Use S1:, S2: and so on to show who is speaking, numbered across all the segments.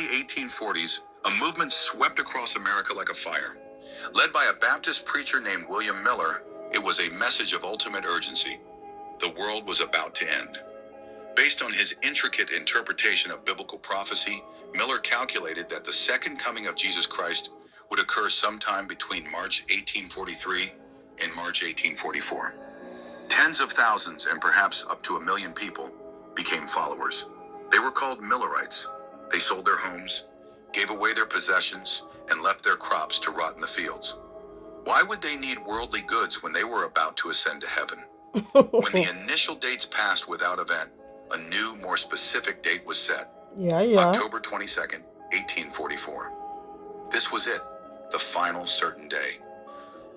S1: early 1840s, a movement swept across America like a fire. Led by a Baptist preacher named William Miller, it was a message of ultimate urgency. The world was about to end. Based on his intricate interpretation of biblical prophecy, Miller calculated that the second coming of Jesus Christ would occur sometime between March 1843 and March 1844. Tens of thousands and perhaps up to 1 million people became followers. They were called Millerites. They sold their homes, gave away their possessions, and left their crops to rot in the fields. Why would they need worldly goods when they were about to ascend to heaven? When the initial dates passed without event, a new, more specific date was set. October 22nd, 1844. This was it, the final certain day.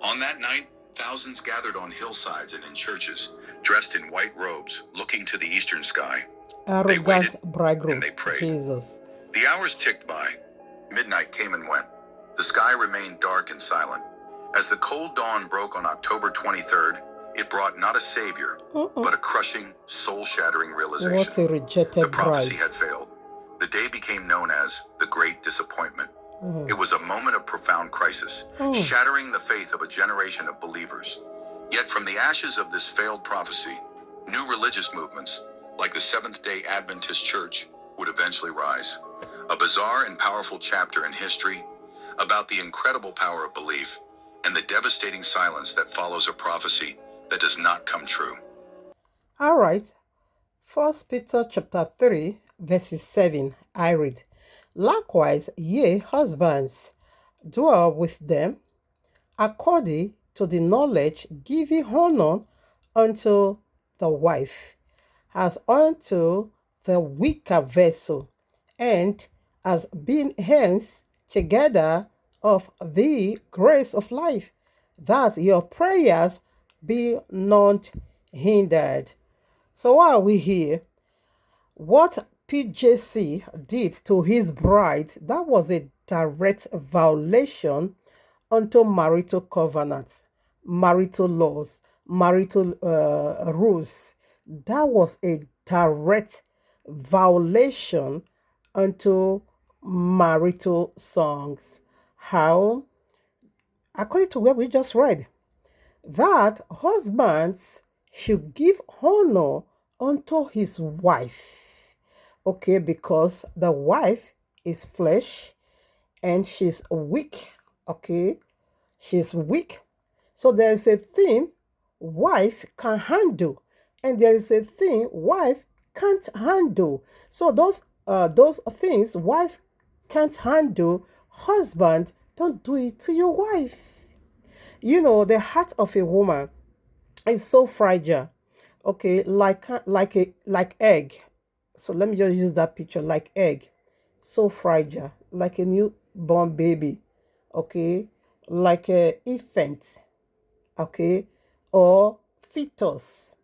S1: On that night, thousands gathered on hillsides and in churches, dressed in white robes, looking to the eastern sky. They waited and they prayed.
S2: Jesus.
S1: The hours ticked by. Midnight came and went. The sky remained dark and silent. As the cold dawn broke on October 23rd, it brought not a savior, but a crushing, soul-shattering realization.
S2: What a rejected
S1: The prophecy
S2: bride.
S1: had failed. The day became known as the Great Disappointment. It was a moment of profound crisis, shattering the faith of a generation of believers. Yet from the ashes of this failed prophecy, new religious movements, like the Seventh-day Adventist Church, would eventually rise. A bizarre and powerful chapter in history about the incredible power of belief and the devastating silence that follows a prophecy that does not come true.
S2: All right. 1 Peter chapter 3, verses 7, I read, Likewise, ye husbands, dwell with them, according to the knowledge, giving honor unto the wife, as unto the weaker vessel, and as being hands together of the grace of life, that your prayers be not hindered. So while we here, what PJC did to his bride, that was a direct violation unto marital covenants, marital laws, marital rules. That was a direct violation unto marital songs. How? According to what we just read, that husbands should give honor unto his wife. Okay, because the wife is flesh and she's weak. Okay, she's weak. So there is a thing wife can handle, and there is a thing wife can't handle. So those things wife can't handle, husband, don't do it to your wife. You know, the heart of a woman is so fragile. Okay, like egg. So let me just use that picture, like egg, so fragile, like a newborn baby. Okay, like a infant. Okay, or fetus,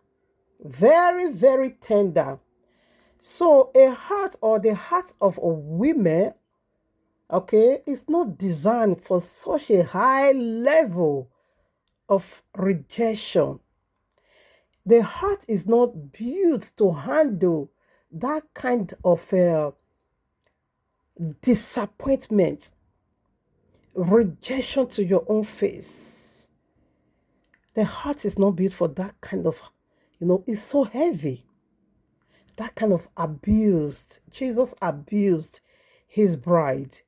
S2: very very tender. So a heart, or the heart of a woman, okay, is not designed for such a high level of rejection. The heart is not built to handle that kind of disappointment, rejection to your own face. The heart is not built for that kind of, it's so heavy. That kind of abused. Jesus abused his bride.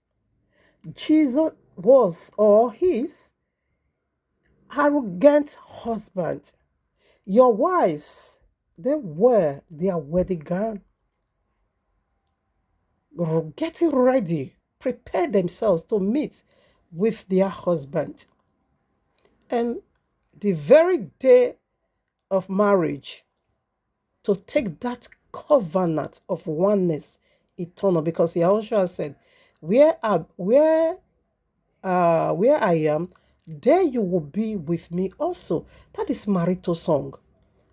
S2: Jesus was, or his, arrogant husband. Your wives, they wear their wedding gown, getting ready, prepare themselves to meet with their husband. And the very day of marriage, to take that covenant of oneness eternal, because Yahushua said, where I am, there you will be with me also. That is marital song.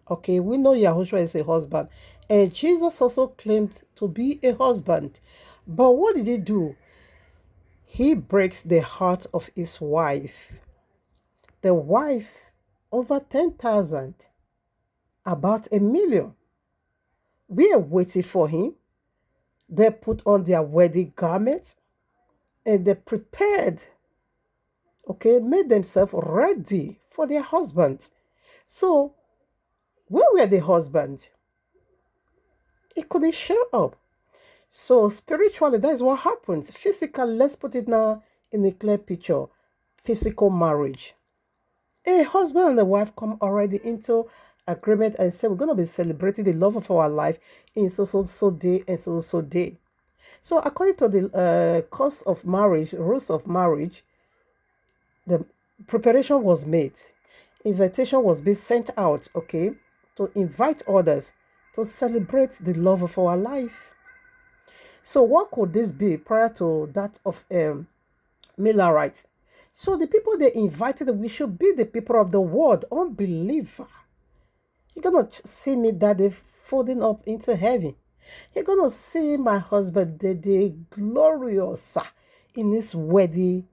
S2: Okay, we know Yahushua is a husband, and Jesus also claimed to be a husband. But what did he do? He breaks the heart of his wife. The wife, over 10,000, about 1 million. We are waiting for him. They put on their wedding garments and they prepared, okay, made themselves ready for their husbands. So, where were the husbands? He couldn't show up. So, spiritually, that is what happens. Physically, let's put it now in a clear picture, physical marriage. A husband and a wife come already into agreement and say, we're going to be celebrating the love of our life in so day and so day. So, according to the course of marriage, rules of marriage, the preparation was made. Invitation was being sent out, okay, to invite others to celebrate the love of our life. So, what could this be prior to that of Millerites? So, the people they invited, we should be the people of the world, unbeliever. You're gonna see me daddy folding up into heaven. You're gonna see my husband daddy glorious in his wedding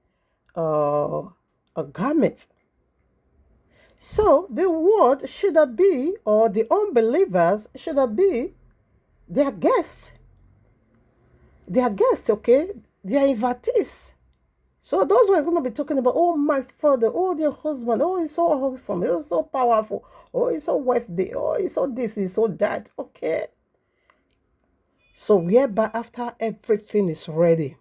S2: garment. So the world should have be, or the unbelievers should have be their guests. Their guests, okay? Their invitees. So those ones going to be talking about, oh, my father, oh, their husband, oh, he's so awesome, he's so powerful, oh, he's so wealthy, oh, he's so this, he's so that, okay? So whereby after everything is ready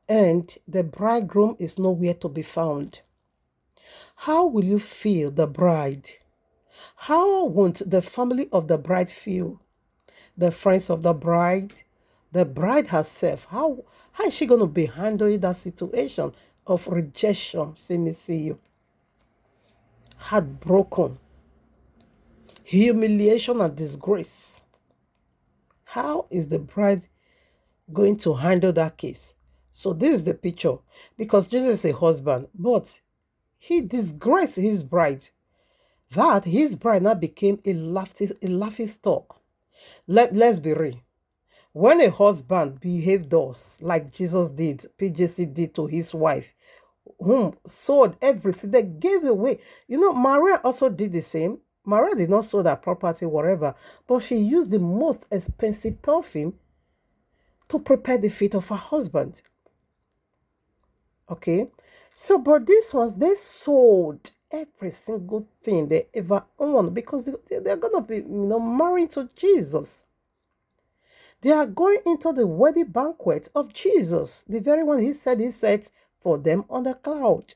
S2: and the bridegroom is nowhere to be found, how will you feel, the bride? How won't the family of the bride feel? The friends of the bride herself, how is she going to be handling that situation of rejection? See me, see you. Heartbroken, humiliation and disgrace. How is the bride going to handle that case? So this is the picture, because Jesus is a husband, but he disgraced his bride. That his bride now became a laughing stock. Let's be real. When a husband behaved thus, like Jesus did, PJC did to his wife, whom sold everything, they gave away. You know, Maria also did the same. Maria did not sell her property, whatever, but she used the most expensive perfume to prepare the feet of her husband. Okay? So, but these ones, they sold every single thing they ever owned because they're going to be, married to Jesus. They are going into the wedding banquet of Jesus, the very one he set for them on the cloud.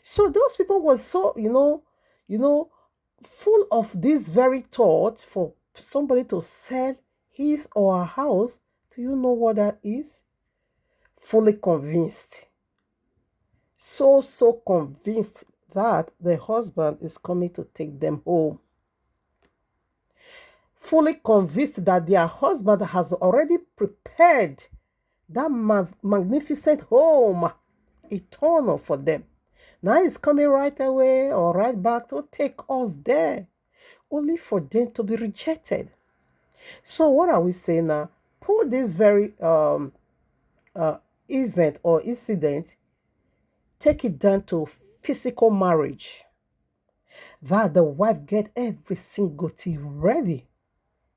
S2: So those people were so, full of this very thought for somebody to sell his or her house. Do you know what that is? Fully convinced. So convinced that the husband is coming to take them home. Fully convinced that their husband has already prepared that magnificent home, eternal for them. Now he's coming right away or right back to take us there, only for them to be rejected. So what are we saying now? Put this very event or incident, take it down to physical marriage. That the wife get every single thing ready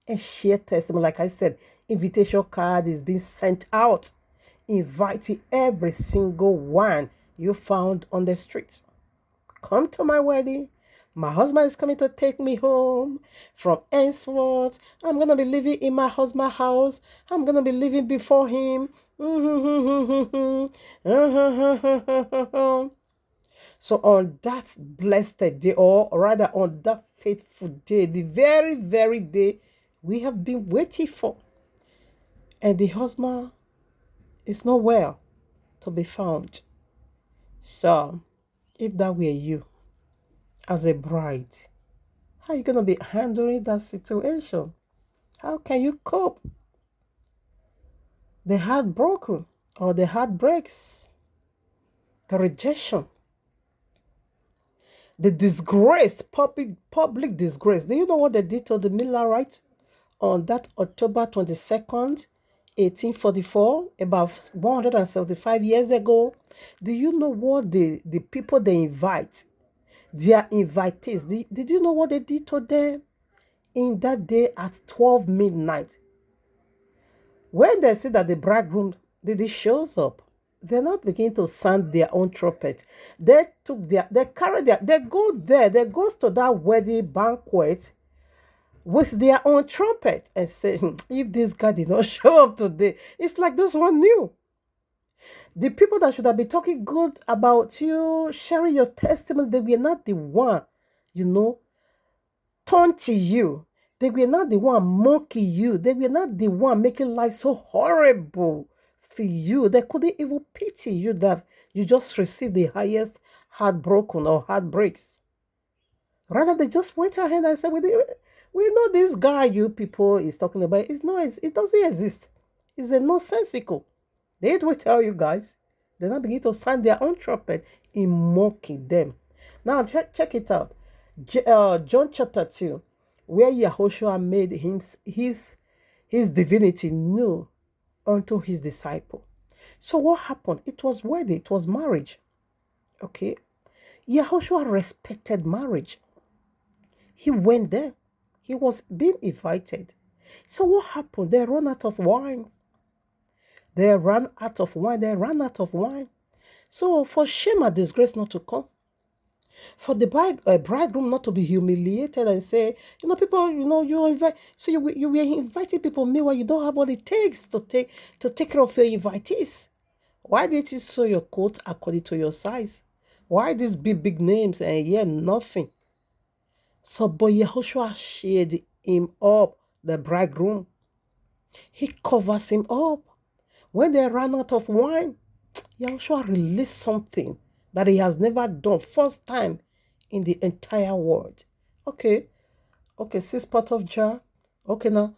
S2: and share testimony. Like I said, invitation card is being sent out, inviting every single one you found on the street. Come to my wedding. My husband is coming to take me home. From henceforth, I'm going to be living in my husband's house. I'm going to be living before him. So on that blessed day, or rather on that faithful day, the very, very day we have been waiting for, and the husband is nowhere to be found. So, if that were you as a bride, how are you going to be handling that situation? How can you cope? The heartbroken or the heartbreaks, the rejection, the disgrace, public disgrace. Do you know what they did to the Millerites on that October 22nd, 1844, about 175 years ago? Do you know what the people they invite, their invitees, did you know what they did to them in that day at 12 midnight? When they see that the bridegroom did shows up, they now begin to sound their own trumpet. They carry they go there, they goes to that wedding banquet with their own trumpet and say, if this guy did not show up today, it's like this one knew. The people that should have been talking good about you, sharing your testimony, they were not the one, you know, turn to you. They were not the one mocking you. They were not the one making life so horrible for you. They couldn't even pity you that you just received the highest heartbroken or heartbreaks. Rather, they just went ahead and said, we know this guy you people is talking about. It doesn't exist. It's a nonsensical. They will tell you guys. They now begin to sound their own trumpet in mocking them. Now check it out. John chapter 2, where Yahushua made his divinity known unto his disciple. So what happened? It was wedding, it was marriage. Okay. Yahushua respected marriage. He went there. He was being invited. So what happened? They ran out of wine. They ran out of wine. So for shame and disgrace not to come. For the bridegroom not to be humiliated and say, people, you invite, so you were inviting people, meanwhile you don't have what it takes to take care of your invitees. Why did you sew your coat according to your size? Why these big names and nothing? So, but Yahushua shared him up, the bridegroom. He covers him up. When they ran out of wine, Yahushua released something that he has never done, first time in the entire world. Okay, 6 pot of jar. Okay, now,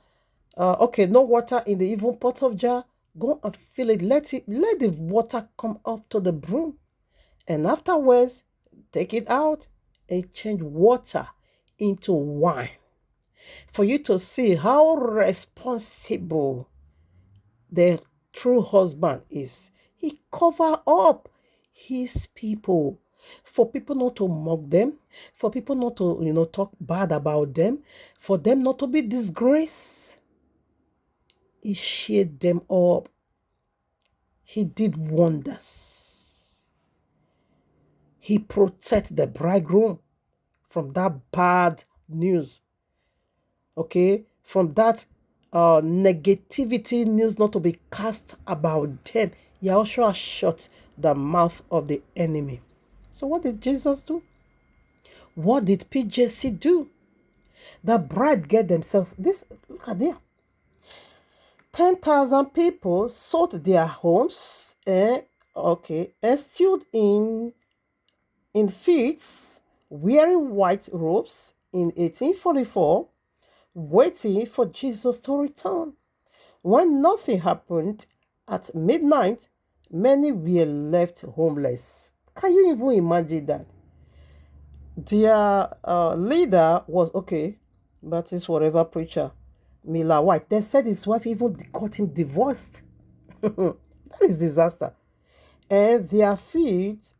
S2: no water in the even pot of jar. Go and fill it. Let the water come up to the brim, and afterwards, take it out and change water into wine. For you to see how responsible the true husband is. He cover up his people. For people not to mock them, for people not to talk bad about them, for them not to be disgraced. He shielded them up. He did wonders. He protected the bridegroom from that bad news. Okay, from that negativity news not to be cast about them. Yahushua shut the mouth of the enemy. So what did Jesus do? What did PJC do? The bride get themselves look at there. 10,000 people sold their homes and stood in fields wearing white robes in 1844, waiting for Jesus to return. When nothing happened at midnight, many were left homeless. Can you even imagine that? Their leader was but it's whatever preacher, Miller White. They said his wife even got him divorced. That is disaster. And their faith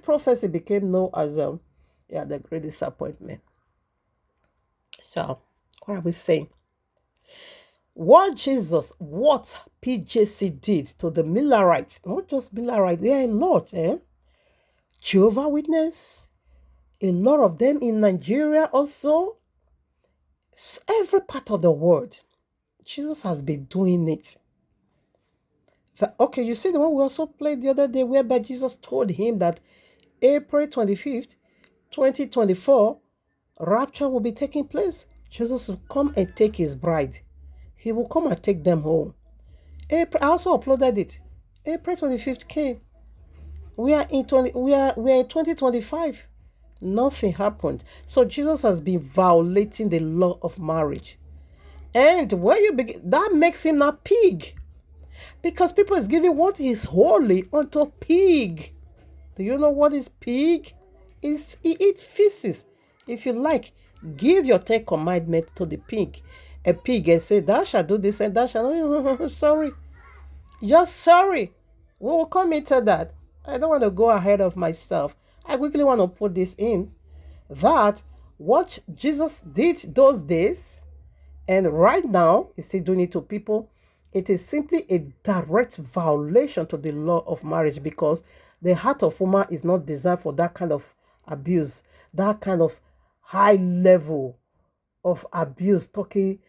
S2: prophecy became known as the great disappointment. So, what are we saying? What PJC did to the Millerites, not just Millerites, there are a lot, Jehovah's Witness, a lot of them in Nigeria also, every part of the world, Jesus has been doing it. You see the one we also played the other day, whereby Jesus told him that April 25th, 2024, rapture will be taking place. Jesus will come and take his bride. He will come and take them home. I also uploaded it. April 25th came. We are in 2025. Nothing happened. So Jesus has been violating the law of marriage. And when you begin, that makes him a pig. Because people is giving what is holy unto a pig. Do you know what is pig? He eats feces. If you like, give your 10 commandments to the pig. A pig and say, thou shalt do this and thou shalt... Sorry. Just sorry. We will come into that. I don't want to go ahead of myself. I quickly want to put this in. That what Jesus did those days, and right now, he's still doing it to people. It is simply a direct violation to the law of marriage because the heart of woman is not designed for that kind of abuse, that kind of high level of abuse, talking,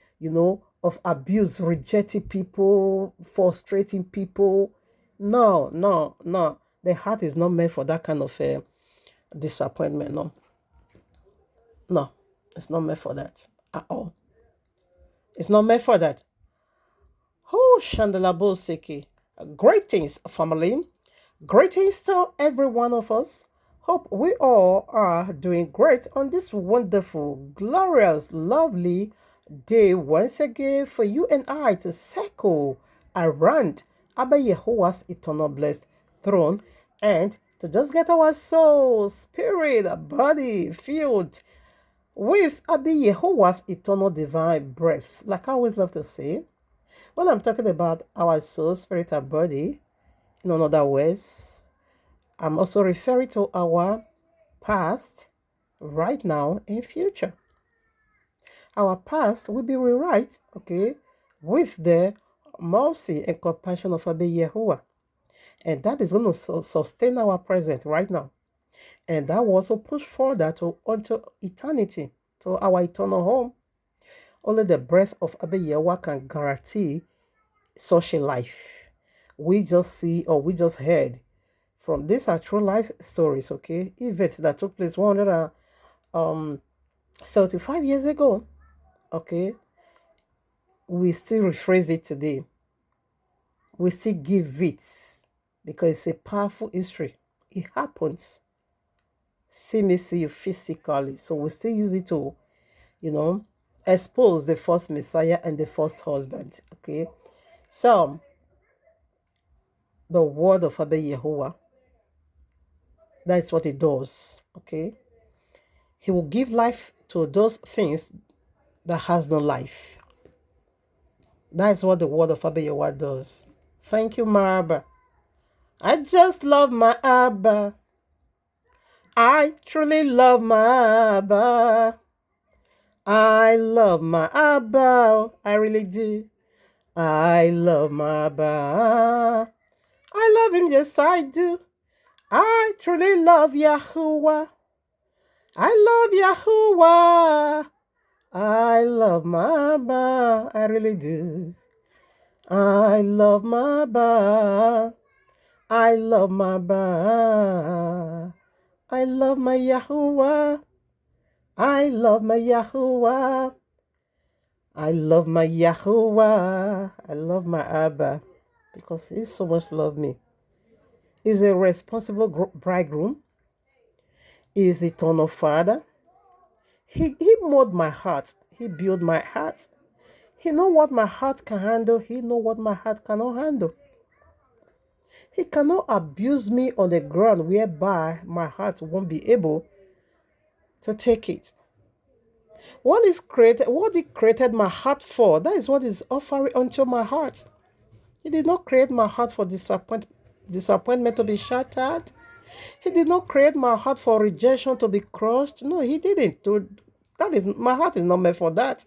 S2: of abuse, rejecting people, frustrating people. No, no, no. The heart is not meant for that kind of disappointment. No, no, it's not meant for that at all. It's not meant for that. Oh, Shandala Bosiki. Greetings, family. Greetings to every one of us. Hope we all are doing great on this wonderful, glorious, lovely day once again for you and I to circle around Abba Yehovah's eternal blessed throne and to just get our soul, spirit, body filled with Abba Yehovah's eternal divine breath. Like I always love to say, when I'm talking about our soul, spirit, and body, in other words, I'm also referring to our past, right now, and future. Our past will be rewrite, okay, with the mercy and compassion of Abba Yahuwah. And that is going to sustain our present right now. And that will also push further onto eternity, to our eternal home. Only the breath of Abba Yahuwah can guarantee such a life. We just see or we just heard from these are true life stories, okay? Events that took place 175 years ago, okay? We still rephrase it today. We still give it because it's a powerful history. It happens. See me, see you physically. So we still use it to, you know, expose the first Messiah and the first husband, okay? So, the word of Abba Yehovah, that's what it does, okay? He will give life to those things that has no life. That's what the word of Abba Yehovah does. Thank you, my Abba. I just love my Abba. I truly love my Abba. I love my Abba. I really do. I love my Abba. I love him, yes I do. I truly love Yahuwah. I love Yahuwah. I love my Abba. I really do. I love my Abba. I love my Abba. I love my Yahuwah. I love my Yahuwah. I love my Yahuwah. I love my Abba because he so much loved me. He's a responsible bridegroom. He's eternal father. He molded my heart. He built my heart. He know what my heart can handle. He know what my heart cannot handle. He cannot abuse me on the ground whereby my heart won't be able to take it. What he created my heart for, that is what is offering unto my heart. He did not create my heart for disappointment to be shattered. He did not create my heart for rejection to be crushed. No, he didn't. That is my heart is not meant for that.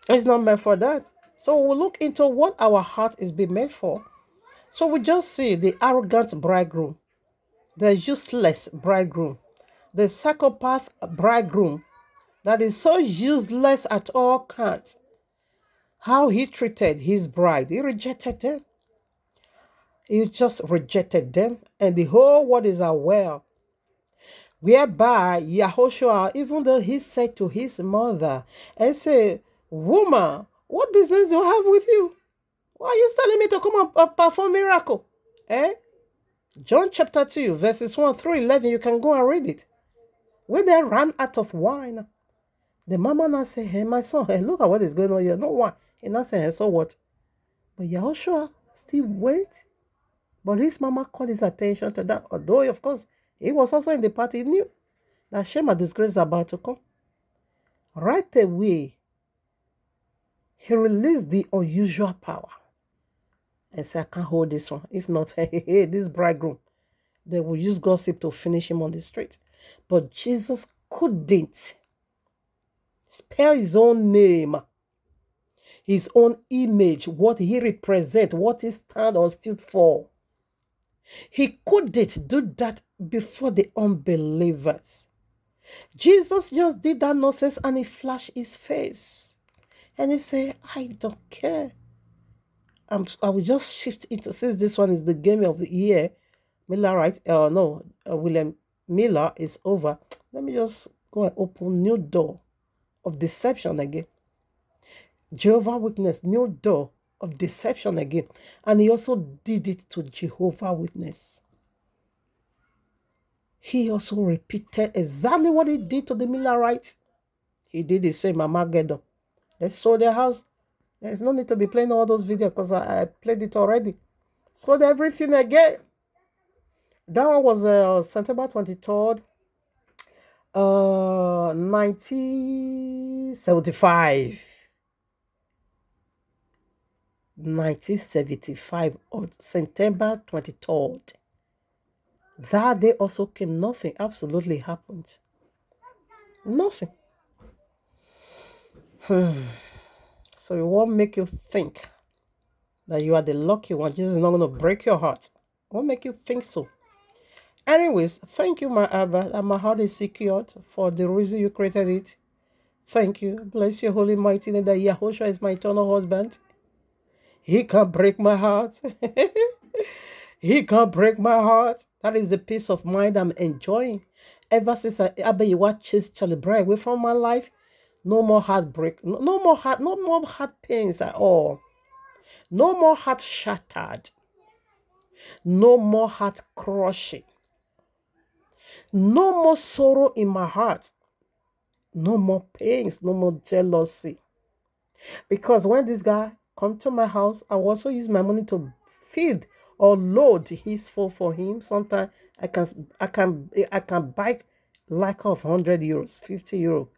S2: It's not meant for that. So we look into what our heart is being made for. So we just see the arrogant bridegroom, the useless bridegroom, the psychopath bridegroom that is so useless at all counts. How he treated his bride. He rejected them. He just rejected them. And the whole world is aware. Whereby Yahushua, even though he said to his mother, and say, woman, what business do I have with you? Why are you telling me to come and perform miracle? Eh? John chapter 2, verses 1 through 11, you can go and read it. When they ran out of wine, the mama now said, hey, my son, hey, look at what is going on here. No wine. He now said, hey, so what? But Yahushua still wait. But his mama called his attention to that. Although, of course, he was also in the party. He knew that shame and disgrace is about to come. Right away, he released the unusual power. And said, I can't hold this one. If not, hey, this bridegroom, they will use gossip to finish him on the street. But Jesus couldn't spell his own name. his own image, what he represents, what he stand or stood for. He couldn't do that before the unbelievers. Jesus just did that nonsense and he flashed his face. And he said, I don't care. I will just shift into, since this one is the game of the year, Miller, right? No, William Miller is over. Let me just go and open new door of deception again. Jehovah Witness, new door of deception again. And he also did it to Jehovah Witness. He also repeated exactly what he did to the Millerites. He did the same Armageddon. They sold their house. There's no need to be playing all those videos because I played it already. Sold everything again. That one was September 23rd, 1975. 1975 or September 23rd. That day also came, nothing absolutely happened. Nothing. So it won't make you think that you are the lucky one. Jesus is not going to break your heart. It won't make you think so. Anyways, thank you, my Abba, that my heart is secured for the reason you created it. Thank you. Bless your holy mighty name that Yahushua is my eternal husband. He can't break my heart. He can't break my heart. That is the peace of mind I'm enjoying. Ever since Abba Yahuwah chased Charlie Brown away from my life, no more heartbreak, no more heart pains at all. No more heart shattered. No more heart crushing. No more sorrow in my heart. No more pains, no more jealousy. Because when this guy come to my house, I also use my money to feed or load his food for him. Sometimes I can buy like of 100 euros, 50 euros,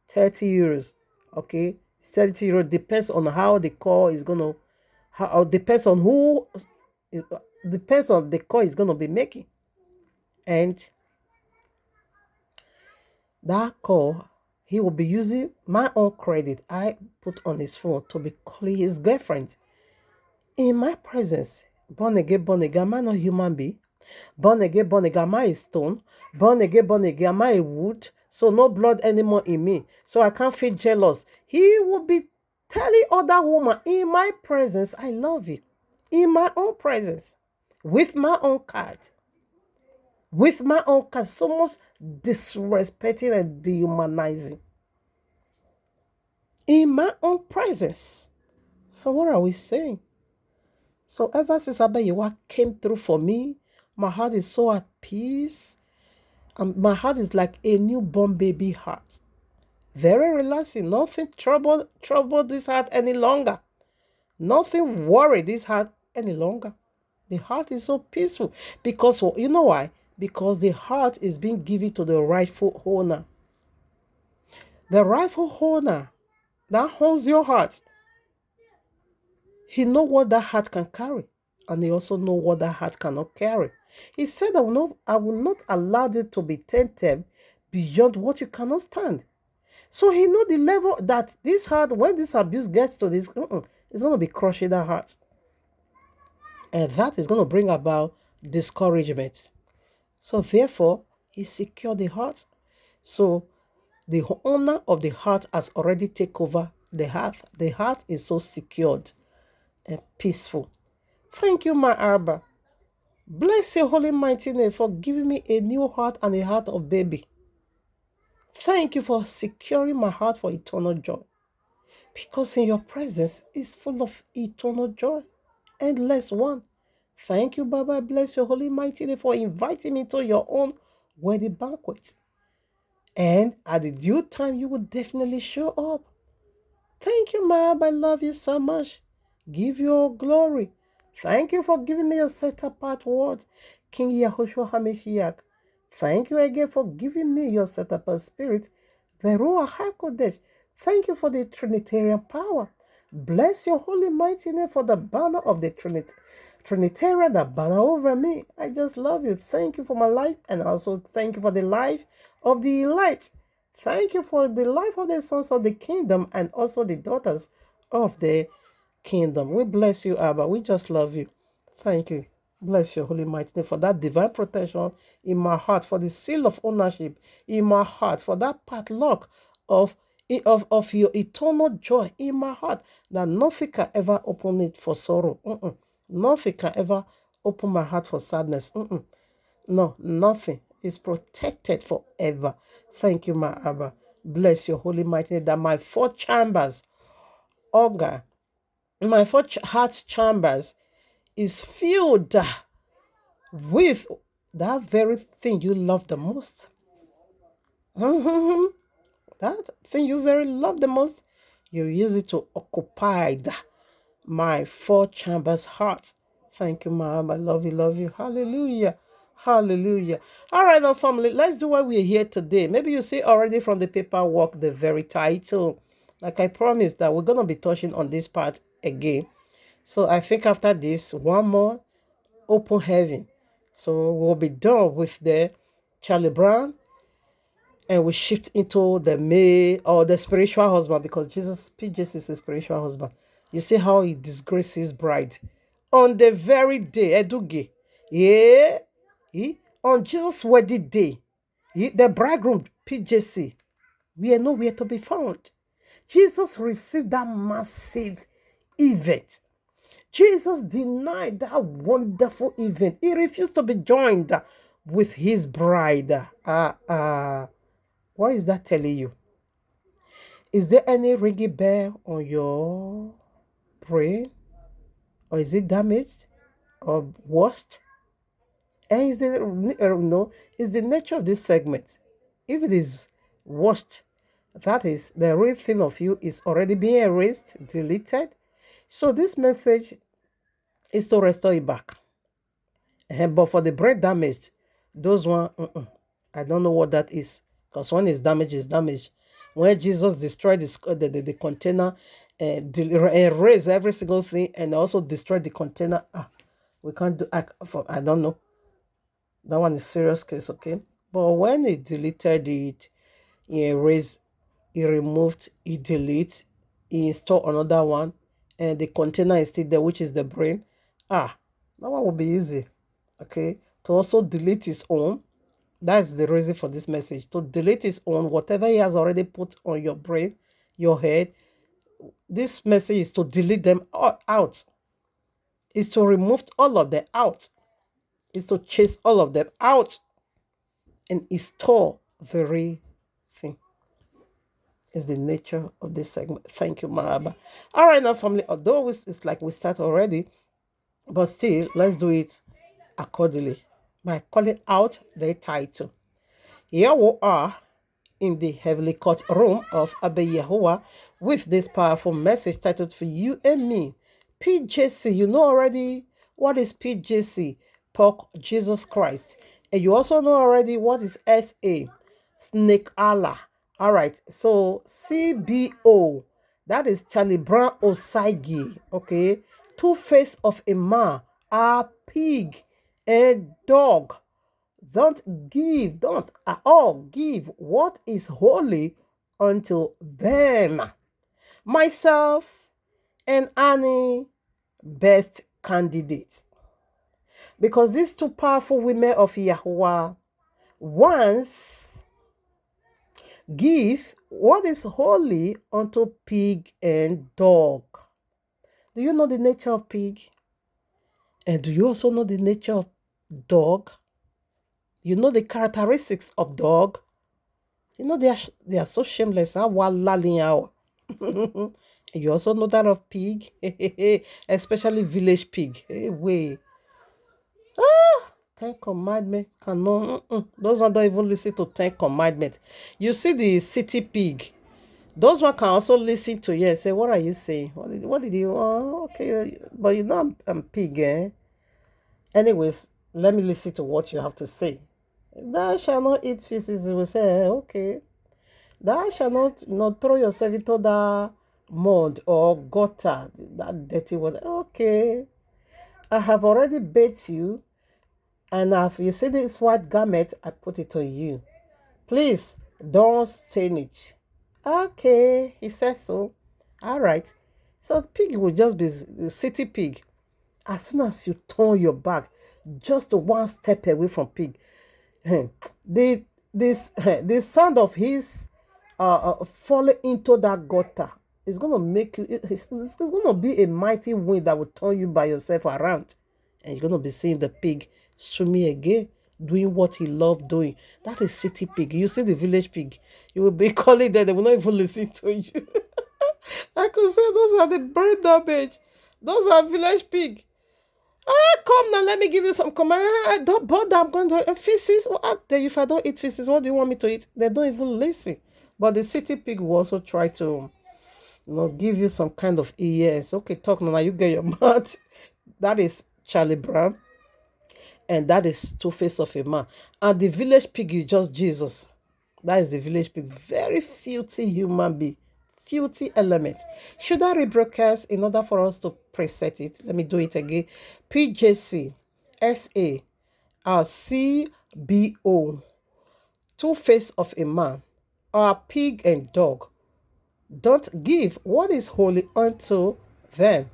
S2: 30 euros, okay, 70 euros. Depends on how the call is gonna, depends on who, depends on the call is gonna be making, and that call he will be using my own credit I put on his phone to be calling his girlfriend in my presence. Born again, am I not human being? Born again, am I a stone? Born again, am I a wood? So no blood anymore in me. So I can't feel jealous. He will be telling other woman in my presence, I love you. In my own presence. With my own card. With my own card. So much disrespecting and dehumanizing. In my own presence. So what are we saying? So ever since Abba Yahuwah came through for me, my heart is so at peace. And my heart is like a newborn baby heart. Very relaxing. Nothing trouble this heart any longer. Nothing worry this heart any longer. The heart is so peaceful. Because, you know why? Because the heart is being given to the rightful owner. The rightful owner that owns your heart. He knows what that heart can carry. And he also knows what that heart cannot carry. He said, I will not allow you to be tempted beyond what you cannot stand. So he knows the level that this heart, when this abuse gets to this, it's going to be crushing that heart. And that is going to bring about discouragement. So therefore, he secured the heart. So the owner of the heart has already taken over the heart. The heart is so secured and peaceful. Thank you, my Abba. Bless your holy mighty name for giving me a new heart and a heart of baby. Thank you for securing my heart for eternal joy. Because in your presence is full of eternal joy, endless one. Thank you, Baba. Bless your holy mighty name for inviting me to your own wedding banquet. And at the due time, you will definitely show up. Thank you, my Abba. I love you so much. Give you all glory. Thank you for giving me a set-apart word, King Yahushua HaMashiach. Thank you again for giving me your set-apart spirit, the Ruach HaKodesh. Thank you for the Trinitarian power. Bless your holy mighty name for the banner of the Trinitarian, the banner over me. I just love you. Thank you for my life, and also thank you for the life of the elite. Thank you for the life of the sons of the kingdom and also the daughters of the kingdom. We bless you, Abba. We just love you. Thank you. Bless your holy mighty name for that divine protection in my heart, for the seal of ownership in my heart, for that padlock of of your eternal joy in my heart, that nothing can ever open it for sorrow. Nothing can ever open my heart for sadness. No, nothing is protected forever. Thank you, my Abba. Bless your holy mighty name that my four chambers, organ, my four heart chambers is filled with that very thing you love the most. That thing you very love the most, you use it to occupy my four chambers heart. Thank you, Mom. I love you. Hallelujah. Hallelujah. All right, now, family, let's do what we're here today. Maybe you see already from the paperwork the very title. Like I promised that we're going to be touching on this part again. So I think after this, one more open heaven. So we'll be done with the Charlie Brown and we shift into the male or the spiritual husband, because Jesus is a spiritual husband. You see how he disgraced his bride on the very day, Eduge. Yeah, on Jesus' wedding day, the bridegroom, PJC, we are nowhere to be found. Jesus received that massive event. Jesus denied that wonderful event. He refused to be joined with his bride. What is that telling you? Is there any ringing bell on your brain? Or is it damaged? Or worst? And is is the nature of this segment. If it is worst, that is the real thing of you is already being erased, deleted. So this message is to restore it back. But for the brain damaged, those one, I don't know what that is. Because one is damaged, is damaged. When Jesus destroyed the container, erased every single thing, and also destroyed the container, we can't do, I don't know. That one is serious case, okay? But when he deleted it, he erased, he removed, he deleted, he installed another one, and the container is still there, which is the brain. That one will be easy, okay? To also delete his own. That's the reason for this message. To delete his own, whatever he has already put on your brain, your head, this message is to delete them all out. Is to remove all of them out. Is to chase all of them out and install the real thing. Is the nature of this segment. Thank you, Mahaba. All right, now, family, although it's like we start already, but still, let's do it accordingly by calling out the title. Here we are in the heavenly courtroom of Abba Yahuwah with this powerful message titled For You and Me. PJC, you know already what is PJC? Pork Jesus Christ. And you also know already what is SA? Snake Allah. All right, so CBO, that is Charlie Brown Osaigi, okay? Two-face of a man, a pig, a dog. Don't at all give what is holy unto them. Myself and Annie, best candidates. Because these two powerful women of Yahuwah once give what is holy unto pig and dog. Do you know the nature of pig? And do you also know the nature of dog? You know the characteristics of dog. You know they are so shameless. You also know that of pig, especially village pig. Way. 10 commandments cannot. Those ones don't even listen to 10 commandments. You see the city pig. Those one can also listen to you and say, "What are you saying? What did you? Oh, okay, but you know I'm pig, eh?" Anyways, let me listen to what you have to say. Thou shalt not eat feces. We say, okay. Thou shalt not throw yourself into that mud or gutter, that dirty water. Okay. I have already bathed you, and if you see this white garment, I put it on you. Please don't stain it. Okay, he says so. All right. So the pig will just be the city pig. As soon as you turn your back, just one step away from pig, the the sound of his falling into that gutter is gonna make you. It's gonna be a mighty wind that will turn you by yourself around, and you're gonna be seeing the pig swimming again, doing what he loved doing. That is city pig. You see the village pig, you will be calling them. They will not even listen to you. I could say those are the brain damage. Those are village pig. Ah, come now, let me give you some command. Ah, don't bother, I'm going to feces. What? If I don't eat feces, what do you want me to eat? They don't even listen. But the city pig will also try to, give you some kind of yes. Okay, talk now. You get your mouth. That is Charlie Brown, and that is Two Face of a Man. And the village pig is just Jesus. That is the village pig. Very filthy human being. Filthy element. Should I rebroadcast in order for us to preset it? Let me do it again. PJC SA CBO. Two Face of a Man. Our pig and dog. Don't give what is holy unto them.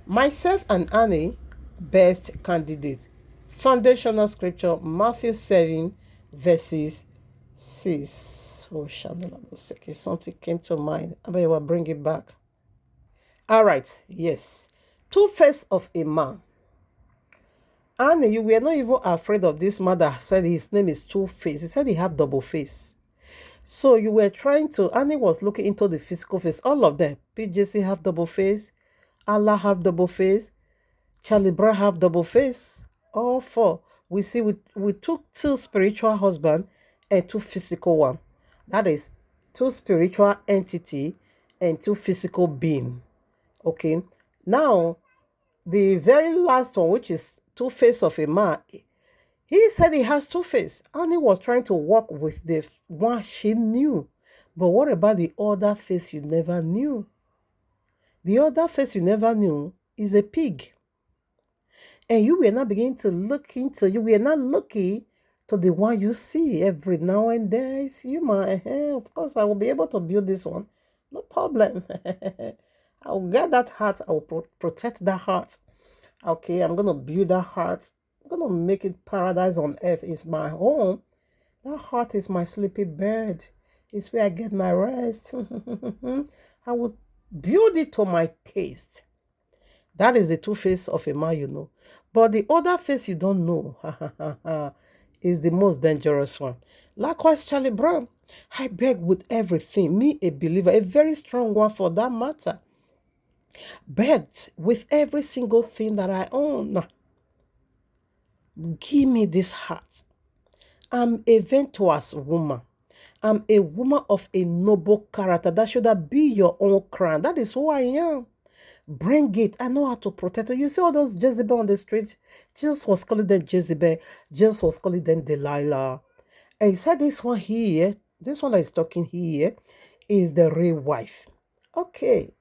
S2: Myself and Annie, best candidate. Foundational scripture, Matthew 7, verses 6. Oh, Shannon, something came to mind. I bet you will bring it back. All right, yes. Two Face of a Man. And you were not even afraid of this man that said his name is Two Face. He said he have double face. So you were trying to, Annie was looking into the physical face. All of them. PJC have double face. Allah have double face. Charlie Brown have double face. All four. We see we took two spiritual husband and two physical one. That is two spiritual entity and two physical being. Okay. Now, the very last one, which is Two Face of a Man, he said he has two face, and he was trying to work with the one she knew. But what about the other face you never knew? The other face you never knew is a pig. And you were not beginning to look into, you were not looking to the one you see every now and then. It's human. Of course, I will be able to build this one. No problem. I will get that heart. I will protect that heart. Okay, I'm going to build that heart. I'm going to make it paradise on earth. It's my home. That heart is my sleepy bed. It's where I get my rest. I will build it to my taste. That is the two face of a man, you know. But the other face you don't know is the most dangerous one. Likewise, Charlie Brown. I beg with everything. Me, a believer, a very strong one for that matter. Begged with every single thing that I own. Give me this heart. I'm a virtuous woman. I'm a woman of a noble character. That should be your own crown. That is who I am. Bring it. I know how to protect it. You see all those Jezebel on the street? Jesus was calling them Jezebel. Jesus was calling them Delilah. And he said this one here, this one that is talking here, is the real wife. Okay.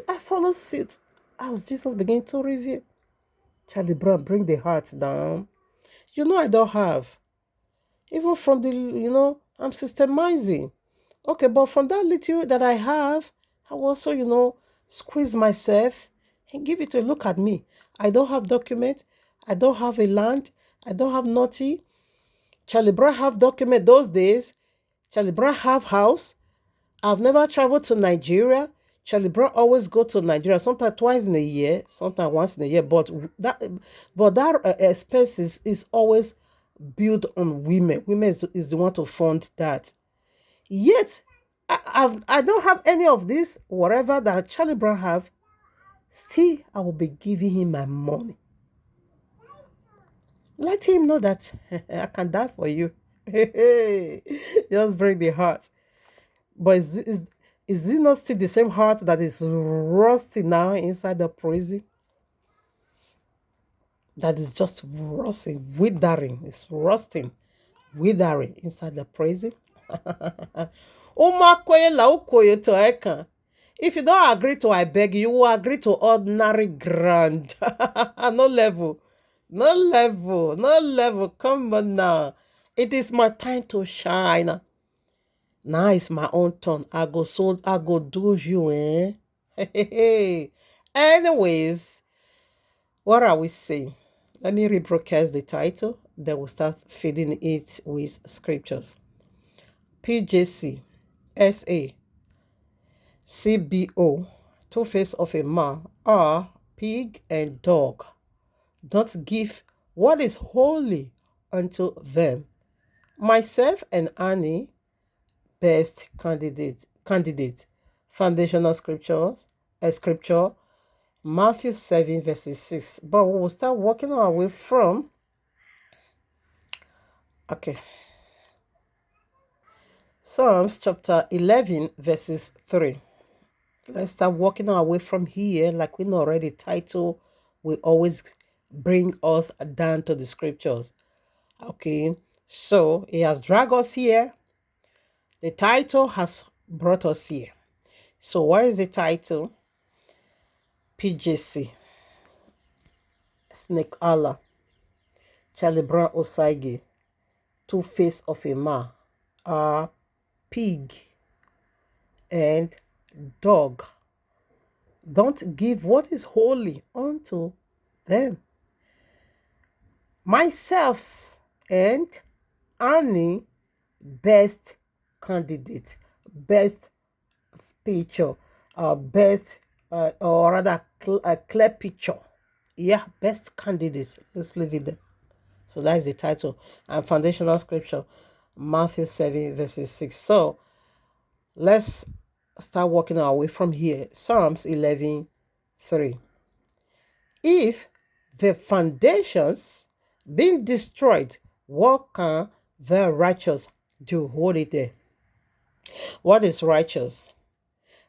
S2: I follow suit as Jesus began to reveal. Charlie Brown, bring the heart down. You know I don't have. Even from the, I'm systemizing. Okay, but from that little that I have, I also, squeeze myself and give it a look at me. I don't have document. I don't have a land. I don't have nothing. Charlie Brown have document those days. Charlie Brown have house. I've never traveled to Nigeria. Charlie Brown always go to Nigeria, sometimes twice in a year, sometimes once in a year. But that expense is always built on women. Women is the one to fund that. Yet, I don't have any of this, whatever that Charlie Brown have. Still, I will be giving him my money. Let him know that I can die for you. Just break the heart. But is it not still the same heart that is rusting now inside the prison? That is just rusting, withering. It's rusting, withering inside the prison. If you don't agree to, I beg you will agree to ordinary grand. No level. No level. No level. Come on now. It is my time to shine. Now it's my own turn. I go do you, Anyways, what are we saying? Let me rebroadcast the title, then we'll start feeding it with scriptures. PJC, SA, CBO, two faces of a man are pig and dog. Don't give what is holy unto them. Myself and Annie, best candidate. Foundational scriptures, a scripture, Matthew 7, verses 6. But we will start working our way from, okay, Psalms chapter 11, verses 3. Let's start working our way from here. Like we know already, title will always bring us down to the scriptures. Okay, so he has dragged us here. The title has brought us here. So what is the title? PJC, Snake Allah, Charlie Brown Osagie, Two Face of a Man, are pig and dog. Don't give what is holy unto them. Myself and Annie, best candidate, best picture, best, or rather, clear picture. Yeah, best candidate. Let's leave it there. So that is the title. And foundational scripture, Matthew 7, verses 6. So let's start working our way from here. Psalms 11, 3. If the foundations being destroyed, what can the righteous do? Hold it there. What is righteous?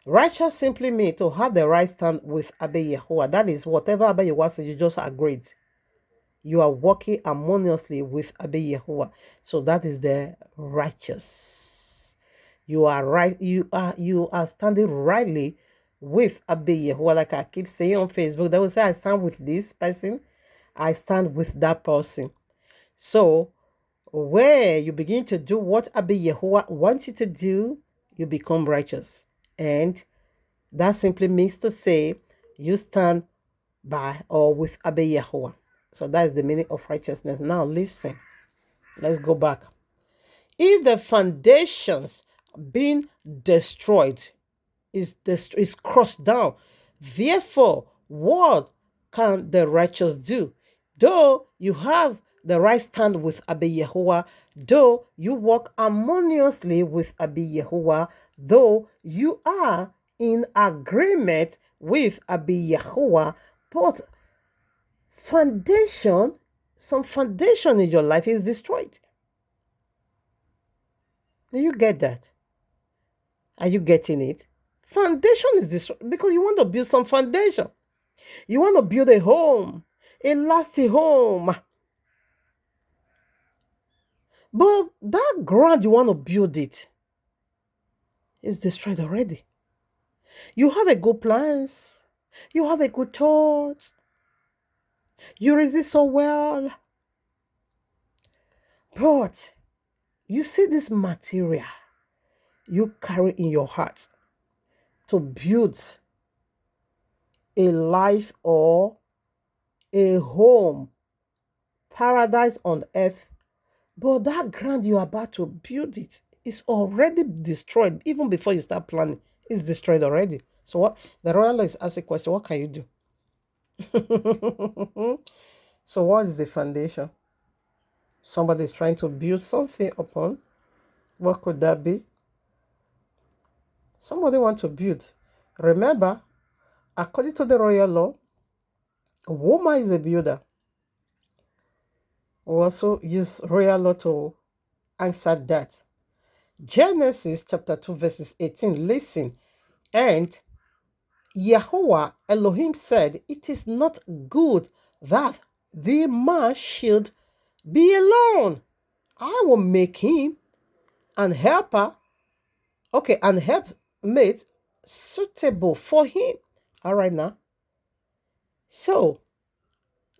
S2: Righteous simply means to have the right stand with Abba Yahuwah. That is, whatever Abba Yahuwah says, you just agreed. You are working harmoniously with Abba Yahuwah. So that is the righteous. You are right. You are standing rightly with Abba Yahuwah. Like I keep saying on Facebook, they will say, I stand with this person. I stand with that person. So where you begin to do what Abba Yahuwah wants you to do, you become righteous. And that simply means to say you stand by or with Abba Yahuwah. So that is the meaning of righteousness. Now listen, let's go back. If the foundations being destroyed is crushed down, therefore, what can the righteous do? Though you have the right stand with Abba Yahuwah, though you walk harmoniously with Abba Yahuwah, though you are in agreement with Abba Yahuwah, but some foundation in your life is destroyed. Do you get that? Are you getting it? Foundation is destroyed because you want to build some foundation. You want to build a home, a lasting home. But that ground you want to build it is destroyed already. You have a good plans. You have a good thought. You resist so well. But you see this material you carry in your heart to build a life or a home, paradise on earth. But that ground you're about to build it is already destroyed. Even before you start planning, it's destroyed already. So what the royal is asking a question, what can you do? So what is the foundation? Somebody is trying to build something upon. What could that be? Somebody wants to build. Remember, according to the royal law, a woman is a builder. We also use royal law to answer that. Genesis chapter 2 verses 18. Listen. And Yahweh Elohim said, it is not good that the man should be alone. I will make him an helper, an helpmate suitable for him. All right now. So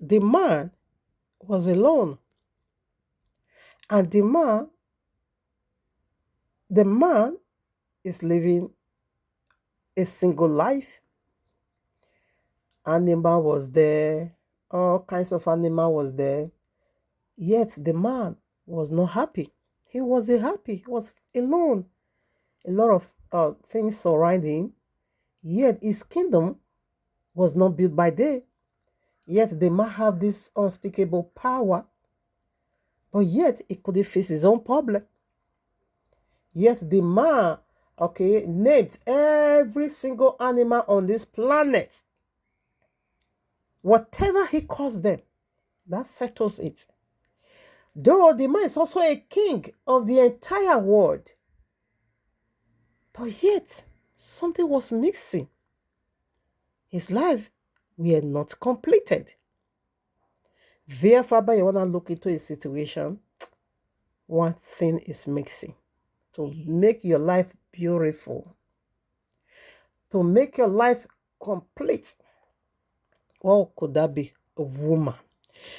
S2: the man was alone. And the man is living a single life. Animal was there. All kinds of animal was there. Yet the man was not happy. He wasn't happy. He was alone. A lot of things surrounding him. Yet his kingdom was not built by day. Yet the man have this unspeakable power. But yet he couldn't face his own problem. Yet the man, okay, named every single animal on this planet. Whatever he calls them, that settles it. Though the man is also a king of the entire world. But yet, something was missing. His life were not completed. Therefore, you want to look into a situation, one thing is missing. To make your life beautiful, to make your life complete. What could that be? A woman.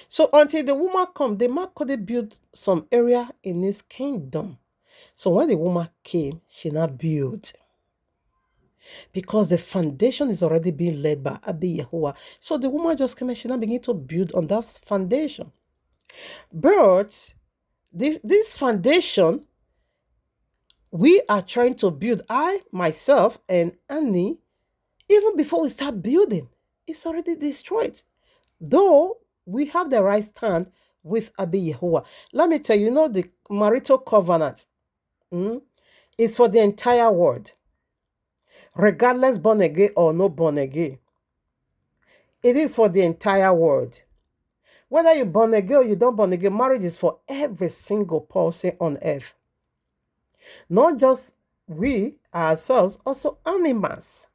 S2: So until the woman come, the man couldn't build some area in his kingdom. So when the woman came, she not built. Because the foundation is already being led by Abi Yahuwah. So the woman just came and she now began to build on that foundation. But this foundation, we are trying to build, I, myself, and Annie, even before we start building, it's already destroyed. Though we have the right stand with Abi Yahuwah. Let me tell you, the marital covenant is for the entire world. Regardless born again or no born again. It is for the entire world. Whether you're born again or you don't born again, marriage is for every single person on earth. Not just we ourselves, also animals.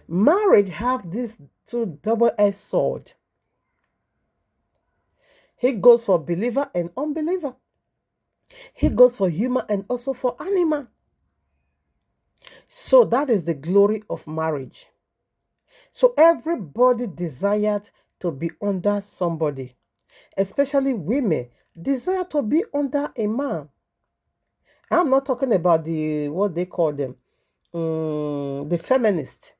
S2: Marriage have this two double-edged sword. He goes for believer and unbeliever. He goes for human and also for animal. So that is the glory of marriage. So everybody desired to be under somebody, especially women desire to be under a man. I'm not talking about what they call them, the feminists.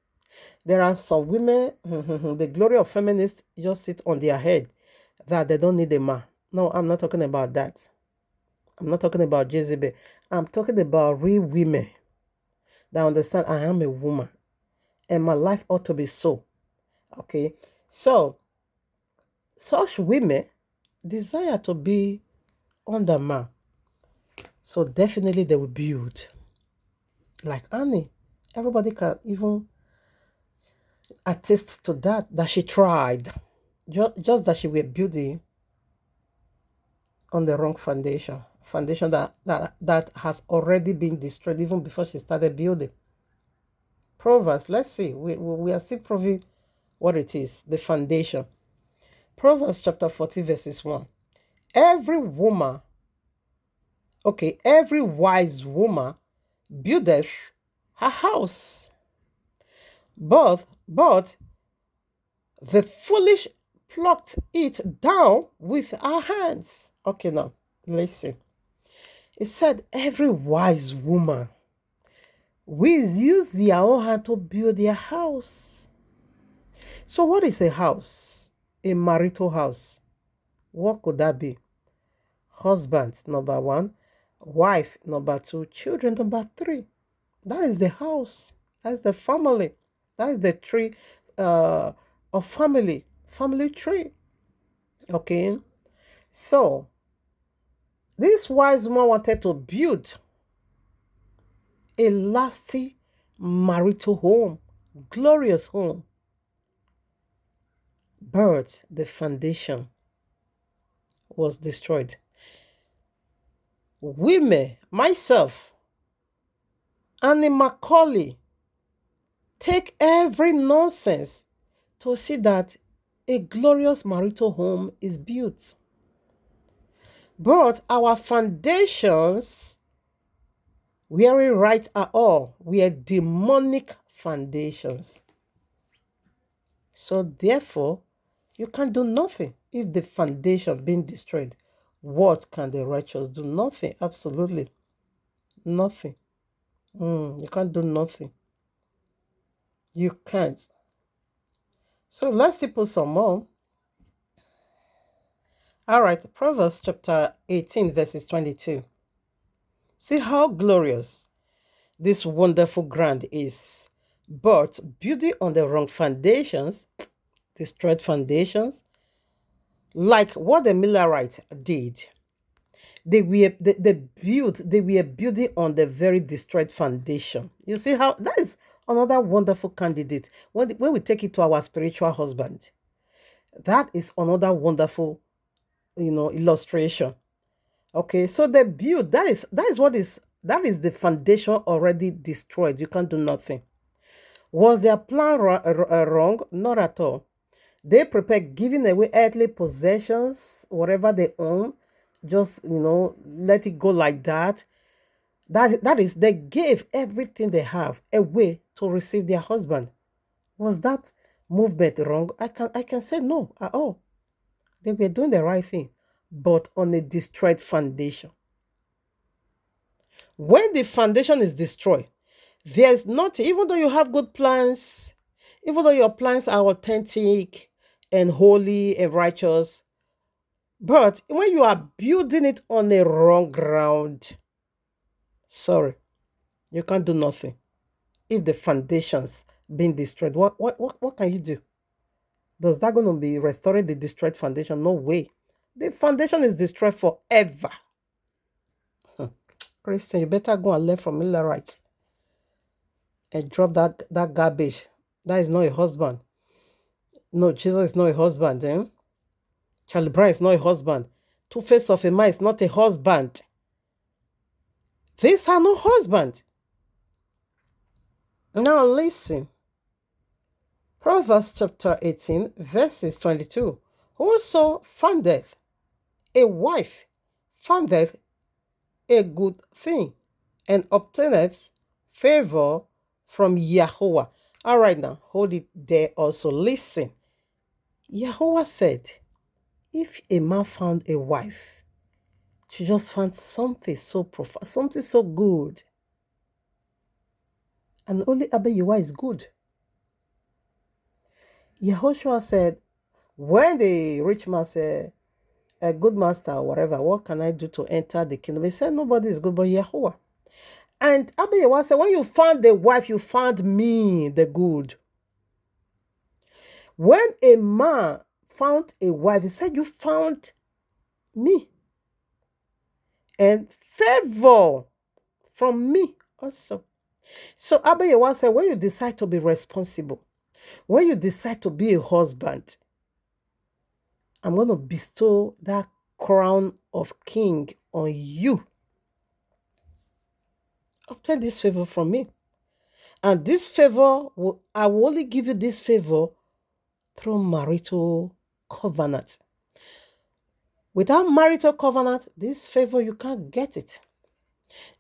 S2: There are some women, the glory of feminists just sit on their head that they don't need a man. No, I'm not talking about that. I'm not talking about Jezebel. I'm talking about real women that understand I am a woman and my life ought to be so. Okay, so such women desire to be under man. So definitely they will build. Like Annie, everybody can even attest to that she tried. Just that she were building on the wrong foundation. Foundation that has already been destroyed even before she started building. Proverbs, let's see. We are still proving what it is, the foundation. Proverbs chapter 40, verses 1. Every wise woman buildeth her house, but the foolish plucked it down with her hands. Okay, now listen. It said every wise woman will use their own hand to build their house. So what is a house? A marital house. What could that be? Husband, number 1. Wife, number 2. Children, number 3. That is the house. That's the family. That is the tree of family. Family tree. Okay. So, this wise woman wanted to build a lasting marital home. Glorious home. But the foundation was destroyed. Women, myself, Annie Macaulay, take every nonsense to see that a glorious marital home is built. But our foundations weren't right at all. We are demonic foundations. So therefore, you can do nothing if the foundation being destroyed. What can the righteous do? Nothing. Absolutely nothing. You can't do nothing. You can't. So let's see put some more. All right, Proverbs chapter 18, verses 22. See how glorious this wonderful ground is. But building on the wrong foundations, destroyed foundations, like what the Millerites did. They were building on the very destroyed foundation. You see how that is another wonderful candidate. When we take it to our spiritual husband, that is another wonderful, illustration. Okay, so the build that is the foundation already destroyed. You can't do nothing. Was their plan wrong? Not at all. They prepare giving away earthly possessions, whatever they own, just let it go like that. That is, they gave everything they have away to receive their husband. Was that movement wrong? I can say no at all. They were doing the right thing, but on a destroyed foundation. When the foundation is destroyed, there's not, even though you have good plans, even though your plans are authentic and holy and righteous, but when you are building it on a wrong ground, sorry, you can't do nothing. If the foundation's being destroyed, what can you do? Does that going to be restoring the destroyed foundation? No way. The foundation is destroyed forever. Christian, you better go and learn from Millerites and drop that garbage. That is not a husband. No, Jesus is not a husband. Charlie Brown is not a husband. Two-Face of a Man is not a husband. These are no husband. Now listen. Proverbs chapter 18, verses 22. Whoso findeth a wife findeth a good thing and obtaineth favor from Yahweh. All right, now hold it there also. Listen. Yahweh said, if a man found a wife, she just found something so profound, something so good. And only Abayewa is good. Yehoshua said, when the rich man said, a good master or whatever, what can I do to enter the kingdom? He said, nobody is good but Yahuwah. And Abayewa said, when you found the wife, you found me, the good. When a man found a wife, he said, you found me. And favor from me also. So Abayewa said, when you decide to be responsible, when you decide to be a husband, I'm going to bestow that crown of king on you. Obtain this favor from me. And this favor, I will only give you this favor through marital covenant. Without marital covenant, this favor, you can't get it.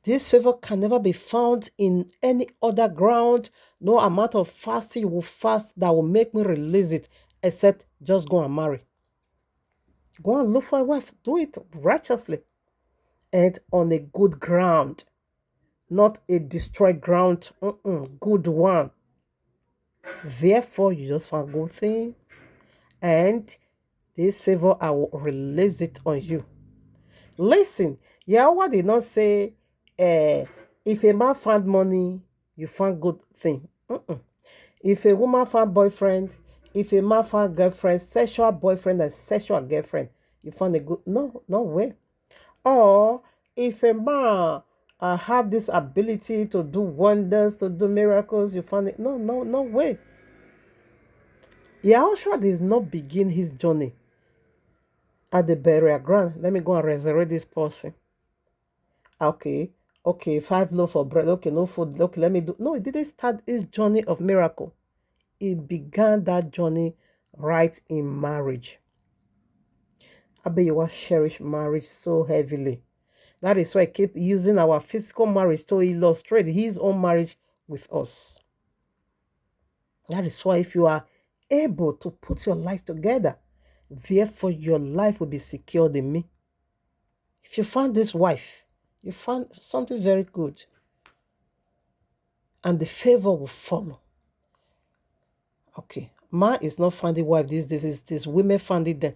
S2: This favor can never be found in any other ground. No amount of fasting you will fast that will make me release it, except just go and marry. Go and look for a wife. Do it righteously and on a good ground, not a destroyed ground. Good one. Therefore, you just find a good thing, and this favor, I will release it on you. Listen, Yahweh did not say, if a man found money, you found good thing. If a woman found boyfriend, if a man found girlfriend, sexual boyfriend and sexual girlfriend, you found a good, no way. Or if a man have this ability to do wonders, to do miracles, you found it, no way. Yahushua does not begin his journey at the burial ground. Let me go and resurrect this person. Okay, 5 loaves of bread. Okay, no food. Okay, let me do. No, he didn't start his journey of miracle. He began that journey right in marriage. Abayewa cherish marriage so heavily. That is why I keep using our physical marriage to illustrate his own marriage with us. That is why if you are able to put your life together, therefore your life will be secured in me. If you find this wife, you find something very good, and the favor will follow. Okay, Man is not finding wife these days. It's this women finding them.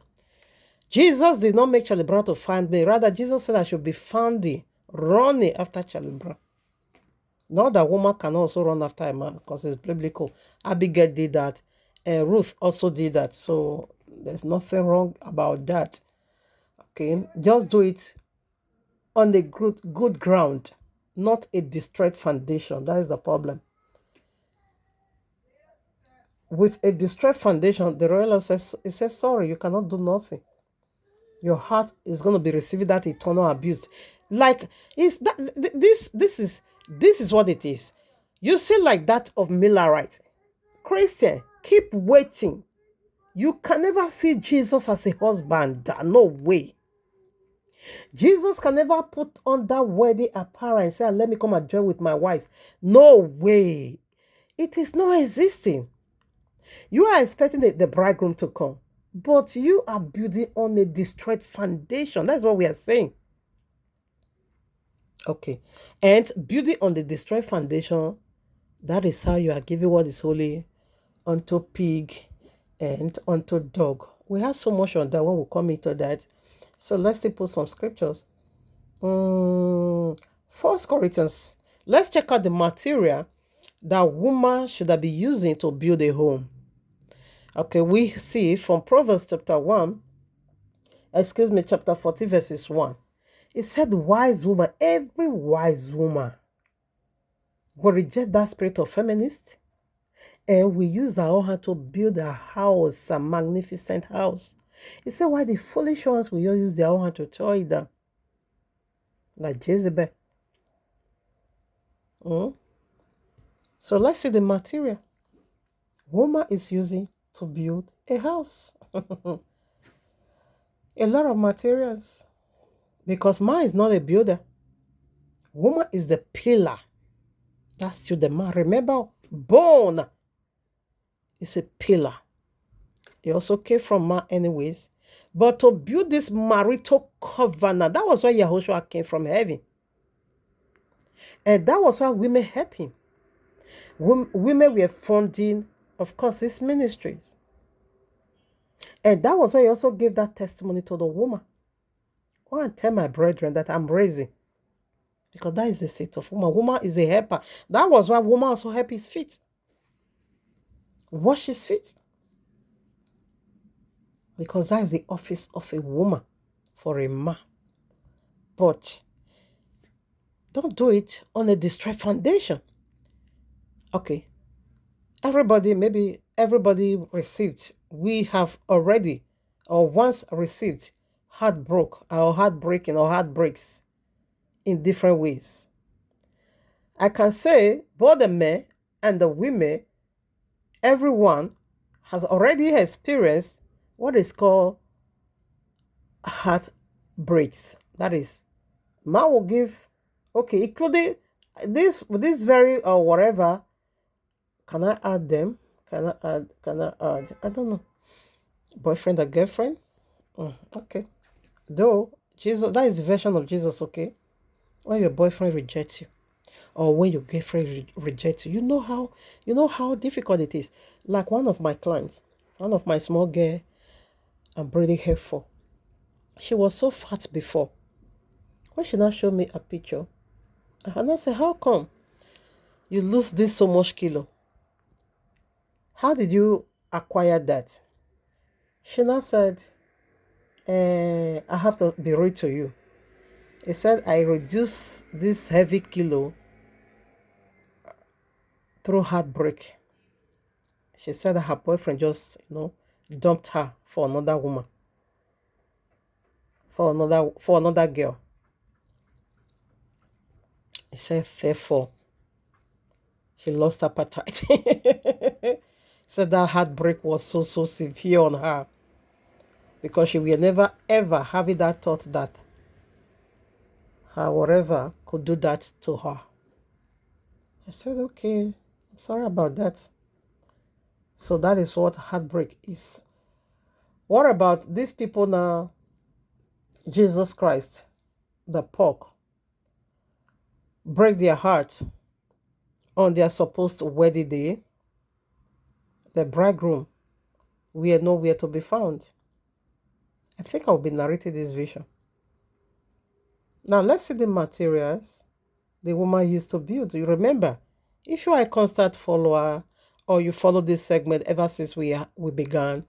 S2: Jesus did not make Charlie Brown to find me. Rather, Jesus said I should be founding, running after Charlie Brown. Not that woman can also run after a man because it's biblical. Abigail did that. And Ruth also did that. So there's nothing wrong about that. Okay. Just do it on a good ground, not a destroyed foundation. That is the problem. With a destroyed foundation, the royal says, it says, sorry, you cannot do nothing. Your heart is going to be receiving that eternal abuse. Like, is that this is what it is. You see, like that of Millerite. Christian, keep waiting. You can never see Jesus as a husband. No way. Jesus can never put on that wedding apparel and say, let me come and join with my wives. No way. It is not existing. You are expecting the bridegroom to come, but you are building on a destroyed foundation. That's what we are saying. Okay. And building on the destroyed foundation, that is how you are giving what is holy unto pig and unto dog. We have so much on that when we come into that. So let's still put some scriptures. First Corinthians. Let's check out the material that woman should be using to build a home. Okay, we see from Proverbs chapter 40 verses 1. It said, wise woman, every wise woman will reject that spirit of feminist and we use our own hand to build a house, a magnificent house. It said, why the foolish ones will use their own hand to tear it down? Like Jezebel. So let's see the material woman is using to build a house. A lot of materials. Because man is not a builder. Woman is the pillar. That's to the man. Remember, bone is a pillar. It also came from man anyways. But to build this marital covenant, that was why Yahushua came from heaven. And that was why women helped him. Women were funding, of course, his ministries. And that was why he also gave that testimony to the woman. Go and tell my brethren that I'm raising. Because that is the seat of woman. Woman is a helper. That was why woman also helped his feet. Wash his feet. Because that is the office of a woman for a man. But don't do it on a destroyed foundation. Okay. Maybe everybody received. We have already or once received heartbreaking or heartbreaks in different ways. I can say both the men and the women, everyone has already experienced what is called heartbreaks. That is, man will give, okay, including this very or whatever. Can I add them? Can I add? I don't know. Boyfriend or girlfriend? Okay. Though, Jesus, that is the version of Jesus, okay? When your boyfriend rejects you, or when your girlfriend rejects you, you know how difficult it is. Like one of my clients, one of my small girl, I'm braiding hair for. She was so fat before. When she now showed me a picture, and I said, how come you lose this so much kilo? How did you acquire that? She now said, I have to be real to you. He said, I reduced this heavy kilo through heartbreak. She said that her boyfriend just, dumped her for another woman, for another girl. He said, therefore, she lost appetite. Said that heartbreak was so severe on her because she will never ever have that thought that her whatever could do that to her. I said, okay, I'm sorry about that. So that is what heartbreak is. What about these people now? Jesus Christ, the pork, break their heart on their supposed wedding day. The bridegroom were nowhere to be found. I think I'll be narrating this vision. Now let's see the materials the woman used to build. You remember, if you are a constant follower or you follow this segment ever since we began,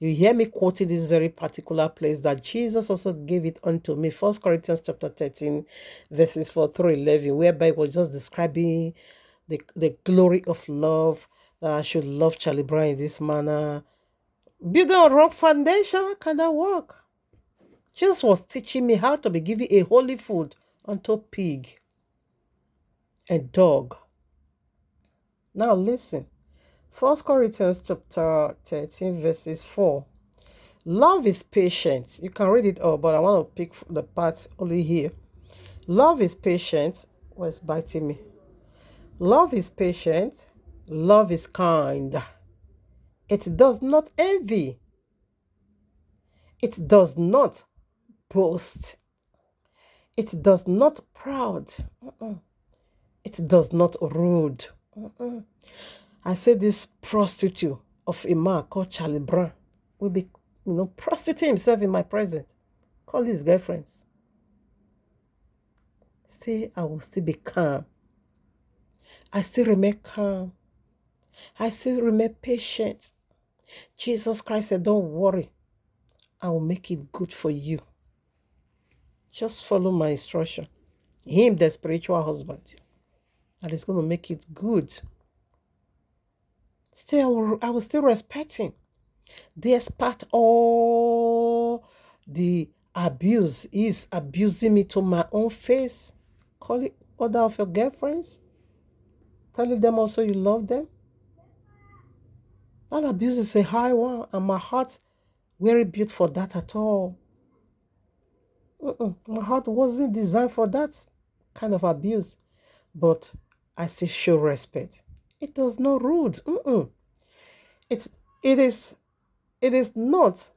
S2: you hear me quoting this very particular place that Jesus also gave it unto me. 1 Corinthians chapter 13, verses 4 through 11, whereby it was just describing the glory of love, that I should love Charlie Brown in this manner. Building a rock foundation, how can that work? Jesus was teaching me how to be giving a holy food unto pig and dog. Now listen. 1 Corinthians chapter 13, verses 4. Love is patient. You can read it all, but I want to pick the part only here. Love is patient. What's biting me? Love is patient. Love is kind. It does not envy. It does not boast. It does not proud. It does not rude. I say this prostitute of a man called Charlie Brown will be, prostituting himself in my presence. Call his girlfriends. Say I will still be calm. I still remain calm. I still remain patient. Jesus Christ said, don't worry. I will make it good for you. Just follow my instruction. Him, the spiritual husband, that is going to make it good. Still, I will still respect him. Despite all the abuse, he's abusing me to my own face. Call it other of your girlfriends. Telling them also you love them. That abuse is a high one, and my heart very built for that at all. My heart wasn't designed for that kind of abuse, but I still show respect. It does not rude. It is not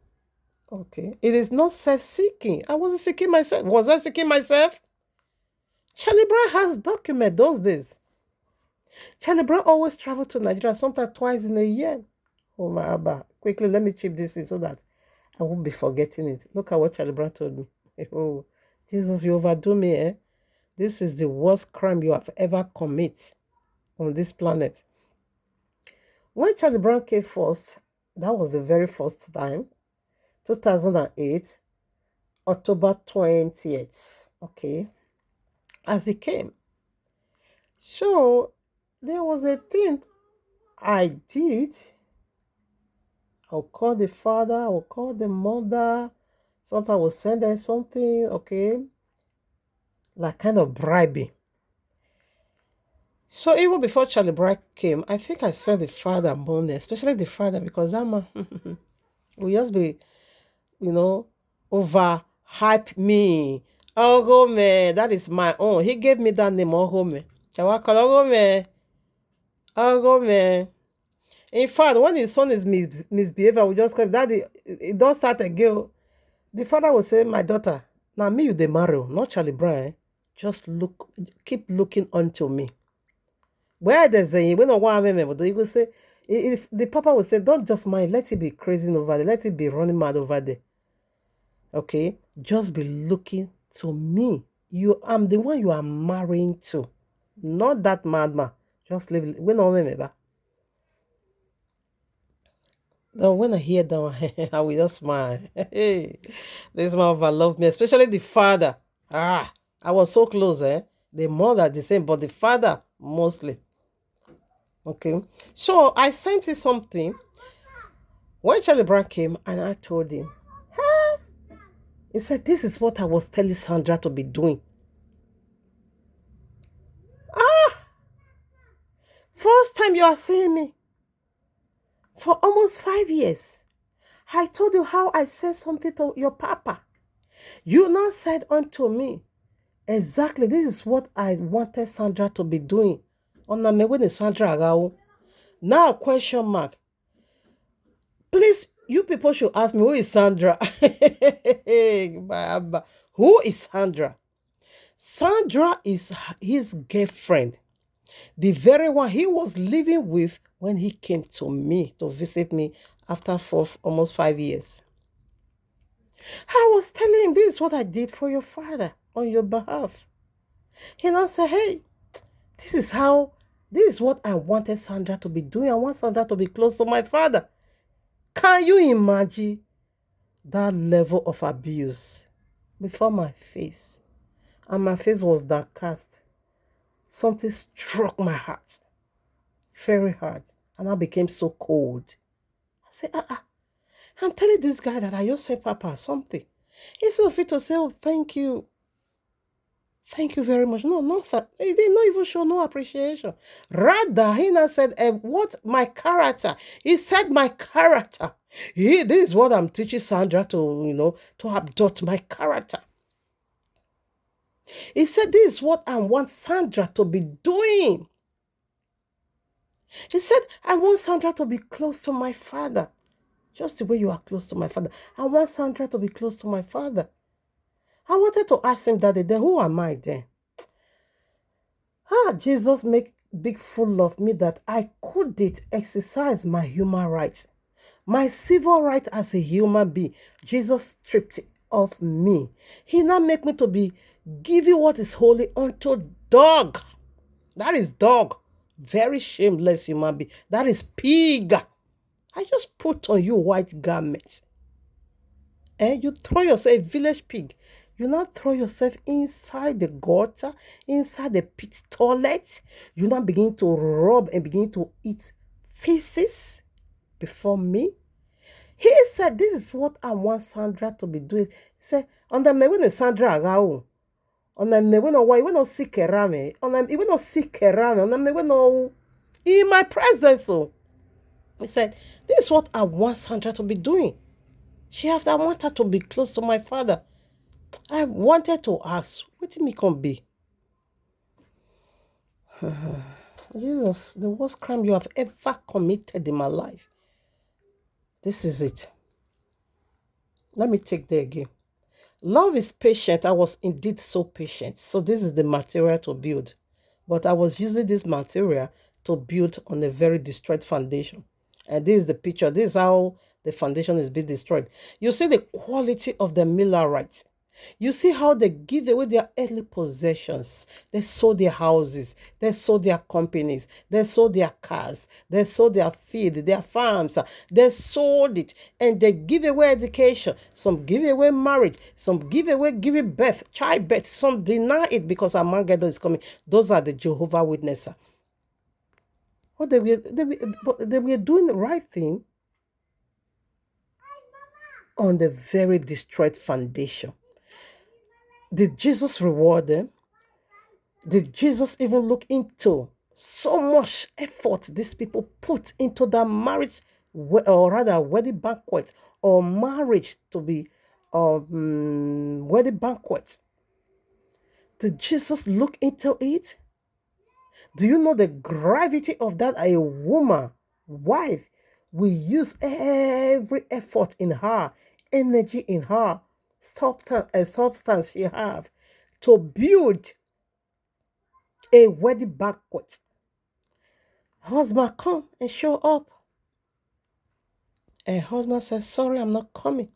S2: okay. It is not self-seeking. I wasn't seeking myself. Was I seeking myself? Charlie Brown has document those days. Charlie Brown always traveled to Nigeria, sometimes twice in a year. Oh my Abba. Quickly, let me chip this in so that I won't be forgetting it. Look at what Charlie Brown told me. Oh, Jesus, you overdo me, eh? This is the worst crime you have ever committed on this planet. When Charlie Brown came first, that was the very first time, 2008, October 20th, okay, as he came. So, there was a thing I did. I'll call the father, I'll call the mother, sometimes I will send them something, okay, like kind of bribing. So even before Charlie Brown came, I think I sent the father money, especially the father, because that man will just be, over hype me. Ogome, that is my own. He gave me that name, Ogome. Ogome. In fact, when his son is misbehaving, I will just call him, Daddy, it don't start again. The father will say, my daughter, now me you dey marry, not Charlie Brown. Just keep looking unto me. Where there's a when no one remember, you go say, if the papa will say, don't just mind, let it be crazy over there, let it be running mad over there. Okay, just be looking to me. I'm the one you are marrying to, not that madman. Just leave it. When I remember. Now, when I hear that, I will just smile. Hey, this man overloved me, especially the father. I was so close, eh? The mother the same, but the father mostly. Okay, so I sent him something. When Charlie Brown came, and I told him, he said, this is what I was telling Sandra to be doing. First time you are seeing me. For almost 5 years. I told you how I said something to your papa. You now said unto me, exactly, this is what I wanted Sandra to be doing. When Sandra now question mark. Please, you people should ask me, who is Sandra? Who is Sandra? Sandra is his girlfriend. The very one he was living with when he came to me to visit me after almost 5 years. I was telling him, this is what I did for your father on your behalf. He now said, hey, this is what I wanted Sandra to be doing. I want Sandra to be close to my father. Can you imagine that level of abuse before my face? And my face was downcast. Something struck my heart very hard, and I became so cold. I said, I'm telling this guy that I just said Papa something. Instead of it to say, oh, thank you. Thank you very much. No, not that. He did not even show no appreciation. Rather, he now said, what my character. He said my character. This is what I'm teaching Sandra to adopt my character. He said, this is what I want Sandra to be doing. He said, I want Sandra to be close to my father. Just the way you are close to my father. I want Sandra to be close to my father. I wanted to ask him that day, then who am I then? Jesus make big fool of me that I couldn't exercise my human rights. My civil right as a human being. Jesus stripped it off me. He now make me to be giving what is holy unto dog. That is dog. Very shameless human being. That is pig. I just put on you white garments. And you throw yourself a village pig. You now throw yourself inside the gutter, inside the pit toilet. You now begin to rub and begin to eat feces before me. He said, this is what I want Sandra to be doing. He said, on the me when Sandra agao. On the me when why we no sick around me. On the even no sick around. On the me when no in my presence. So he said, this is what I want Sandra to be doing. I want her to be close to my father. I wanted to ask, what did me come be? Jesus, the worst crime you have ever committed in my life. This is it. Let me take there again. Love is patient. I was indeed so patient. So this is the material to build. But I was using this material to build on a very destroyed foundation. And this is the picture. This is how the foundation is being destroyed. You see the quality of the Millerites. You see how they give away their earthly possessions. They sold their houses. They sold their companies. They sold their cars. They sold their field, their farms. They sold it. And they give away education. Some give away marriage. Some give away giving birth, childbirth. Some deny it because Armageddon is coming. Those are the Jehovah Witnesses. What they were doing the right thing on the very destroyed foundation. Did Jesus reward them? Did Jesus even look into so much effort these people put into that marriage, or rather wedding banquet, or marriage to be wedding banquet? Did Jesus look into it? Do you know the gravity of that? A woman, wife, will use every effort in her, energy in her, substance she have to build a wedding banquet. Husband come and show up. And husband says, sorry, I'm not coming.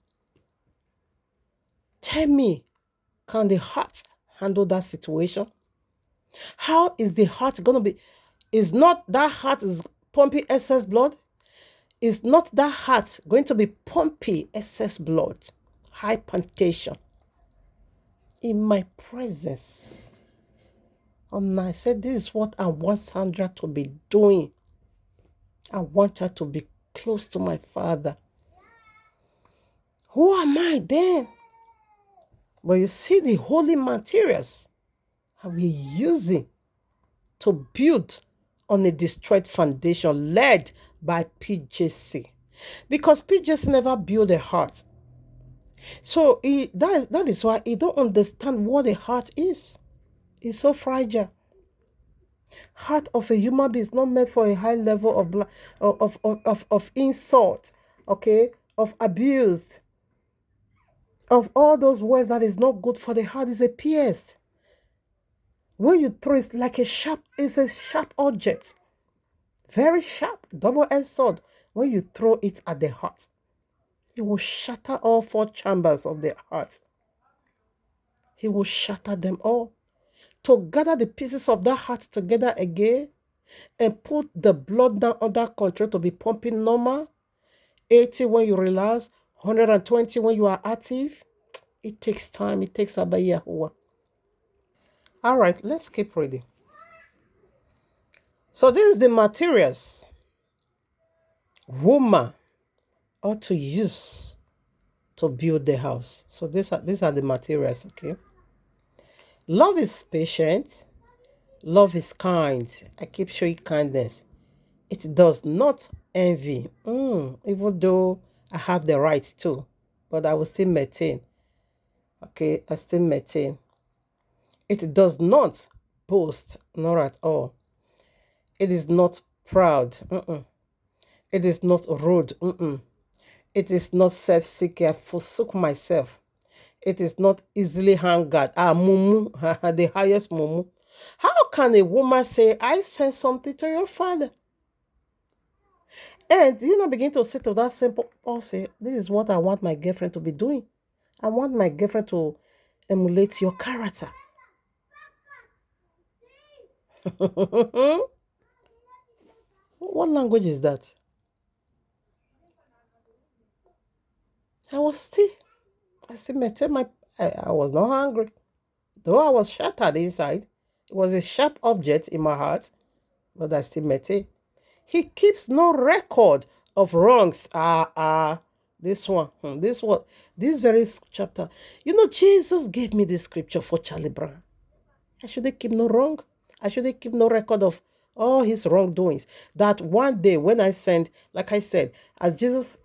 S2: Tell me, can the heart handle that situation? How is the heart going to be? Is not that heart is pumping excess blood? Is not that heart going to be pumping excess blood? Hypertension. In my presence. And I said, this is what I want Sandra to be doing. I want her to be close to my father. Who am I then? But you see the holy materials we're using to build on a destroyed foundation led by PJC. Because PJC never built a heart. So that is why he don't understand what a heart is. It's so fragile. Heart of a human being is not meant for a high level of insult, okay, of abuse, of all those words that is not good for the heart. Is a pierced. When you throw it's like it's a sharp object. Very sharp, double-edged sword. When you throw it at the heart, it will shatter all four chambers of the heart. He will shatter them all. To gather the pieces of that heart together again and put the blood down under control to be pumping normal. 80 when you relax, 120 when you are active. It takes time. It takes about a year. All right, let's keep reading. So this is the materials woman ought to use to build the house. So these are the materials, okay? Love is patient. Love is kind. I keep showing kindness. It does not envy. Even though I have the right to, but I will still maintain. Okay, I still maintain. It does not boast, not at all. It is not proud. It is not rude. It is not self-seeking. I forsook myself. It is not easily angered. Mumu, the highest mumu. How can a woman say, I sent something to your father? And you not begin to say to that simple person, this is what I want my girlfriend to be doing. I want my girlfriend to emulate your character. What language is that? I was not hungry. Though I was shattered inside, it was a sharp object in my heart, but I still met it. He keeps no record of wrongs. This very chapter. You know, Jesus gave me this scripture for Charlie Brown. I shouldn't keep no wrong. I shouldn't keep no record of all his wrongdoings. That one day when I sent, like I said, as Jesus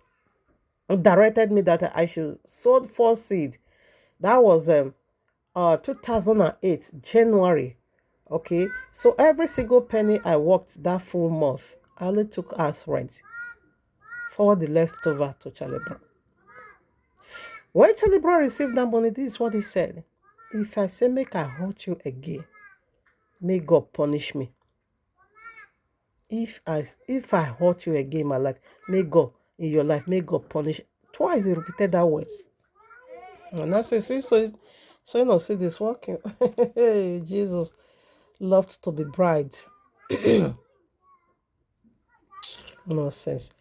S2: directed me that I should sow for seed, that was 2008 January. Okay, so every single penny I worked that full month, I only took as rent. Forward the leftover to Charlie Brown. When Charlie Brown received that money, this is what he said. If I say make I hurt you again, may God punish me. If I hurt you again in my life, may God in your life, may God punish. Twice he repeated that words. And I said, see, so you know, see this working. Jesus loved to be bribed. Nonsense.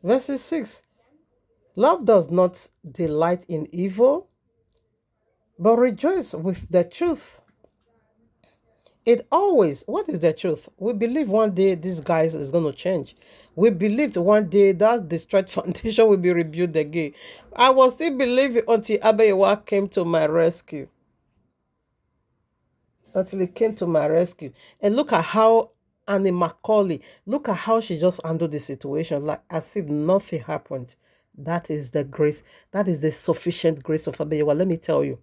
S2: Verse 6. Love does not delight in evil, but rejoice with the truth. What is the truth? We believe one day this guy is going to change. We believed one day that destroyed foundation will be rebuilt again. I was still believing until Abayewa came to my rescue. Until he came to my rescue. And look at how Annie Macaulay, look at how she just handled the situation, like as if nothing happened. That is the grace. That is the sufficient grace of Abayewa. Let me tell you.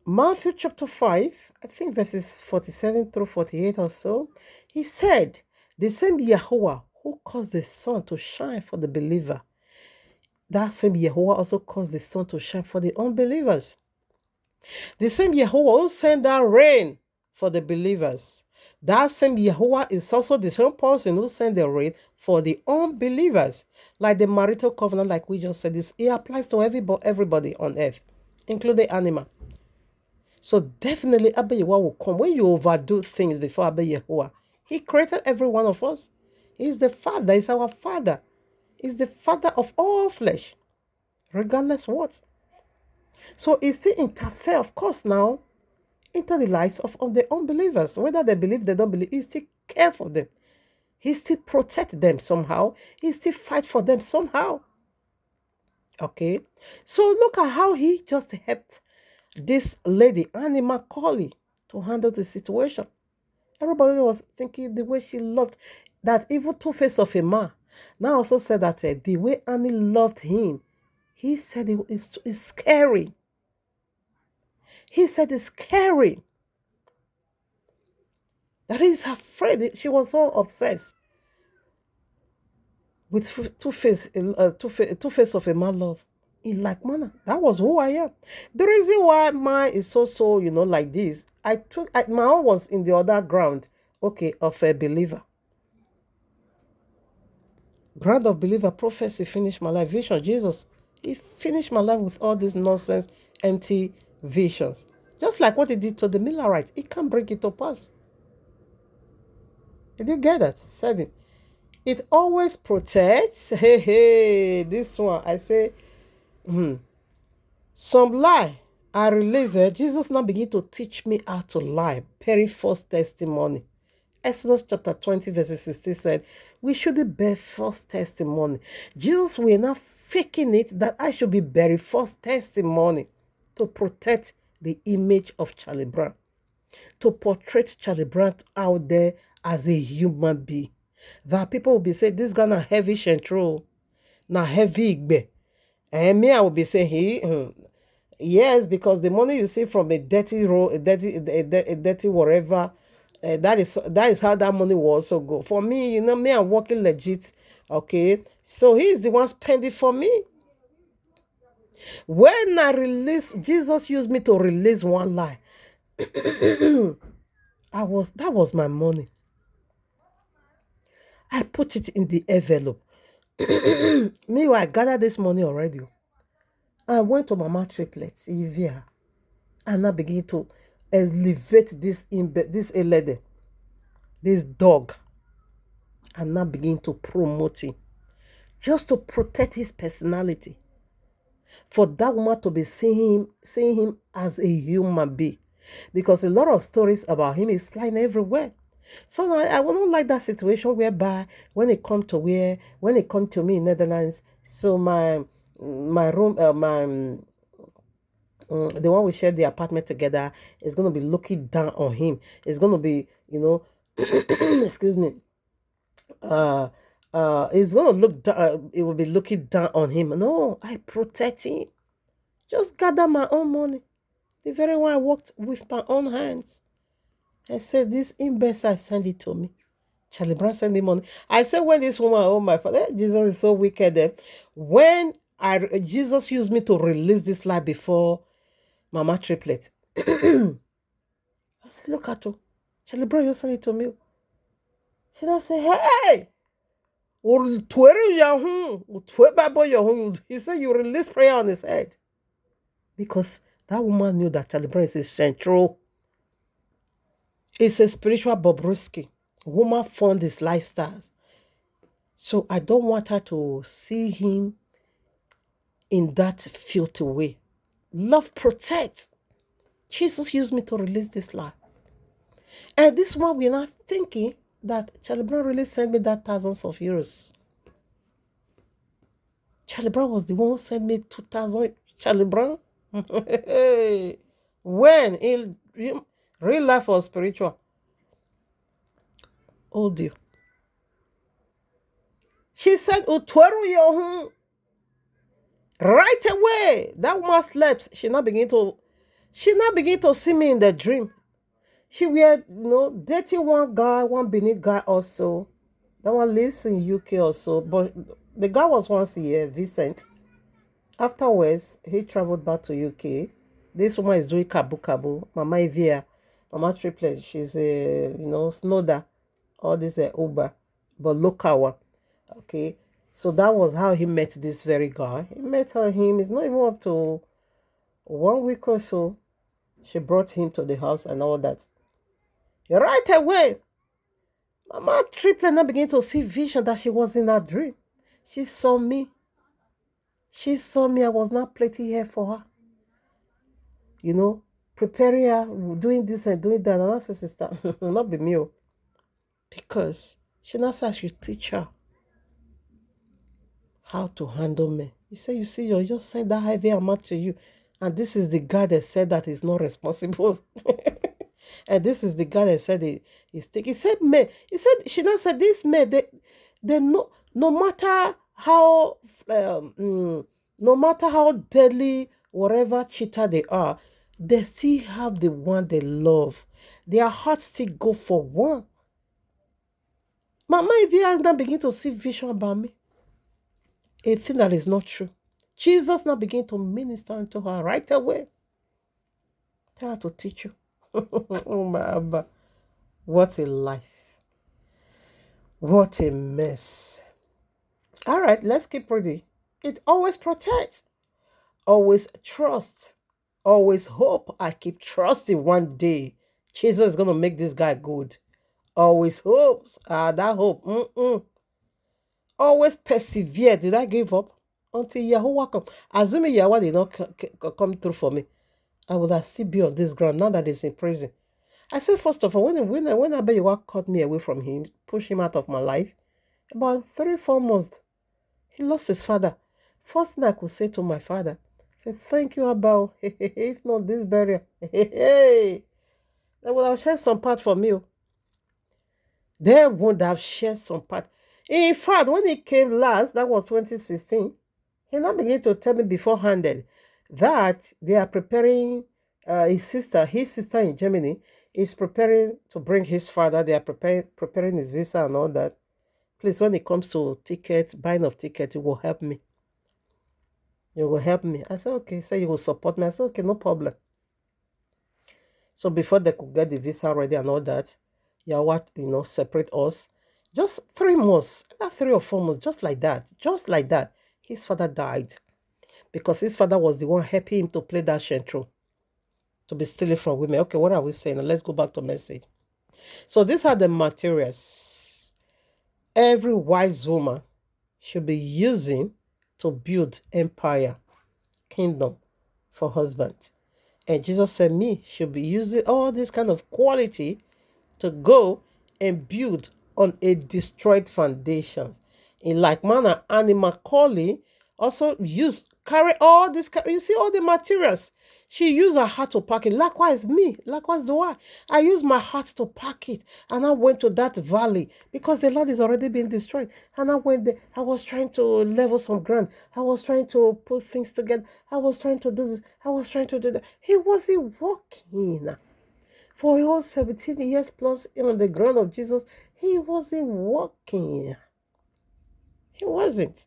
S2: Matthew chapter 5, I think verses 47 through 48 or so, he said, the same Yahuwah who caused the sun to shine for the believer, that same Yahuwah also caused the sun to shine for the unbelievers. The same Yahuwah who sent that rain for the believers, that same Yahuwah is also the same person who sent the rain for the unbelievers. Like the marital covenant, like we just said, it applies to everybody on earth, including animal. So definitely Abayewa will come. When you overdo things before Abayewa, he created every one of us. He's the Father. He's our Father. He's the Father of all flesh, regardless what. So he still interfere, of course, now into the lives of the unbelievers. Whether they believe, they don't believe, he still care for them. He still protect them somehow. He still fight for them somehow. Okay? So look at how he just helped this lady, Annie Macaulay, to handle the situation. Everybody was thinking the way she loved that evil two-face of a man. Now also said that the way Annie loved him, he said it's scary. He said it's scary. That he's afraid. She was so obsessed with two-face of a man love. In like manner. That was who I am. The reason why mine is so like this, my own was in the other ground, okay, of a believer. Ground of believer, prophecy finished my life. Vision, Jesus, he finished my life with all these nonsense, empty visions. Just like what he did to the Millerites. He can't bring it to pass. Did you get that? 7. It always protects. Hey, this one, I say, some lie. I release it. Jesus now begin to teach me how to lie. Very first testimony. Exodus chapter 20, verse 16 said, we should bear false testimony. Jesus will not faking it that I should be bearing false testimony to protect the image of Charlie Brown, to portray Charlie Brown out there as a human being. That people will be saying, this guy na heavy control, na heavy igbe. And me, I will be saying, yes, because the money you see from a dirty road, a dirty whatever, that is how that money will also go. For me, me, I'm working legit. Okay, so he is the one spending for me. When I release, Jesus used me to release one lie. That was my money. I put it in the envelope. Meanwhile, I gathered this money already. I went to Mama Triplets, Evia, and I began to elevate this lady, this dog, and now begin to promote him, just to protect his personality. For that woman to be seeing him as a human being, because a lot of stories about him is flying everywhere. So I wouldn't like that situation whereby when it come to me in Netherlands, so my room, the one we share the apartment together is going to be looking down on him. It's going to be, excuse me, it's going to look down, it will be looking down on him. No, I protect him. Just gather my own money. The very one I worked with my own hands. I said, this imbecile send it to me. Charlie Brown sent me money. I said, when this woman, oh my father, Jesus is so wicked. When Jesus used me to release this lie before Mama Triplet. I said, look at her. Charlie Brown, you sent it to me. She don't say, hey! He said, you release prayer on his head. Because that woman knew that Charlie Brown is a central. It's a spiritual Bobrisky. Woman found his lifestyles. So I don't want her to see him in that filthy way. Love protects. Jesus used me to release this lie. And this one, we're not thinking that Charlie Brown really sent me that thousands of euros. Charlie Brown was the one who sent me 2,000. Charlie Brown? When? In real life or spiritual? Oh dear. She said, right away. That woman slept. She not begin to see me in the dream. She were, dating one guy, one Benin guy also. That one lives in UK also. But the guy was once here, Vincent. Afterwards, he traveled back to UK. This woman is doing kabu. Mama Evia, Mama Triplet. She's a, Snowder. All this Uber. But local one. Okay. So that was how he met this very guy. He met him. It's not even up to 1 week or so. She brought him to the house and all that. Right away, Mama Triplet now began to see vision that she was in that dream. She saw me. She saw me. I was not plaiting hair for her. Preparing her, doing this and doing that. And I said, sister, not be me. Because she now said I should teach her how to handle me. You say, you just sent that heavy amount to you. And this is the guy that said that he's not responsible. And this is the guy that said he's taking. He said, man, she now said, this man, they no matter how, no matter how deadly, whatever cheater they are, they still have the one they love. Their hearts still go for one. Mama Evia now begin to see vision about me. A thing that is not true. Jesus now begin to minister unto her right away. Tell her to teach you. Oh my Abba. What a life. What a mess. All right, let's keep reading. It always protects, always trust, always hope. I keep trusting one day Jesus is going to make this guy good. Always hopes. That hope. Always persevere. Did I give up? Until Yahuwah come. Assuming Yahuwah did not come through for me, I would have still be on this ground now that he's in prison. I said, first of all, when Yahuwah cut me away from him, pushed him out of my life, about 3-4 months, he lost his father. First thing I could say to my father, say, thank you, Abba. If not this burial, they would have shared some part for me. They would have shared some part. In fact, when he came last, that was 2016, he now began to tell me beforehand that they are preparing his sister in Germany is preparing to bring his father. They are preparing his visa and all that. Please, when it comes to tickets, buying of tickets, it will help me. You will help me. I said, okay. Say you will support me. I said, okay, no problem. So before they could get the visa ready and all that, Yahweh, separate us. Just 3 months, 3 or 4 months, just like that, his father died. Because his father was the one helping him to play that shentro, to be stealing from women. Okay, what are we saying? Now let's go back to message. So these are the materials every wise woman should be using to build empire, kingdom for husband. And Jesus said, me should be using all this kind of quality to go and build on a destroyed foundation. In like manner, Annie Macaulay also carry all this. You see all the materials. She used her heart to pack it. Likewise, me. Likewise, do I. I used my heart to pack it. And I went to that valley because the land is already being destroyed. And I went there. I was trying to level some ground. I was trying to put things together. I was trying to do this. I was trying to do that. He wasn't working. For a whole 17 years plus on the ground of Jesus, he wasn't working. He wasn't.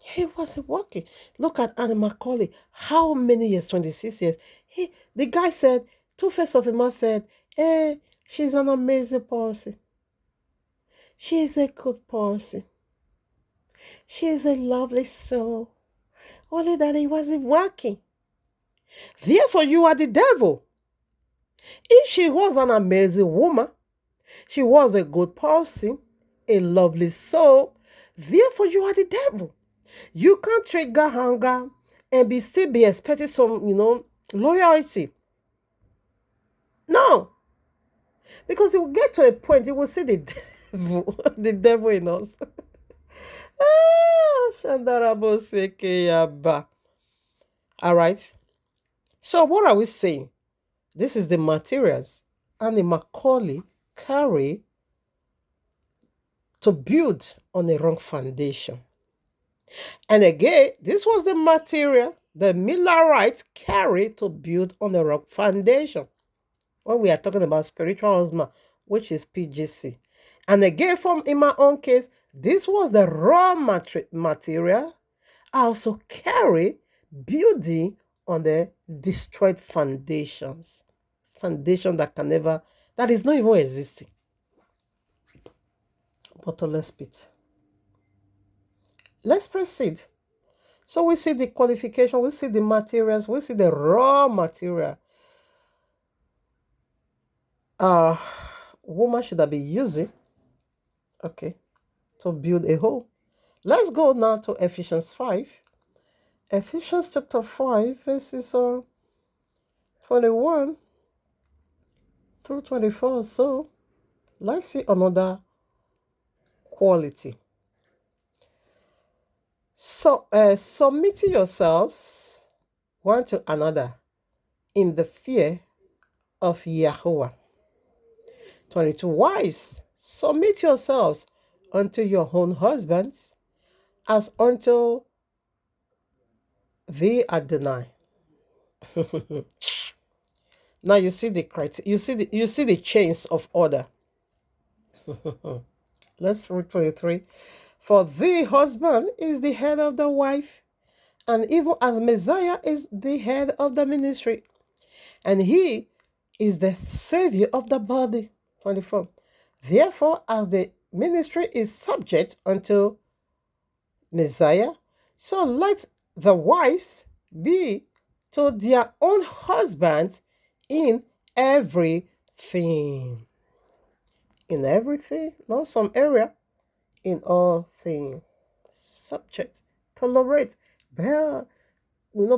S2: He wasn't working. Look at Annie Macaulay. How many years? 26 years. The guy said, Two-Face of a Man said, hey, she's an amazing person. She's a good person. She's a lovely soul. Only that he wasn't working. Therefore, you are the devil. If she was an amazing woman, she was a good person, a lovely soul, therefore you are the devil. You can't trigger hunger and still be expecting some, loyalty. No. Because you will get to a point, you will see the devil, the devil in us. Shandarabo Sekeyaba. All right. So what are we saying? This is the materials Annie Macaulay carry to build on a wrong foundation. And again, this was the material the Millerites carried to build on a wrong foundation. When we are talking about spiritual husband, which is PGC. And again, in my own case, this was the raw material I also carry building on the destroyed foundations. Foundation that is not even existing. But let's spit. Let's proceed. So we see the qualification, we see the materials, we see the raw material. Woman should have been using, to build a home. Let's go now to Ephesians 5. Ephesians chapter 5, verses 21 through 24. So let's see another quality. So submitting yourselves one to another in the fear of Yahuwah. 22. Wives, submit yourselves unto your own husbands as unto the Adonai. Now you see the criteria. You see the chains of order. Let's read 23. For the husband is the head of the wife, and even as Messiah is the head of the ministry, and he is the savior of the body. 24. Therefore, as the ministry is subject unto Messiah. So let the wives be to their own husbands in everything. In everything, not some area, in all things. Subject, tolerate, bear,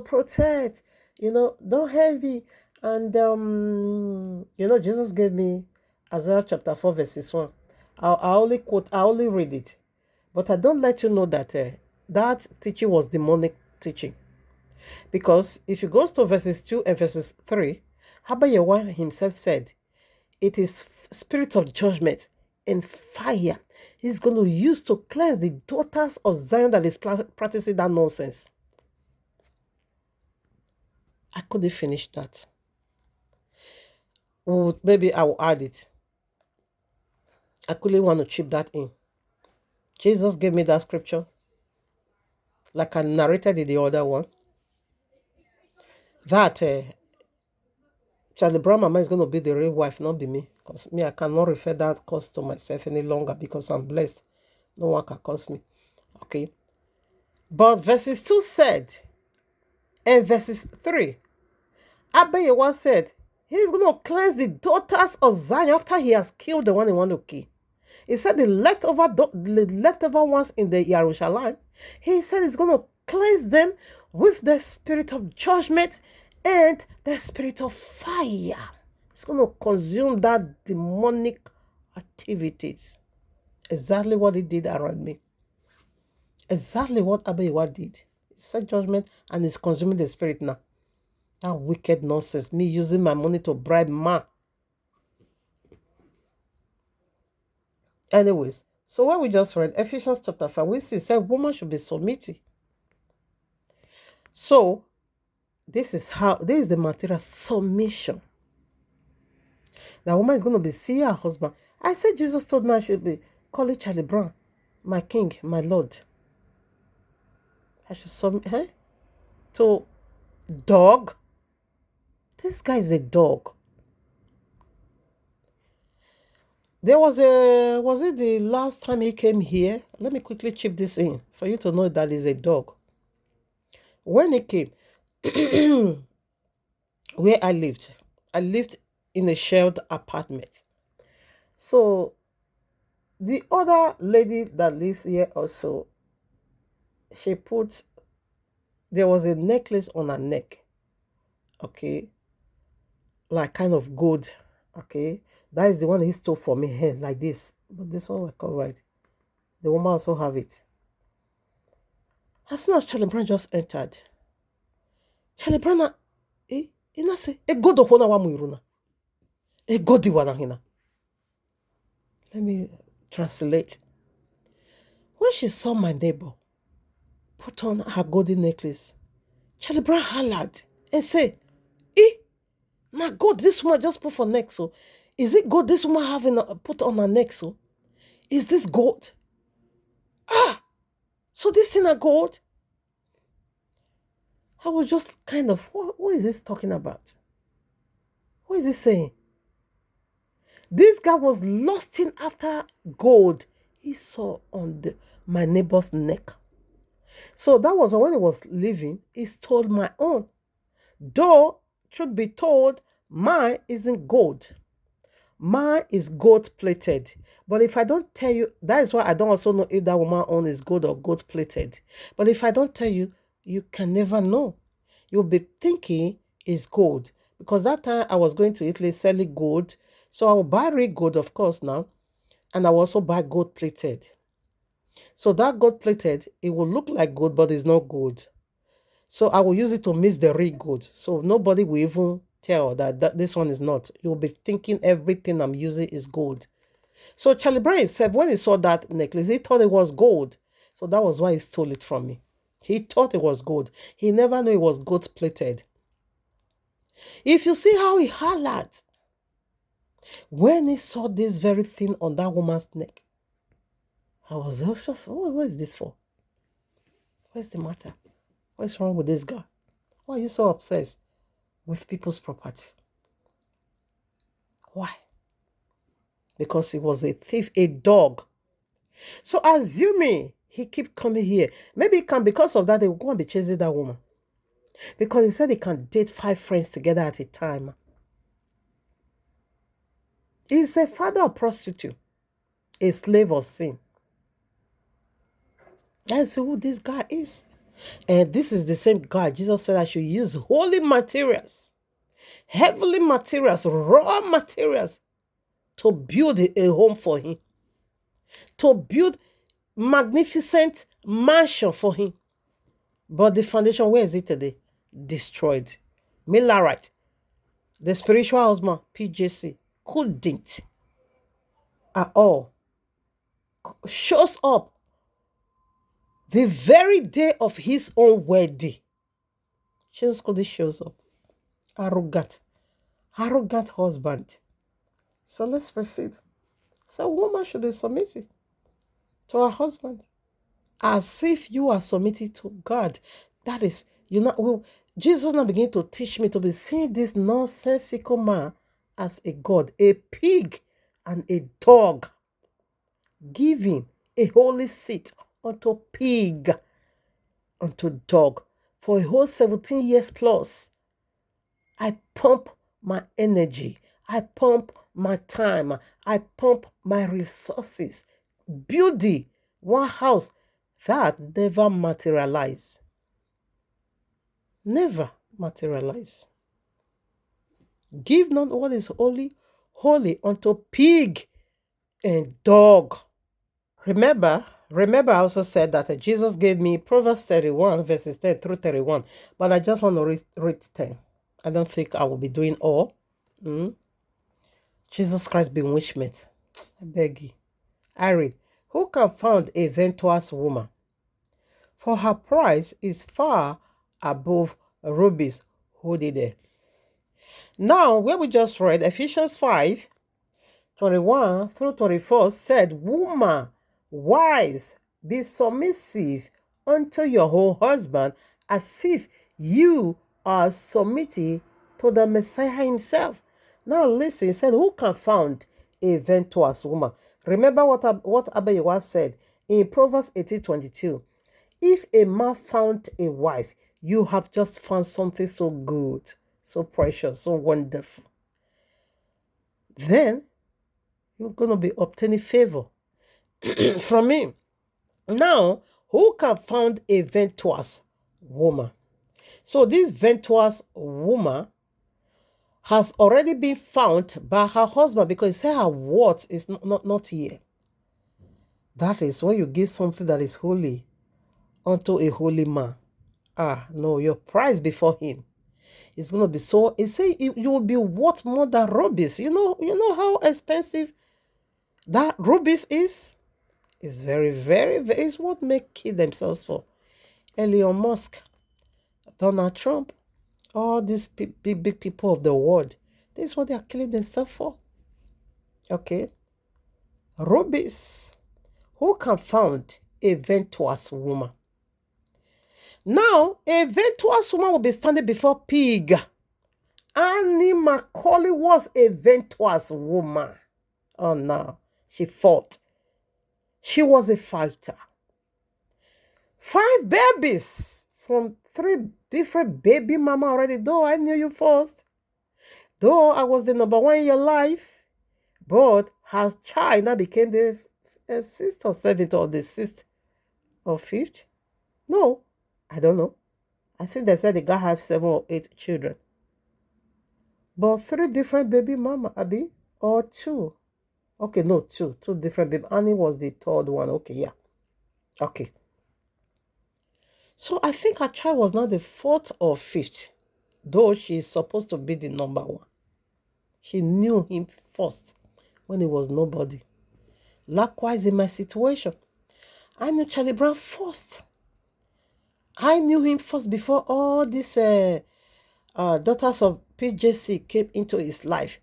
S2: protect, don't envy. And Jesus gave me Isaiah chapter 4, verses 1. I only quote, I only read it. But I don't let you know that that teaching was demonic teaching. Because if you go to verses 2 and verses 3, Habayewa himself said, it is spirit of judgment and fire he's going to use to cleanse the daughters of Zion that is practicing that nonsense. I couldn't finish that. Maybe I will add it. I couldn't want to chip that in. Jesus gave me that scripture, like I narrated in the other one, that Charlie Brown Mama is going to be the real wife, not be me. Because me, I cannot refer that curse to myself any longer because I'm blessed. No one can curse me. Okay. But verses 2 said, and verses 3, Abayewa said, he's going to cleanse the daughters of Zion after he has killed the one he wanted to kill. He said the leftover ones in the Jerusalem, he said he's going to cleanse them with the spirit of judgment and the spirit of fire. It's going to consume that demonic activities. Exactly what he did around me. Exactly what Abayewa did. He said judgment and he's consuming the spirit now. That wicked nonsense. Me using my money to bribe man. Anyways, so what we just read, Ephesians chapter 5, we see said woman should be submitted. So this is the material submission. The woman is going to be seeing her husband. I said Jesus told me I should be calling Charlie Brown my king, my Lord. I should submit to dog. This guy is a dog. There was it the last time he came here? Let me quickly chip this in for you to know that he's a dog. When he came, where I lived in a shared apartment. So the other lady that lives here also, there was a necklace on her neck. Okay. Like kind of gold. Okay. That is the one he stole for me here, like this. But this one was covered. The woman also have it. As soon as Charlie Brown just entered, Charlie Brown, say, go to hona wa muiruna. Go di wana hina. Let me translate. When she saw my neighbor put on her golden necklace, Charlie Brown hollered and said, my God, this woman just put for neck, so is it gold this woman having put on her neck, so? Is this gold? So this thing are gold? I was just kind of, what is this talking about? What is he saying? This guy was lusting after gold he saw on my neighbor's neck. So that was when he was leaving, he stole my own. Though, truth be told, mine isn't gold. Mine is gold plated. But if I don't tell you, that is why I don't also know if that woman own is gold or gold plated. But if I don't tell you, you can never know. You'll be thinking it's gold. Because that time I was going to Italy selling gold. So I will buy real gold, of course, now. And I will also buy gold plated. So that gold plated, it will look like gold, but it's not gold. So I will use it to mix the real gold. So nobody will even tell that this one is not. You'll be thinking everything I'm using is gold. So Charlie Brown said when he saw that necklace, he thought it was gold. So that was why he stole it from me. He thought it was gold. He never knew it was gold plated. If you see how he hollered when he saw this very thing on that woman's neck, I was just, what is this for? What's the matter? What's wrong with this guy? Why are you so obsessed with people's property? Why? Because he was a thief, a dog. So assuming he keep coming here, maybe he can, because of that, they will go and be chasing that woman. Because he said he can date 5 friends together at a time. He's a father of prostitute, a slave of sin. That's who this guy is. And this is the same guy Jesus said I should use holy materials, heavenly materials, raw materials to build a home for him, to build magnificent mansion for him. But the foundation, where is it today? Destroyed. Millerite, the spiritual husband, PJC, couldn't at all. Shows up the very day of his own wedding. Jesus Christ shows up. Arrogant husband. So let's proceed. So woman should be submitted to her husband as if you are submitted to God. That is, Jesus now begin to teach me to be seeing this nonsensical man as a God, a pig and a dog, giving a holy seat unto pig, unto dog. For a whole 17 years plus, I pump my energy, I pump my time, I pump my resources, building one house that never materialize. Never materialize. Give not what is holy unto pig and dog. Remember, I also said that Jesus gave me Proverbs 31, verses 10 through 31, but I just want to read 10. I don't think I will be doing all. Jesus Christ bewitchment. I beg you. I read, who can found a virtuous woman? For her price is far above rubies. Who did it? Now, where we just read, Ephesians 5, 21 through 24 said, woman, wives, be submissive unto your whole husband, as if you are submitted to the Messiah himself. Now listen, he said, who can found a virtuous woman? Remember what Abayewa said in Proverbs 18:22. If a man found a wife, you have just found something so good, so precious, so wonderful. Then you're going to be obtaining favor from him. Now, who can found a virtuous woman? So this virtuous woman has already been found by her husband, because he said her worth is not here. That is when you give something that is holy unto a holy man. No, your price before him is going to be so, he said you will be worth more than rubies. You know how expensive that rubies is? It's very, very, very, it's what make kill themselves for. Elon Musk, Donald Trump, all these big people of the world. This is what they are killing themselves for. Okay. Rubies. Who can found a virtuous woman? Now, a virtuous woman will be standing before pig. Annie Macaulay was a virtuous woman. Oh no, she fought. She was a fighter. 5 babies from 3 different baby mama already. Though I knew you first. Though I was the number 1 in your life. But her child now became the 6th or 7th or the 6th or 5th. No, I don't know. I think they said the guy have 7 or 8 children. But 3 different baby mama, Abi? Or 2? Okay, no, 2. 2 different baby. Annie was the 3rd one. Okay, yeah. Okay. So I think her child was not the 4th or 5th. Though she is supposed to be the number 1. She knew him first when he was nobody. Likewise in my situation, I knew Charlie Brown first. I knew him first before all these daughters of PJC came into his life.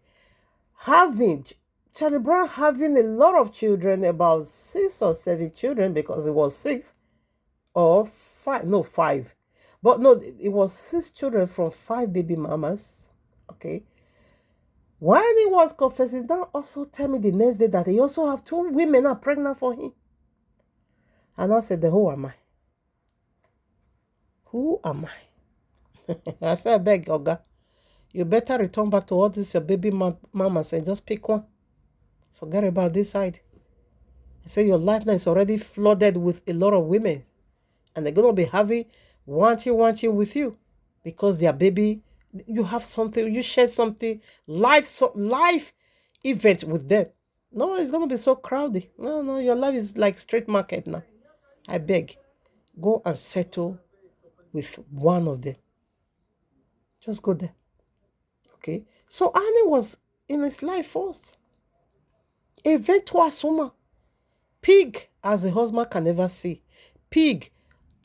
S2: Charlie Brown having a lot of children, about 6 or 7 children, because it was 6 or 5, no 5. But no, it was 6 children from 5 baby mamas. Okay. When he was confessing, now also tell me the next day that he also have 2 women are pregnant for him. And I said, who am I? Who am I? I said, I beg, Oga, you better return back to all this your baby mamas and just pick one. Forget about this side. I said, your life now is already flooded with a lot of women. And they're going to be having wanting with you. Because their baby, you have something, you share something, life event with them. No, it's going to be so crowded. No, your life is like street market now. I beg, go and settle with one of them. Just go there. Okay. So Annie was in his life first. A virtuous woman. Pig as a husband can never see. Pig,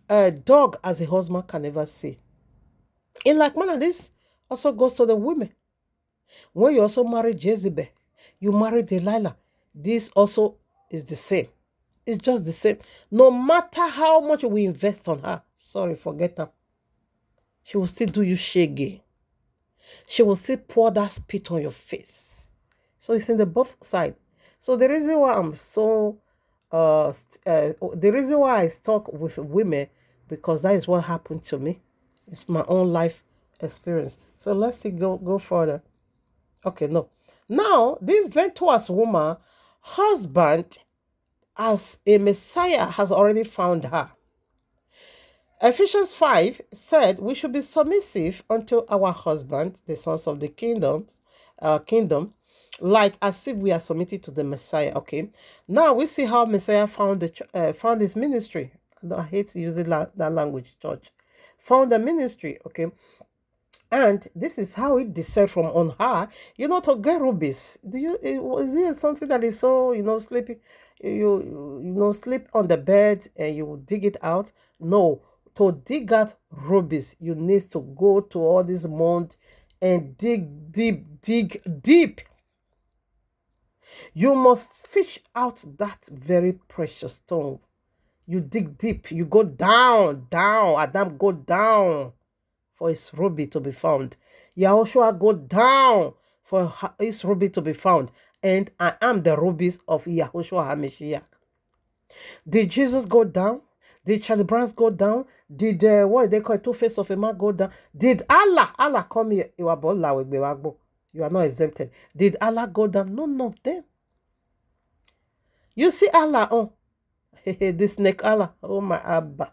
S2: a dog as a husband can never see. In like manner, this also goes to the women. When you also marry Jezebel, you marry Delilah. This also is the same. It's just the same. No matter how much we invest on her, sorry, forget her. She will still do you shaggy. She will still pour that spit on your face. So it's in the both side. So the reason why I'm so the reason why I talk with women, because that is what happened to me. It's my own life experience. So let's see, go further. Okay, no. Now, this virtuous woman, husband, as a Messiah, has already found her. Ephesians 5 said we should be submissive unto our husband, the sons of the kingdom, like as if we are submitted to the Messiah. Okay. Now we see how Messiah found his ministry. I hate using that language, church. Found the ministry. Okay. And this is how it descended from on high, to get rubies. Is it something that is so, sleepy? Sleep on the bed and you dig it out? No. To dig out rubies, you need to go to all this mount and dig deep. You must fish out that very precious stone. You dig deep. You go down. Adam, go down for his ruby to be found. Yahushua, go down for his ruby to be found. And I am the rubies of Yahushua HaMashiach. Did Jesus go down? Did Charlie Brown go down? Did what they call Two-Face of a Man go down? Did Allah come here? You are not exempted. Did Allah go down? None of them. You see Allah, the snake Allah, oh my Abba.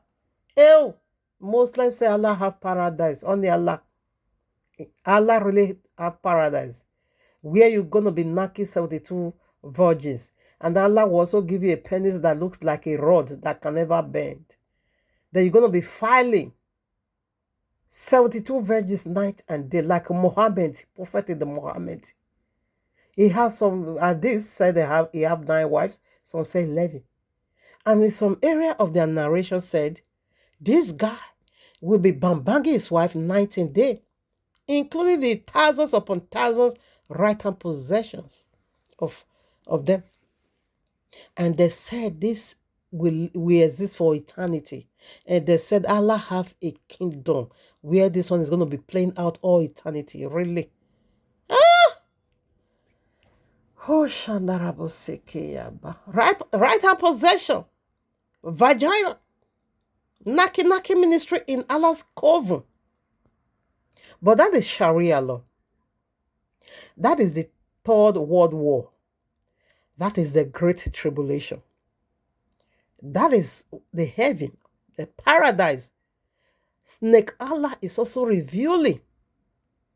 S2: Ew. Muslims say Allah have paradise. Only Allah really have paradise. Where you're going to be knocking 72 virgins. And Allah will also give you a penis that looks like a rod that can never bend. Then you're going to be filing 72 virgins night and day, like Muhammad, Prophet in the Muhammad. He has some, this said he have 9 wives, some say 11. And in some area of their narration said, this guy will be bambanging his wife night and day, including the thousands upon thousands right-hand possessions of them. And they said this will exist for eternity. And they said Allah have a kingdom where this one is going to be playing out all eternity. Really? Oh, Shandarabu Sekeyaba. Right-hand possession. Vagina. Naki ministry in Allah's coven. But that is Sharia law. That is the Third World War. That is the Great Tribulation. That is the heaven, the paradise. Snake Allah is also revealing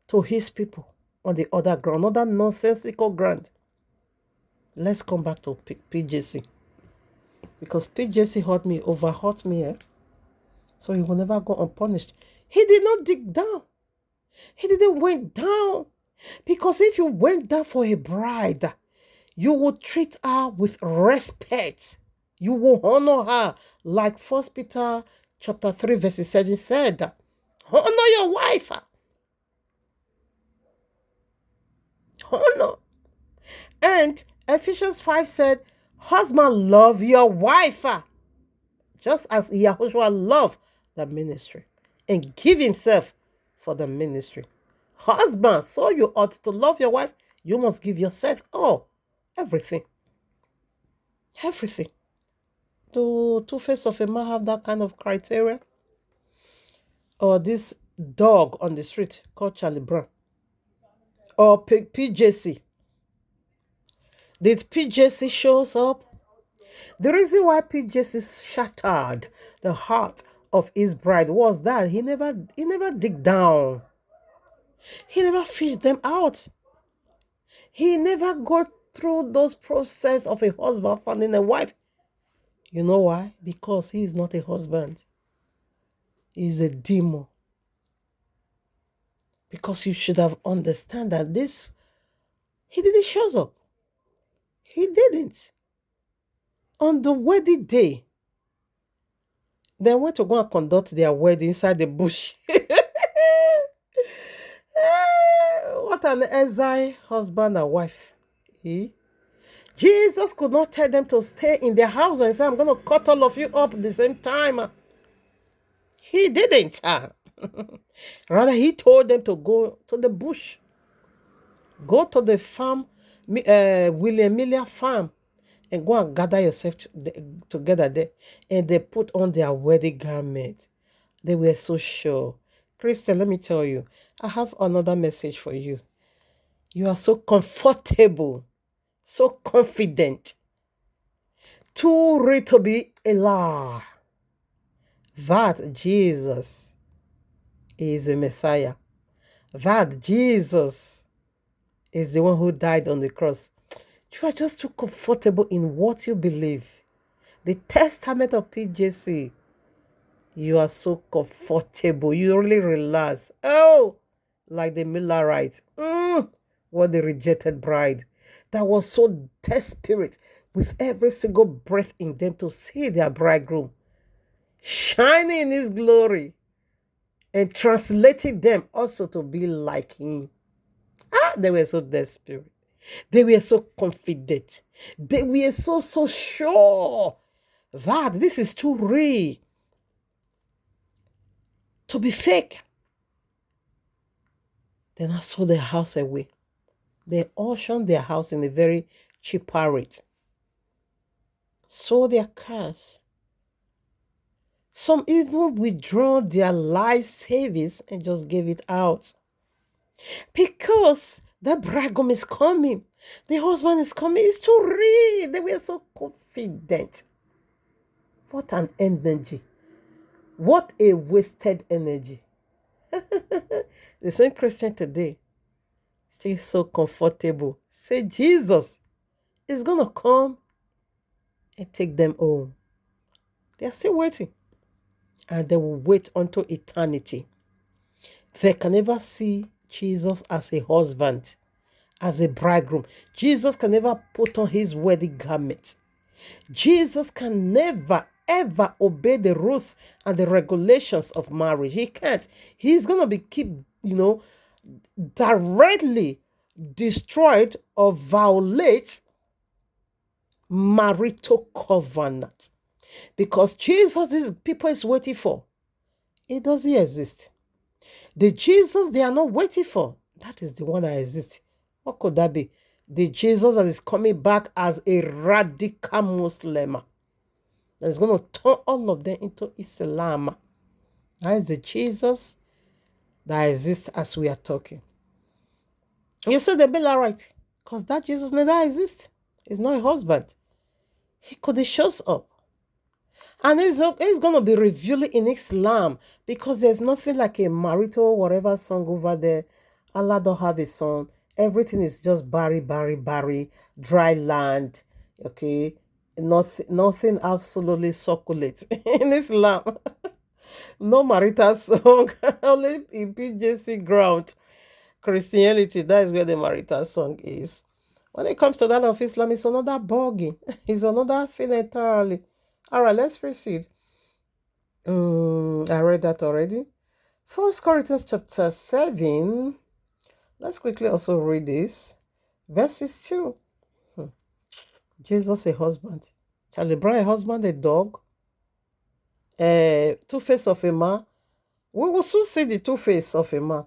S2: to his people on the other ground, other nonsensical ground. Let's come back to PJC. Because PJC hurt me. So he will never go unpunished. He did not dig down. He didn't went down. Because if you went down for a bride, you would treat her with respect. You will honor her. Like 1 Peter chapter 3 verse 7 said. Honor your wife. Honor. And Ephesians 5 said, husband, love your wife. Just as Yahushua loved the ministry and give himself for the ministry. Husband, so you ought to love your wife. You must give yourself everything. Everything. Do Two-Face of a Man have that kind of criteria? Or this dog on the street called Charlie Brown? Or PJC? Did PJC shows up? The reason why PJC shattered the heart of his bride was that he never dig down. He never fished them out. He never go through those process of a husband finding a wife. You know why? Because he is not a husband. He's a demon. Because you should have understand that this, he didn't show up. He didn't. On the wedding day, they went to go and conduct their wedding inside the bush. What an exile husband and wife. Eh? Jesus could not tell them to stay in their house and say, I'm going to cut all of you up at the same time. He didn't. Rather, he told them to go to the bush. Go to the farm, William Miller farm, and go and gather yourself together there. And they put on their wedding garment. They were so sure. Christian, let me tell you, I have another message for you. You are so comfortable, so confident, too ready to be a lie that Jesus is a Messiah, that Jesus is the one who died on the cross. You are just too comfortable in what you believe. The testament of PJC, you are so comfortable. You really relax. Oh, like the Millerite. What the rejected bride that was so desperate with every single breath in them to see their bridegroom shining in his glory and translating them also to be like him. They were so desperate. They were so confident. They were so sure that this is too real to be fake. Then I sold their house away. They auctioned their house in a very cheap rate. Sold their cars. Some even withdraw their life savings and just gave it out. Because the bridegroom is coming. The husband is coming. It's too real. They were so confident. What an energy. What a wasted energy. The same Christian today, still so comfortable. Say Jesus is going to come and take them home. They are still waiting. And they will wait until eternity. They can never see Jesus as a husband, as a bridegroom. Jesus can never put on his wedding garment. Jesus can never, ever obey the rules and the regulations of marriage. He can't. He's going to be directly destroyed or violate marital covenant. Because Jesus, these people is waiting for, it doesn't exist. The Jesus they are not waiting for, that is the one that exists. What could that be? The Jesus that is coming back as a radical Muslim. That is going to turn all of them into Islam. That is the Jesus that exists as we are talking. You say the bill right, because that Jesus never exists. He's not a husband. He could have shows up. And he's going to be revealed in Islam, because there's nothing like a marital whatever song over there. Allah don't have a son. Everything is just barry, dry land. Okay? Nothing absolutely succulent in Islam. No marital song. Only in PJC ground. Christianity, that is where the marital song is. When it comes to that of Islam, it's another bogey. It's another thing entirely. All right, let's proceed. I read that already. 1 Corinthians chapter 7. Let's quickly also read this. Verses 2. Jesus a husband. Charlie Brown a husband, a dog. Two-Face of a man. We will soon see the two-face of a man.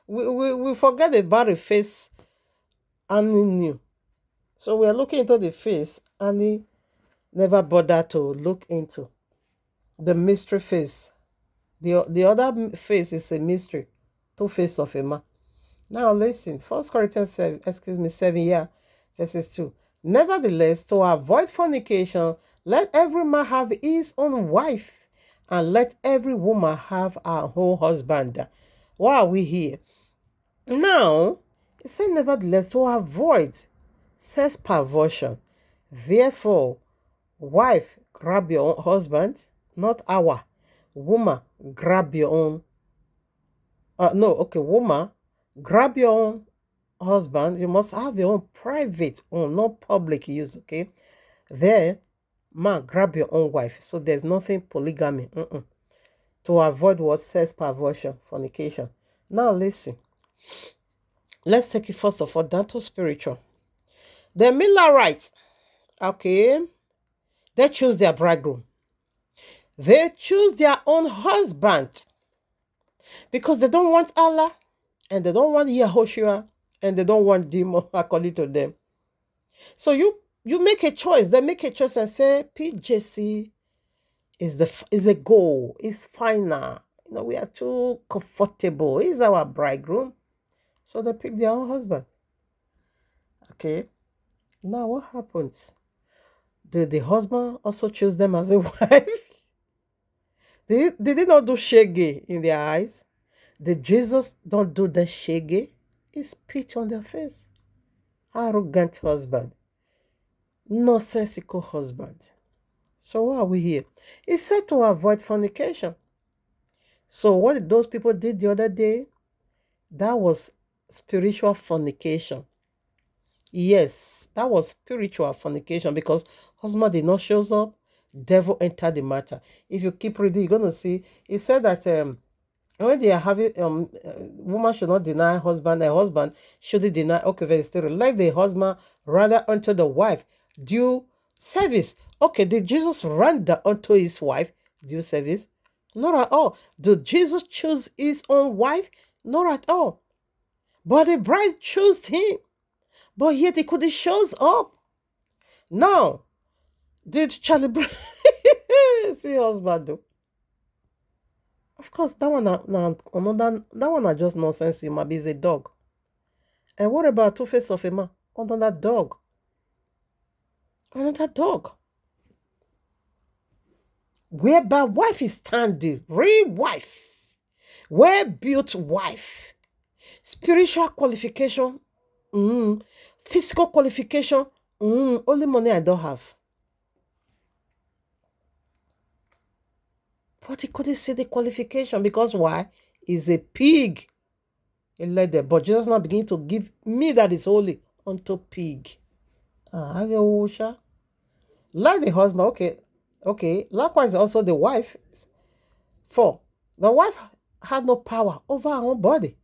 S2: we forget about a face and new. So we are looking into the face, and he never bothered to look into the mystery face. The other face is a mystery, two face of a man. Now listen, First Corinthians 7, 7, yeah, verses 2. Nevertheless, to avoid fornication, let every man have his own wife, and let every woman have her own husband. Why are we here? Now, it said, nevertheless, to avoid sex perversion. Therefore, wife, grab your own husband, not our. Woman, grab your own. No, okay, woman, grab your own husband. You must have your own private own, not public use, okay? There, man, grab your own wife. So there's nothing polygamy. To avoid what? Sex perversion, fornication. Now listen. Let's take it first of all down to spiritual. The Millerites, okay, they choose their bridegroom. They choose their own husband because they don't want Allah and they don't want Yahushua and they don't want demon according to them. So you make a choice. They make a choice and say PJC is a goal. It's final. We are too comfortable. He's our bridegroom. So they pick their own husband. Okay. Now what happens? Did the husband also choose them as a wife? Did they not do shege in their eyes? Did Jesus don't do the shege? He spit on their face. Arrogant husband. Nonsensical husband. So why are we here? He said to avoid fornication. So what those people did the other day, that was spiritual fornication. Yes, that was spiritual fornication because husband did not show up, devil entered the matter. If you keep reading, you're gonna see. He said that when they are having woman should not deny husband, a husband shouldn't deny. Okay, verse 3. Let the husband rather unto the wife due service. Okay, did Jesus render unto his wife due service? Not at all. Did Jesus choose his own wife? Not at all. But the bride chose him. But yet he couldn't show up. Now, did Charlie Brown see husband though? Of course, that one that one are just nonsense. You might be a dog. And what about two face of a man? Another dog. Another dog. Whereby wife is standing, real wife, well-built wife, spiritual qualification, physical qualification, only money I don't have. But he couldn't see the qualification because why? He's a pig. He let them. But Jesus now begin to give me that is holy unto pig. Like the husband, okay. Likewise, also the wife. For the wife had no power over her own body,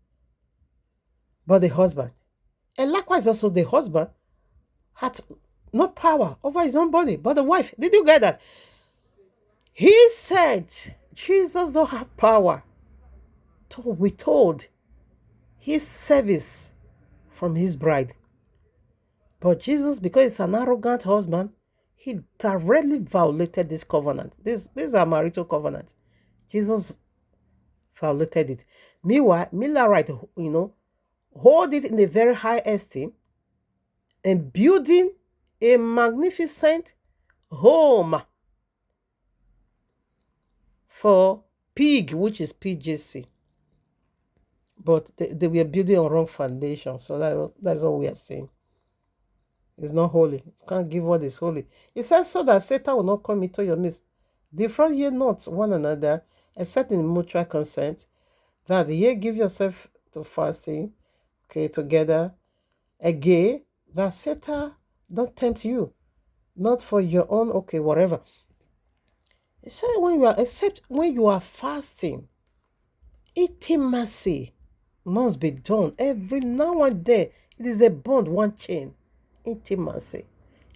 S2: but the husband. And likewise, also the husband had no power over his own body, but the wife. Did you get that? He said Jesus don't have power to withhold his service from his bride. But Jesus, because he's an arrogant husband, he directly violated this covenant. This is a marital covenant. Jesus violated it. Meanwhile, Millerite, hold it in a very high esteem and building a magnificent home for pig, which is PJC. But they were building on wrong foundation. So that's all we are saying. It's not holy. You can't give what is holy. It says so that Satan will not come into your midst. Defraud ye not one another, except in mutual consent, that ye give yourself to fasting, okay, together, again, that Satan don't tempt you, not for your own, okay, whatever. It says except when you are fasting, intimacy must be done every now and then. It is a bond, one chain. Intimacy.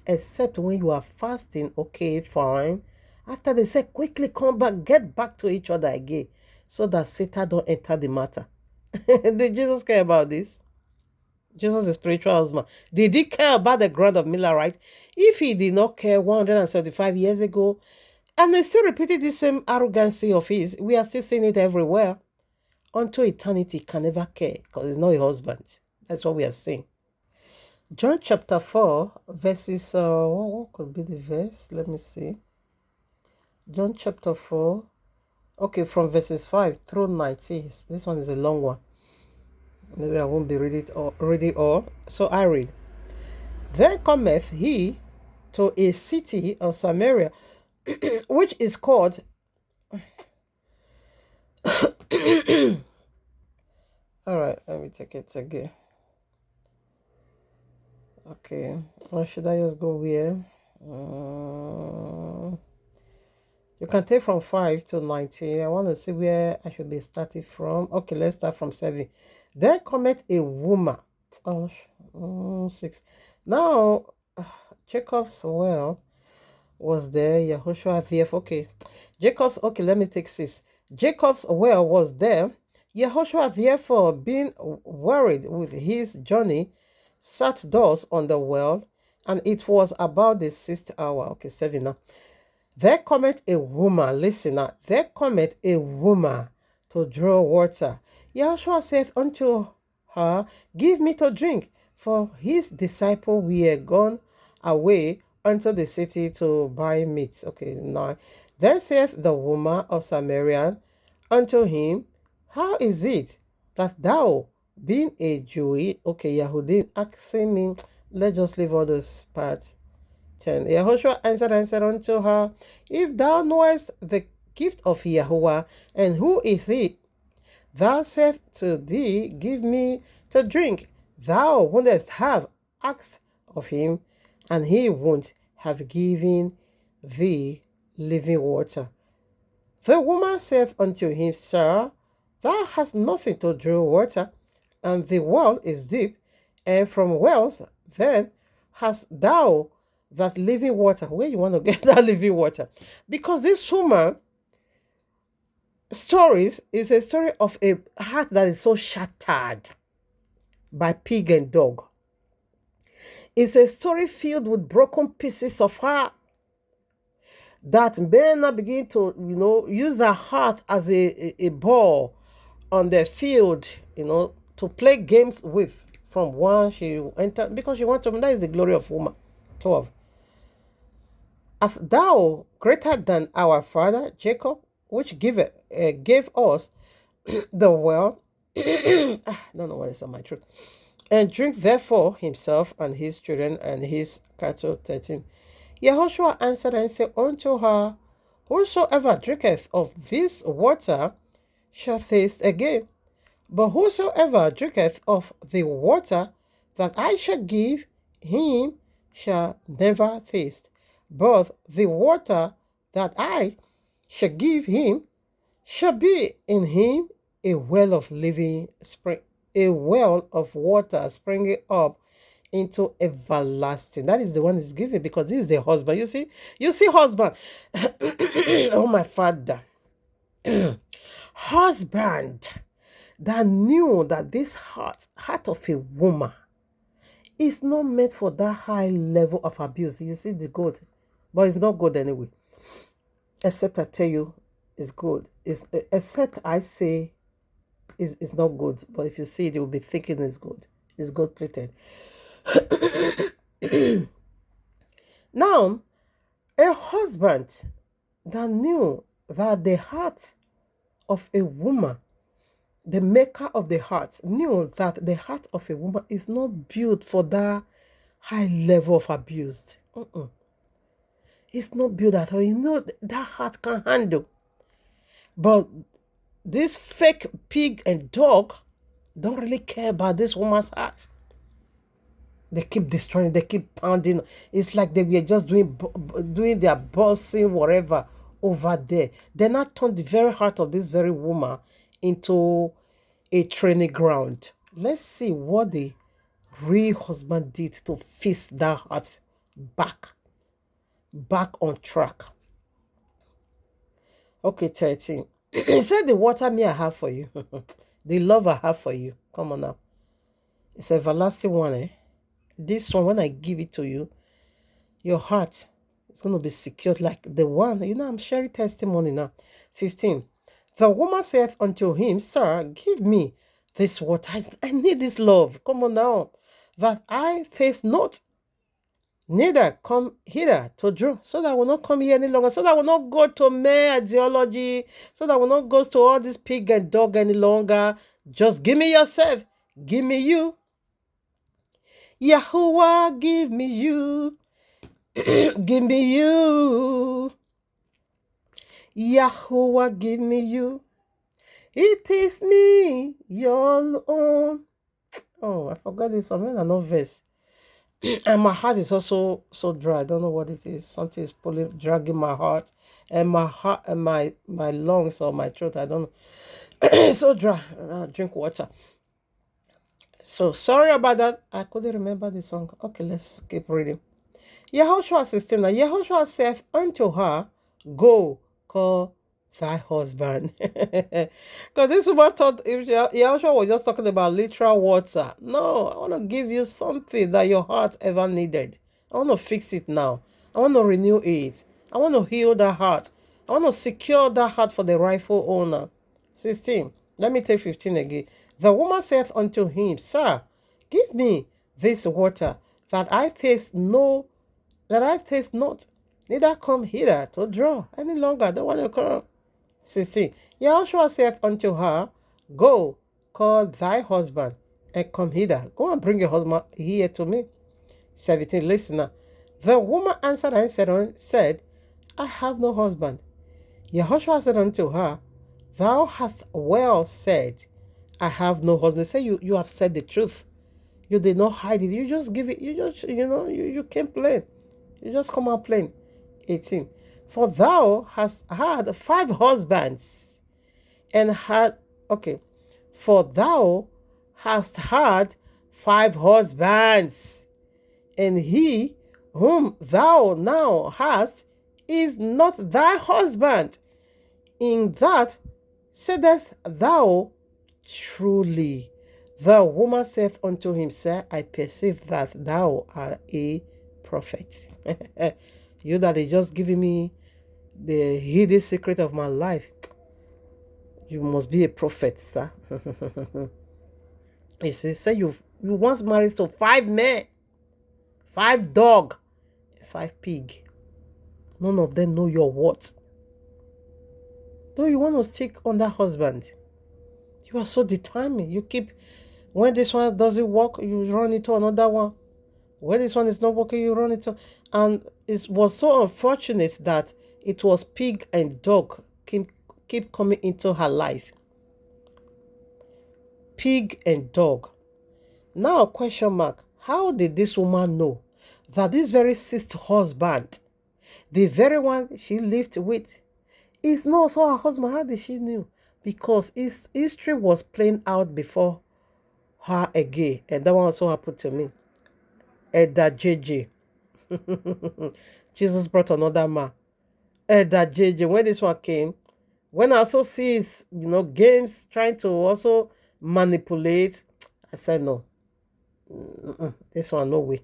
S2: Except when you are fasting, okay, fine. After they say, quickly come back, get back to each other again, so that Satan don't enter the matter. Did Jesus care about this? Jesus, the spiritual husband. Did he care about the ground of Millerite? If he did not care 175 years ago, and he still repeated the same arrogancy of his, we are still seeing it everywhere. Unto eternity, he can never care because he's not a husband. That's what we are saying. John chapter 4, verses, what could be the verse? Let me see. John chapter 4, okay, from verses 5 through 19. This one is a long one. Maybe I won't be read it all. So I read. Then cometh he to a city of Samaria, which is called. All right, let me take it again. Okay, or should I just go where? You can take from 5 to 19. I want to see where I should be starting from. Okay, let's start from 7. Then cometh a woman. Oh, 6. Now, Jacob's well was there. Yehoshua therefore. Okay. Let me take 6. Jacob's well was there. Yehoshua therefore, being worried with his journey, sat thus on the well, and it was about the 6th hour. Okay, 7 now. There cometh a woman, listen now, there cometh a woman to draw water. Yahushua saith unto her, give me to drink, for his disciple were gone away unto the city to buy meat. Okay, 9. Then saith the woman of Samaria unto him, how is it that thou, being a Jew, okay, Yahudim, asking me, let's just leave all those parts. 10. Yahushua answered and said unto her, if thou knowest the gift of Yahuwah, and who is he that saith to thee, give me to drink, thou wouldest have asked of him, and he would have given thee living water. The woman saith unto him, sir, thou hast nothing to draw water, and the well is deep, and from wells then hast thou that living water. Where you want to get that living water? Because this woman stories is a story of a heart that is so shattered by pig and dog. It's a story filled with broken pieces of her that men now begin to, use her heart as a ball on the field, to play games with. From one, she entered because she wants to. That is the glory of woman. 12. As thou greater than our father Jacob, which gave us the well, I don't know what is on my truth, and drink therefore himself and his children and his cattle. 13. Yehoshua answered and said unto her, whosoever drinketh of this water shall thirst again, but whosoever drinketh of the water that I shall give him shall never thirst, but the water that I shall give him shall be in him a well of living spring, a well of water springing up into everlasting. That is the one he's giving, because this is the husband. You see, husband. Oh, my father. Husband that knew that this heart of a woman is not meant for that high level of abuse. You see the good, but it's not good anyway. Except I tell you it's good. Except I say it's not good. But if you see it, you'll be thinking it's good. It's good plated. Now, a husband that knew that the heart of a woman, the maker of the heart, knew that the heart of a woman is not built for that high level of abuse. It's not built at all. That heart can handle. But this fake pig and dog don't really care about this woman's heart. They keep destroying, they keep pounding. It's like they were just doing their bossing, whatever, over there. They not turned the very heart of this very woman into a training ground. Let's see what the real husband did to fix that heart back on track. Okay, 13. He said, the water me I have for you, the love I have for you. Come on now. It's everlasting one, eh? This one, when I give it to you, your heart is going to be secured like the one. I'm sharing testimony now. 15. The woman saith unto him, Sir, give me this water. I need this love. Come on now. That I thirst not, neither come hither to draw. So that I will not come here any longer. So that I will not go to mere ideology. So that I will not go to all this pig and dog any longer. Just give me yourself. Give me you. Yahuwah, give me you. Give me you. Yahuwah, give me you. It is me, your own. Oh, I forgot this song. I know verse. And my heart is also so dry. I don't know what it is. Something is dragging my heart. And my heart and my lungs or my throat. I don't know. It's so dry. I'll drink water. So sorry about that. I couldn't remember the song. Okay, let's keep reading. Yahushua 16. Yahushua saith unto her, Go, call thy husband. Because this woman thought if Yahushua was just talking about literal water. No, I want to give you something that your heart ever needed. I want to fix it now. I want to renew it. I want to heal that heart. I want to secure that heart for the rightful owner. 16. Let me take 15 again. The woman saith unto him, Sir, give me this water, that I taste not, neither come hither to draw any longer. I don't want to come. 16. Yahushua saith unto her, Go, call thy husband, and come hither. Go and bring your husband here to me. 17. Listen now. The woman answered and said, I have no husband. Yahushua said unto her, Thou hast well said, I have no husband. Say you have said the truth. You did not hide it. You just give it. You just, you came plain. You just come out plain. 18. For thou hast had 5 husbands and had, okay. For thou hast had 5 husbands, and he whom thou now hast is not thy husband. In that saidest thou truly. The woman saith unto him, Sir, I perceive that thou art a prophet. You that is just giving me the hidden secret of my life. You must be a prophet, sir. He says, say you once married to 5 men, 5 dog, 5 pig. None of them know your what. Though you want to stick on that husband, you are so determined. You keep, when this one doesn't work, you run into another one. When this one is not working, you run into, and it was so unfortunate that it was pig and dog keep coming into her life. Pig and dog. Now, question mark. How did this woman know that this very 6th husband, the very one she lived with, is not also her husband? How did she know? Because his history was playing out before her again. And that one also happened to me. Edda JJ. Jesus brought another man. Edda JJ. When this one came, when I also see his, games trying to also manipulate, I said no. This one, no way.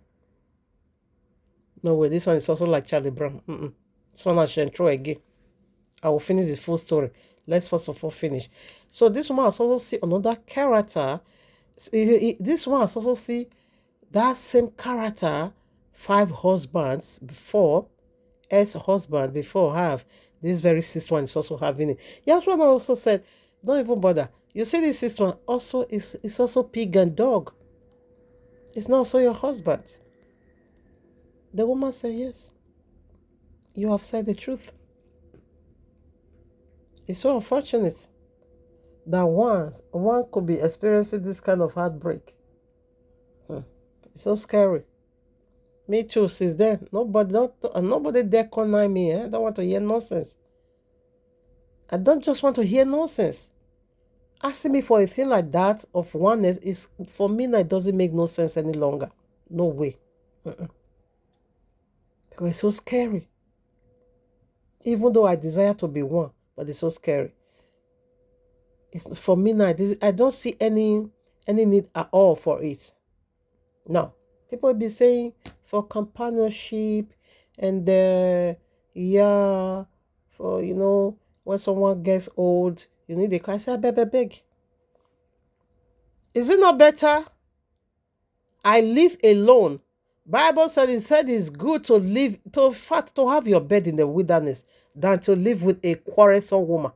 S2: No way. This one is also like Charlie Brown. This one I shall throw again. I will finish the full story. Let's first of all finish. So this one has also see another character. This one has also see that same character, 5 husbands before, ex-husband before have. This very 6th one is also having it. Yahshua also said, don't even bother. You see this 6th one also is also pig and dog. It's not also your husband. The woman said, yes. You have said the truth. It's so unfortunate that one could be experiencing this kind of heartbreak. It's so scary. Me too, since then. Nobody dare connive me. I don't want to hear nonsense. I don't just want to hear nonsense. Asking me for a thing like that of oneness is, for me, that doesn't make no sense any longer. No way. Because it's so scary. Even though I desire to be one, but it's so scary. It's for me now. I don't see any need at all for it. No. People will be saying for companionship and yeah, for when someone gets old, you need a car. I say, beg. Is it not better? I live alone. Bible said it's good to live to have your bed in the wilderness than to live with a quarrelsome woman.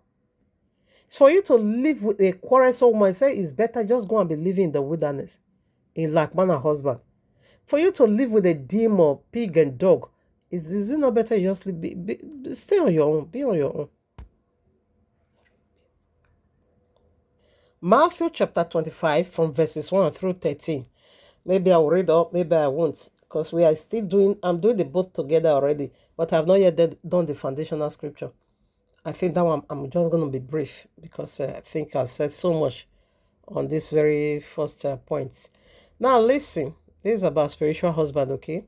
S2: For you to live with a quarrelsome woman, say it's better just go and be living in the wilderness in like man and husband. For you to live with a demon, pig and dog, is it not better you just stay on your own, be on your own? Matthew chapter 25 from verses 1 through 13. Maybe I'll read up, maybe I won't, because I'm doing the both together already, but I've not yet done the foundational scripture. I think that one I'm just going to be brief because I think I've said so much on this very first point. Now listen, this is about spiritual husband, okay?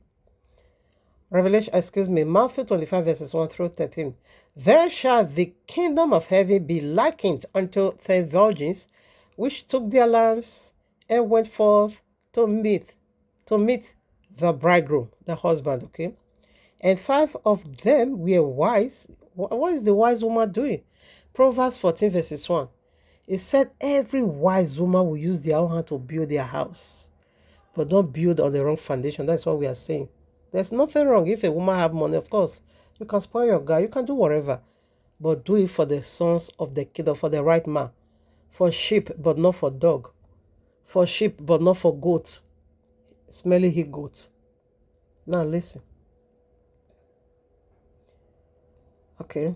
S2: Matthew 25 verses 1 through 13. There shall the kingdom of heaven be likened unto 10 virgins, which took their lamps and went forth to meet the bridegroom, the husband, okay? And 5 of them were wise. What is the wise woman doing? Proverbs 14 verses 1. It said every wise woman will use their own hand to build their house, but don't build on the wrong foundation. That's what we are saying. There's nothing wrong if a woman have money, of course. You can spoil your guy, you can do whatever. But do it for the sons of the kingdom, for the right man. For sheep, but not for dog. For sheep, but not for goat. Smelly he goat. Now listen. Okay.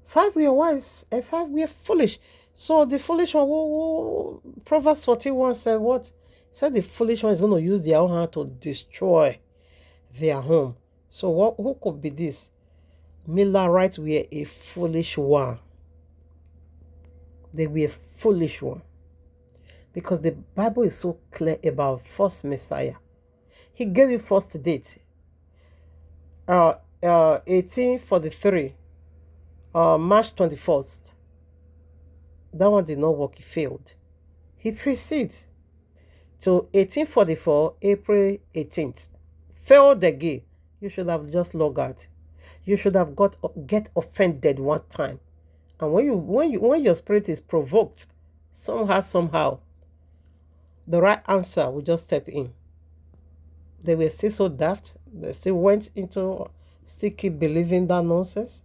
S2: 5 were wise and 5 were foolish. So the foolish one, Proverbs 41 said what? It said the foolish one is going to use their own hand to destroy their home. So who could be this? Miller writes we are a foolish one. They were a foolish one. Because the Bible is so clear about first Messiah. He gave you first date. 1843. March 21st. That one did not work. He failed. He proceeds to 1844, April 18th. Failed again. You should have just logged out. You should have get offended one time. And when your spirit is provoked, somehow, the right answer will just step in. They were still so daft. They still went into, still keep believing that nonsense.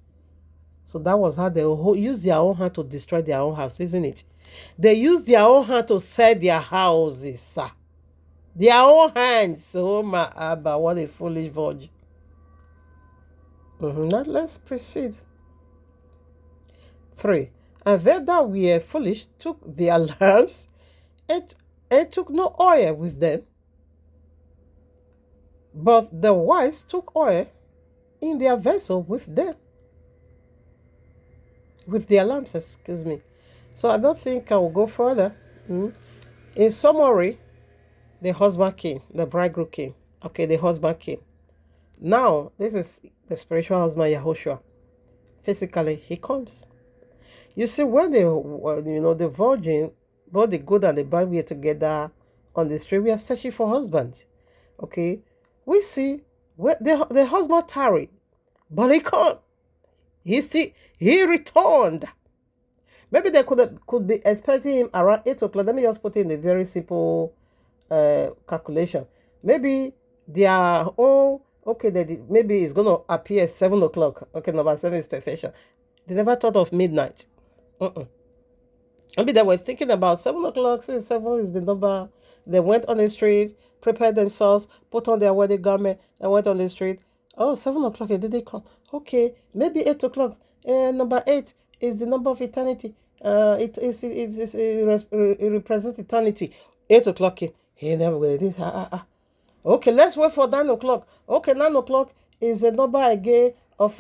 S2: So that was how they used their own hand to destroy their own house, isn't it? They used their own hand to sell their houses, sir. Their own hands. Oh my Abba, what a foolish virgin. Now let's proceed. 3. And they that were foolish took their lamps and took no oil with them. But the wise took oil in their vessel with them. With their lamps, excuse me. So I don't think I will go further. In summary, the husband came, the bridegroom came. Okay, the husband came. Now, this is the spiritual husband, Yahushua. Physically, he comes. You see, when the virgin, both the good and the bad, were together on the street, we are searching for husband. Okay, we see where the husband tarried, but he can't. He returned. Maybe they could be expecting him around 8 o'clock. Let me just put in a very simple calculation. Maybe their own, maybe it's going to appear 7 o'clock. Okay, number 7 is perfection. They never thought of midnight. Maybe they were thinking about 7 o'clock, since 7 is the number. They went on the street, prepared themselves, put on their wedding garment, and went on the street. Oh, 7 o'clock, did they come? Okay, maybe 8 o'clock. Number 8 is the number of eternity. It represents eternity. 8 o'clock came. Hey, never wait. Okay, let's wait for 9 o'clock. Okay, 9 o'clock is a number again of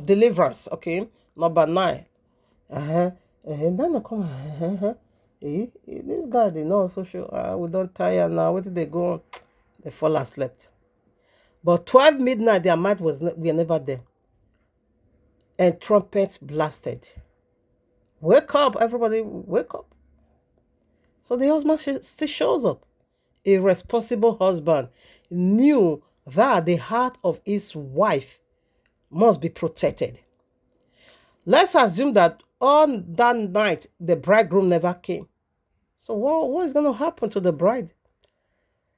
S2: deliverance. Okay, number 9. And 9 o'clock. This guy did not social. We don't tire now. Where did they go? They fall asleep. But 12 midnight, their mind we were never there. And trumpets blasted. Wake up, everybody, wake up. So the husband still shows up. A responsible husband knew that the heart of his wife must be protected. Let's assume that on that night the bridegroom never came. So what is going to happen to the bride?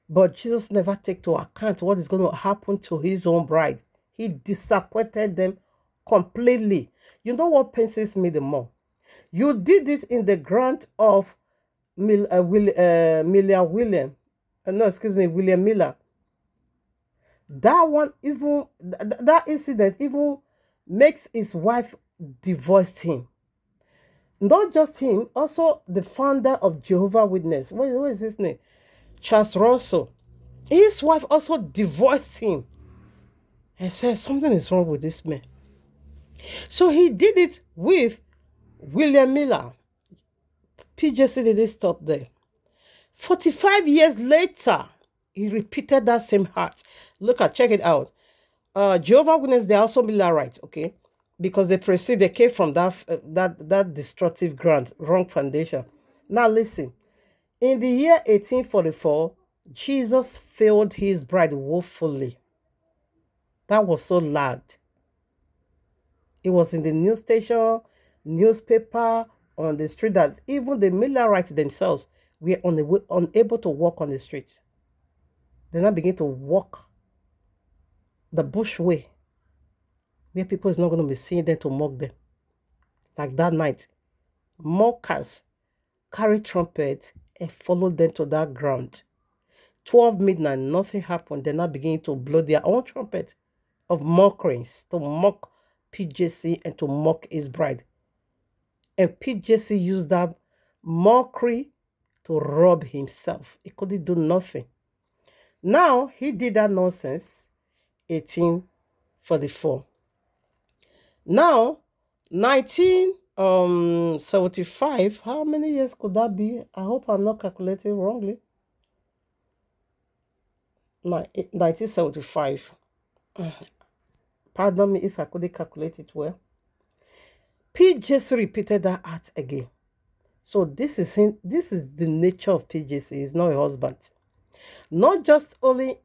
S2: But Jesus never take to account what is going to happen to his own bride. He disappointed them completely. You know what pains me the more? You did it in the grant of William Miller. That one even that incident even makes his wife divorce him. Not just him, also the founder of Jehovah Witness. What is his name? Charles Russell. His wife also divorced him and said something is wrong with this man. So he did it with William Miller. PJC didn't stop there. 45 years later, he repeated that same heart. Check it out. Jehovah Witness, they are also Millerites, okay? Because they came from that destructive ground, wrong foundation. Now listen. In the year 1844, Jesus failed his bride woefully. That was so loud. It was in the news station, newspaper, on the street that even the Millerites themselves were unable to walk on the street. They now begin to walk the bush way, where people is not going to be seeing them to mock them. Like that night, mockers carried trumpets and followed them to that ground. 12 midnight, nothing happened. They now begin to blow their own trumpet of mockeries to mock PJC and to mock his bride. And PJC used that mockery to rob himself. He couldn't do nothing. Now, he did that nonsense, 1844. Now, 1975, how many years could that be? I hope I'm not calculating wrongly. 1975. Pardon me if I couldn't calculate it well. PJC repeated that act again. So this is the nature of PJC. He's not a husband. Not just only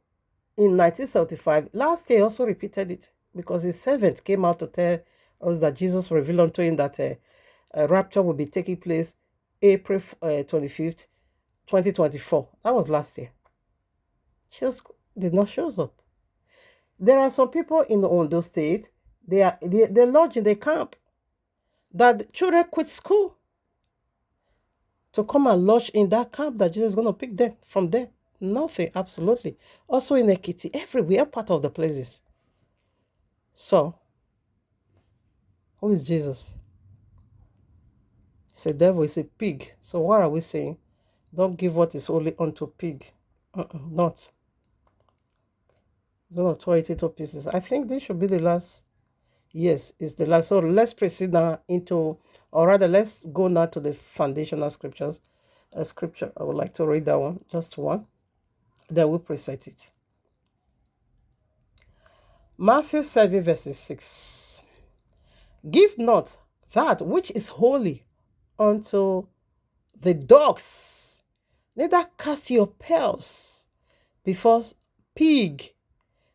S2: in 1975. Last year he also repeated it because his servant came out to tell us that Jesus revealed unto him that a rapture will be taking place April 25th, 2024. That was last year. Just did not show up. There are some people in Ondo State, they lodge in the camp that the children quit school to come and lodge in that camp that Jesus is going to pick them from there. Nothing, absolutely. Also in Ekiti, everywhere, part of the places. So, who is Jesus? It's a devil, it's a pig. So what are we saying? Don't give what is holy unto pig. Not. Don't throw it into pieces. I think this should be the last. Yes, it's the last. So let's proceed now into, or rather, let's go now to the foundational scriptures. A scripture, I would like to read that one, just one. Then we'll present it. Matthew 7, verses 6. Give not that which is holy unto the dogs, neither cast your pearls before pig,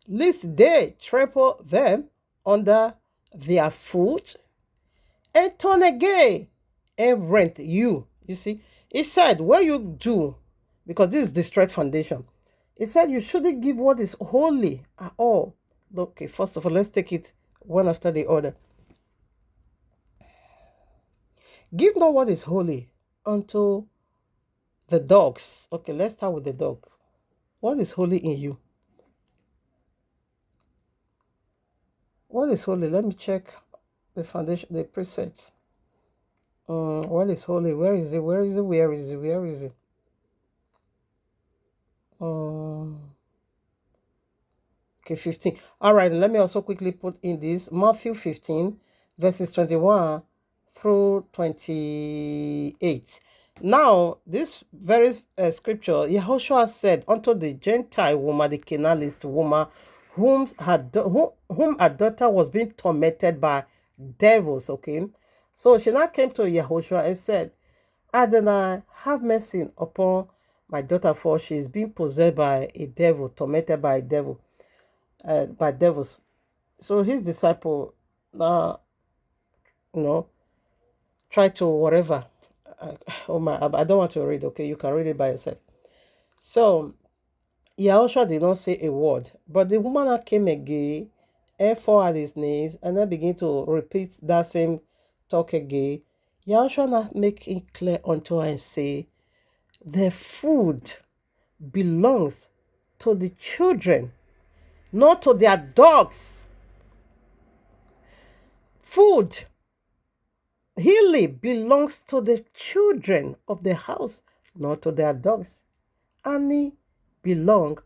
S2: lest they trample them under their foot and turn again and rent you. You see, it said, what you do, because this is destroyed foundation, it said you shouldn't give what is holy at all. Okay, first of all, let's take it one after the other. Give not what is holy unto the dogs. Okay, let's start with the dog. What is holy in you? What is holy? Let me check the foundation, the precepts. What is holy? Where is it? Where is it? Where is it? Where is it? Okay, 15. All right, let me also quickly put in this. Matthew 15, verses 21 through 28. Now, this very scripture, Yahushua said unto the Gentile woman, the Canaanite woman, whom her daughter was being tormented by devils, okay? So she now came to Yahushua and said, Adonai, have mercy upon my daughter, for she is being possessed by a devil, tormented by a devil, by devils. So his disciple now, you know, try to whatever. Oh my, I don't want to read. Okay, you can read it by yourself. So Yahushua did not say a word, but the woman that came again, fell at his knees, and then began to repeat that same talk again. Yahushua now make it clear unto her and say, the food belongs to the children, not to their dogs. Food, healing belongs to the children of the house, not to their dogs. Honey belong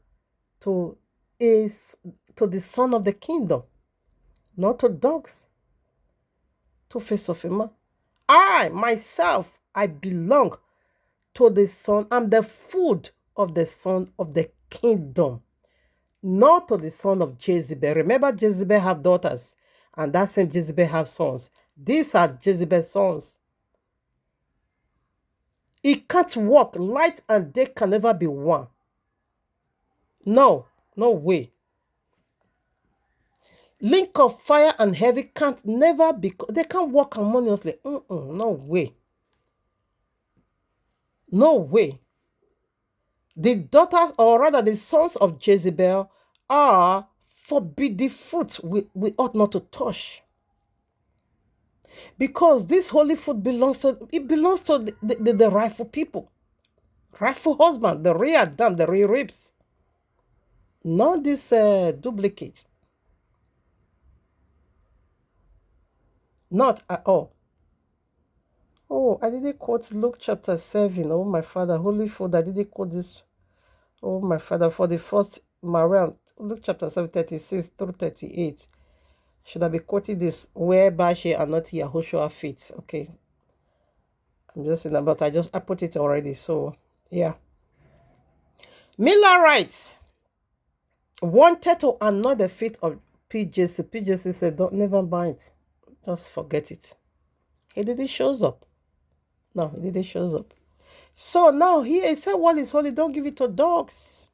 S2: to is to the son of the kingdom, not to dogs. Two-face of a man. I myself, I belong to the son. I'm the food of the son of the kingdom, not to the son of Jezebel. Remember, Jezebel have daughters, and that same Jezebel have sons. These are Jezebel's sons. It can't work. Light and day can never be one. No, no way. Link of fire and heavy can't never be. They can't work harmoniously. No way. No way. The daughters, or rather the sons of Jezebel, are forbidden fruit we ought not to touch. Because this holy food belongs to the rightful people. Rightful husband, the real Adam, the real ribs. Not this duplicate. Not at all. Oh, I didn't quote Luke chapter 7. Oh, my Father, holy food. I didn't quote this. Oh, my Father, for the first Mariam, Luke chapter 7, 36 through 38. Should I be quoting this? Whereby she are not Yahushua feet. Okay. I'm just saying that, but I put it already. So, yeah. Miller writes, wanted to anoint the feet of PJC. PJC said, don't never mind. Just forget it. He didn't shows up. No, he didn't shows up. So now here he said, what is holy? Don't give it to dogs.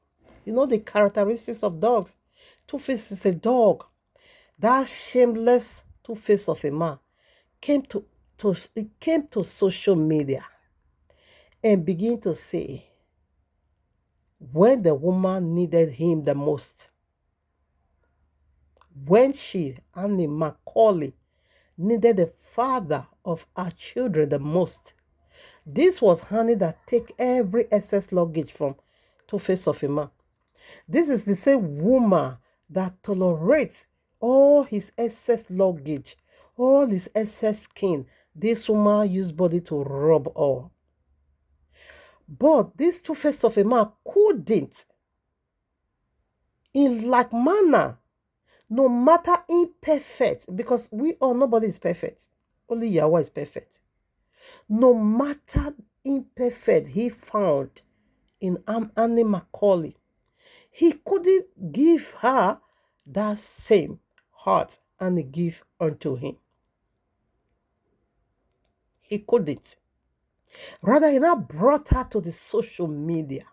S2: You know the characteristics of dogs. Two-Face is a dog. That shameless two-face of a man came to social media and began to say, when the woman needed him the most, when she, Annie Macaulay, needed the father of her children the most, this was honey that take every excess luggage from Two-Face of a man. This is the same woman that tolerates all his excess luggage, all his excess skin. This woman used body to rub all. But this Two-Face of a man couldn't, in like manner, no matter imperfect, because we all, nobody is perfect. Only Yahweh is perfect. No matter imperfect he found in Annie Macaulay, he couldn't give her that same heart and give unto him. He couldn't. Rather, he now brought her to the social media,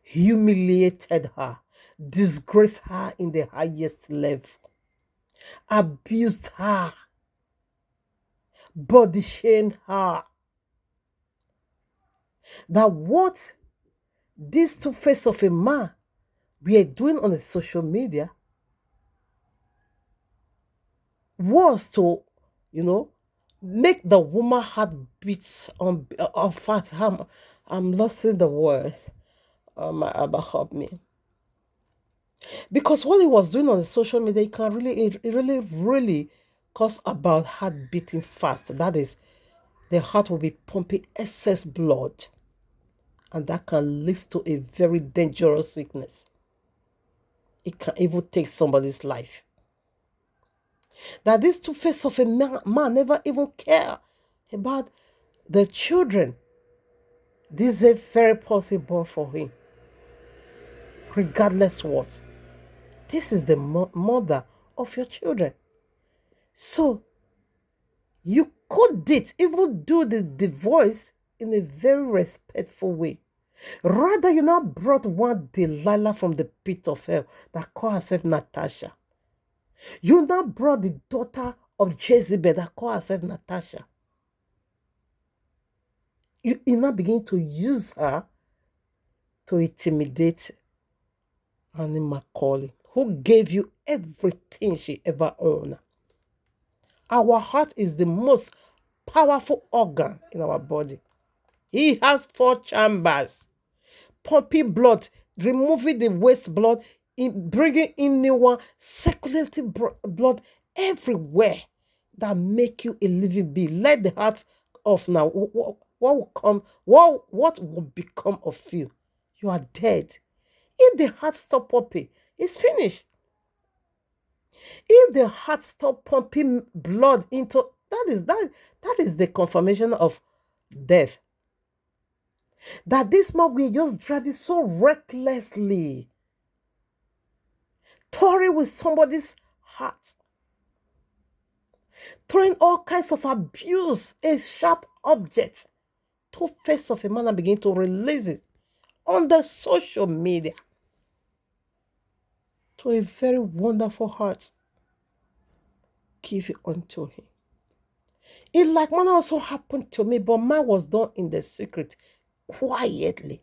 S2: humiliated her, disgraced her in the highest level, abused her, body shamed her. That what this Two-Face of a man we are doing on the social media was to, make the woman heart beats on fat. I'm losing the word. My Abba help me. Because what he was doing on the social media, it really cause about heart beating fast. That is, the heart will be pumping excess blood. And that can lead to a very dangerous sickness. It can even take somebody's life. That this Two-Face of a man never even care about the children. This is very possible for him. Regardless what. This is the mother of your children. So, you couldn't even do the voice in a very respectful way. Rather, you now brought one Delilah from the pit of hell that called herself Natasha. You now brought the daughter of Jezebel that called herself Natasha. You now begin to use her to intimidate Annie Macaulay, who gave you everything she ever owned. Our heart is the most powerful organ in our body. He has 4 chambers, pumping blood, removing the waste blood, bringing in new one, circulating blood everywhere that make you a living being. Let the heart off now. What will come? What will become of you? You are dead. If the heart stop pumping, it's finished. If the heart stop pumping blood into that is the confirmation of death. That this man will just drive it so recklessly, touring with somebody's heart, throwing all kinds of abuse, a sharp object, to face of a man and begin to release it on the social media to a very wonderful heart. Give it unto him. It like man also happened to me, but mine was done in the secret, quietly.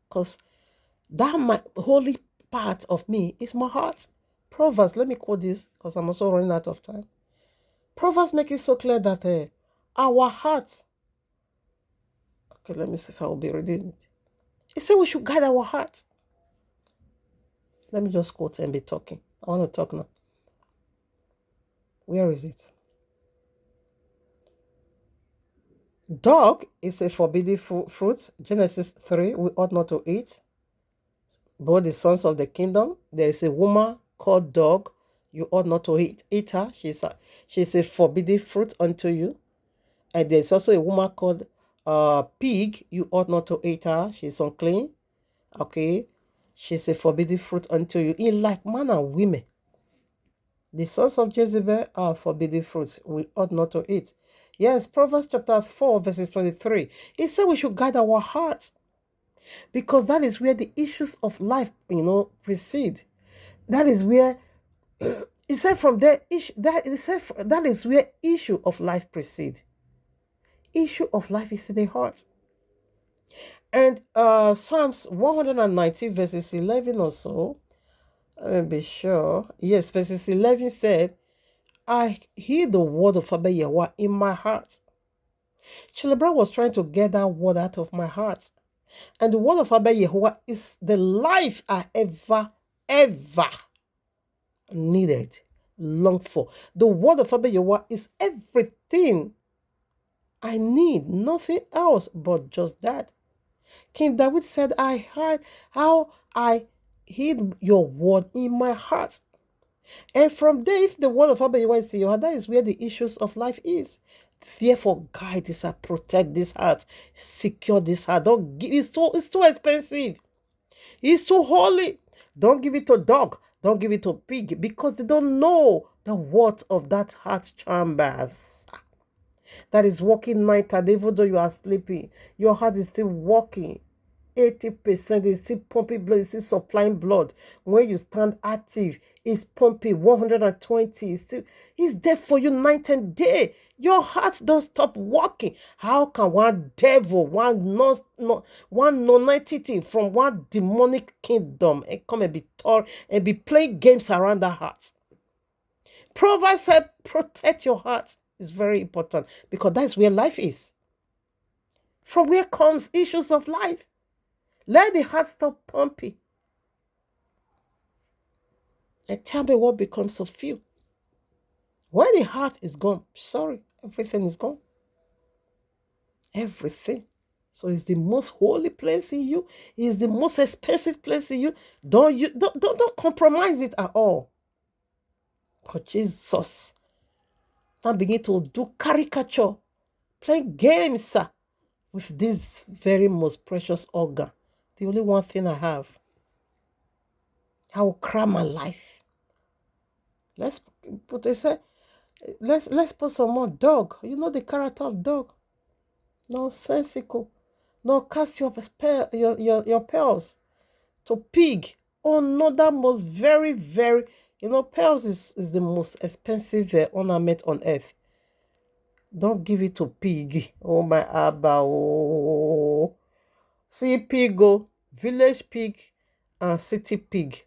S2: Because that my holy part of me is my heart. Proverbs, let me quote this because I'm also running out of time. Proverbs make it so clear that our heart. Okay, let me see if I will be reading it. It said we should guide our heart. Let me just quote and be talking. I want to talk now. Where is it? Dog is a forbidden fruit. Genesis 3, we ought not to eat. Both the sons of the kingdom. There is a woman called dog. You ought not to eat her. She's a forbidden fruit unto you. And there's also a woman called pig. You ought not to eat her. She's unclean. Okay. She's a forbidden fruit unto you. In like manner, women. The sons of Jezebel are forbidden fruits. We ought not to eat. Yes, Proverbs chapter 4, verses 23. It said we should guide our hearts. Because that is where the issues of life, proceed. That is where, it said from there, that is where issue of life proceed. Issue of life is in the heart. And Psalms 190 verses 11 or so, let me be sure. Yes, verses 11 said, I hear the word of Abba Yahweh in my heart. Chilebra was trying to get that word out of my heart. And the word of Abba Yahweh is the life I ever needed, longed for. The word of Abba Yahweh is everything I need, nothing else but just that. King David said, I heard how I hid your word in my heart. And from there, if the word of Abba Yahweh is in your heart, that is where the issues of life is. Therefore, guide this heart, protect this heart, secure this heart. Don't give it's too expensive. It's too holy. Don't give it to dog. Don't give it to pig because they don't know the worth of that heart chambers that is working night and even though you are sleeping, your heart is still working. 80% is still pumping blood, it's still supplying blood. When you stand active, it's pumping 120. It's there for you night and day. Your heart don't stop working. How can one devil, one non-entity from one demonic kingdom and come and be taught and be playing games around that heart? Proverbs said, protect your heart. It's very important because that's where life is. From where comes issues of life. Let the heart stop pumping. And tell me what becomes of you. When the heart is gone, sorry, everything is gone. Everything. So it's the most holy place in you. It's the most expensive place in you. Don't compromise it at all. But Jesus, now begin to do caricature, play games with this very most precious organ. The only one thing I have. I will cram my life. Let's put it, say, Let's put some more dog. You know the character of dog. Nonsensical. No, cast your pearls to pig. Oh no, that most very, very, pearls is the most expensive ornament on earth. Don't give it to pig. Oh my Abba. Oh. See pig go, village pig and city pig.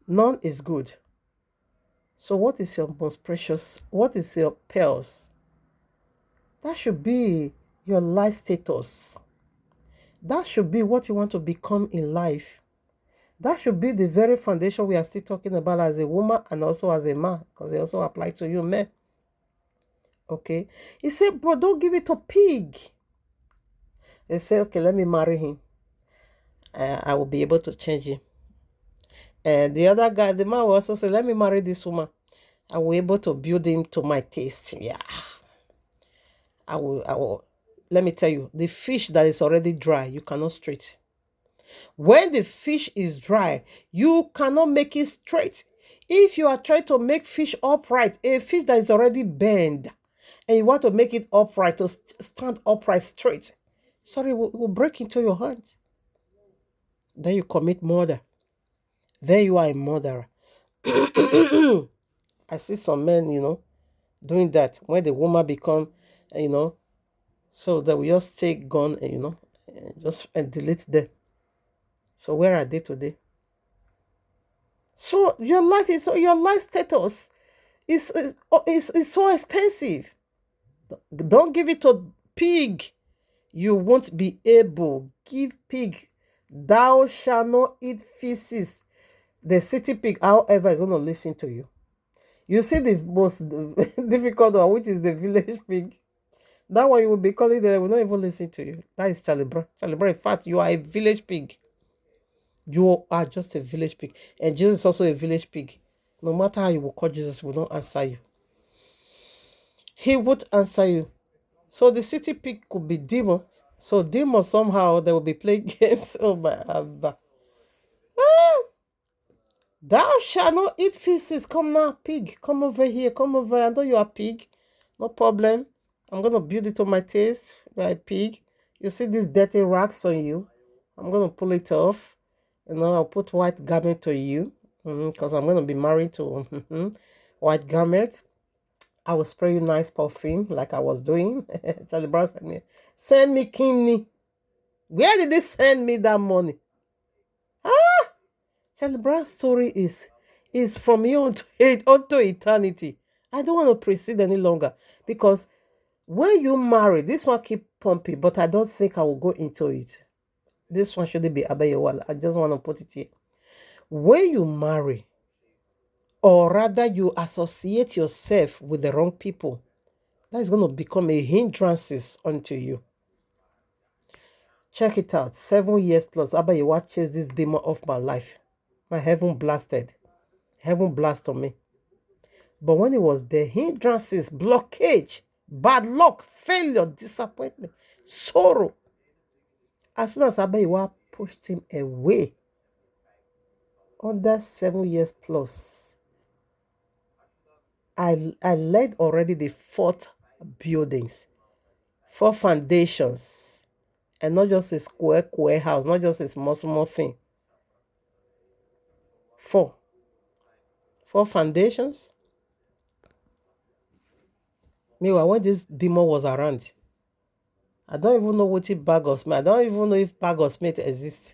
S2: None is good. So what is your most precious? What is your pearls? That should be your life status. That should be what you want to become in life. That should be the very foundation we are still talking about as a woman and also as a man, because they also apply to you men. Okay. He said, but don't give it to pig. They say, okay, let me marry him. I will be able to change him. And the other guy, the man will also say, let me marry this woman. I will be able to build him to my taste. Yeah. I will. Let me tell you, the fish that is already dry, you cannot straight. When the fish is dry, you cannot make it straight. If you are trying to make fish upright, a fish that is already bent, and you want to make it upright, to stand upright straight, sorry, it will break into your hand. Then you commit murder. Then you are a murderer. I see some men, doing that when the woman become, you know, so they will just take gun and, just delete them. So where are they today? So your life status is so expensive. Don't give it to pig. You won't be able. Give pig. Thou shalt not eat feces. The city pig, however, is going to listen to you. You see the most difficult one, which is the village pig. That one you will be calling, they will not even listen to you. That is Charlie Brown. Charlie Brown, in fact, you are a village pig. You are just a village pig. And Jesus is also a village pig. No matter how you will call Jesus, he will not answer you. He would answer you. So the city pig could be demon. So demon somehow they will be playing games. Oh my Abba. Thou shalt not eat feces. Come now, pig. Come over here. Come over. I know you are pig. No problem. I'm gonna build it to my taste. You are a pig. You see these dirty racks on you. I'm gonna pull it off. I'll put white garment to you. Because I'm gonna be married to white garment. I will spray you nice perfume like I was doing. Charlie Brown said, send me kidney. Where did they send me that money? Charlie Brown's story is from here onto eternity. I don't want to proceed any longer because when you marry, this one keep pumping, but I don't think I will go into it. This one shouldn't be Abayewala. I just want to put it here. When you marry, or rather you associate yourself with the wrong people, that is going to become a hindrance unto you. Check it out. 7 years plus, Abayewa chased this demon off my life. My heaven blasted. Heaven blast on me. But when it was there, hindrances, blockage, bad luck, failure, disappointment, sorrow. As soon as Abayewa pushed him away, under 7 years plus, I led already the 4 buildings, 4 foundations, and not just a square house, not just a small thing. 4 foundations. Meanwhile, when this demon was around, I don't even know what it bag of smith. I don't even know if bag of smith exists.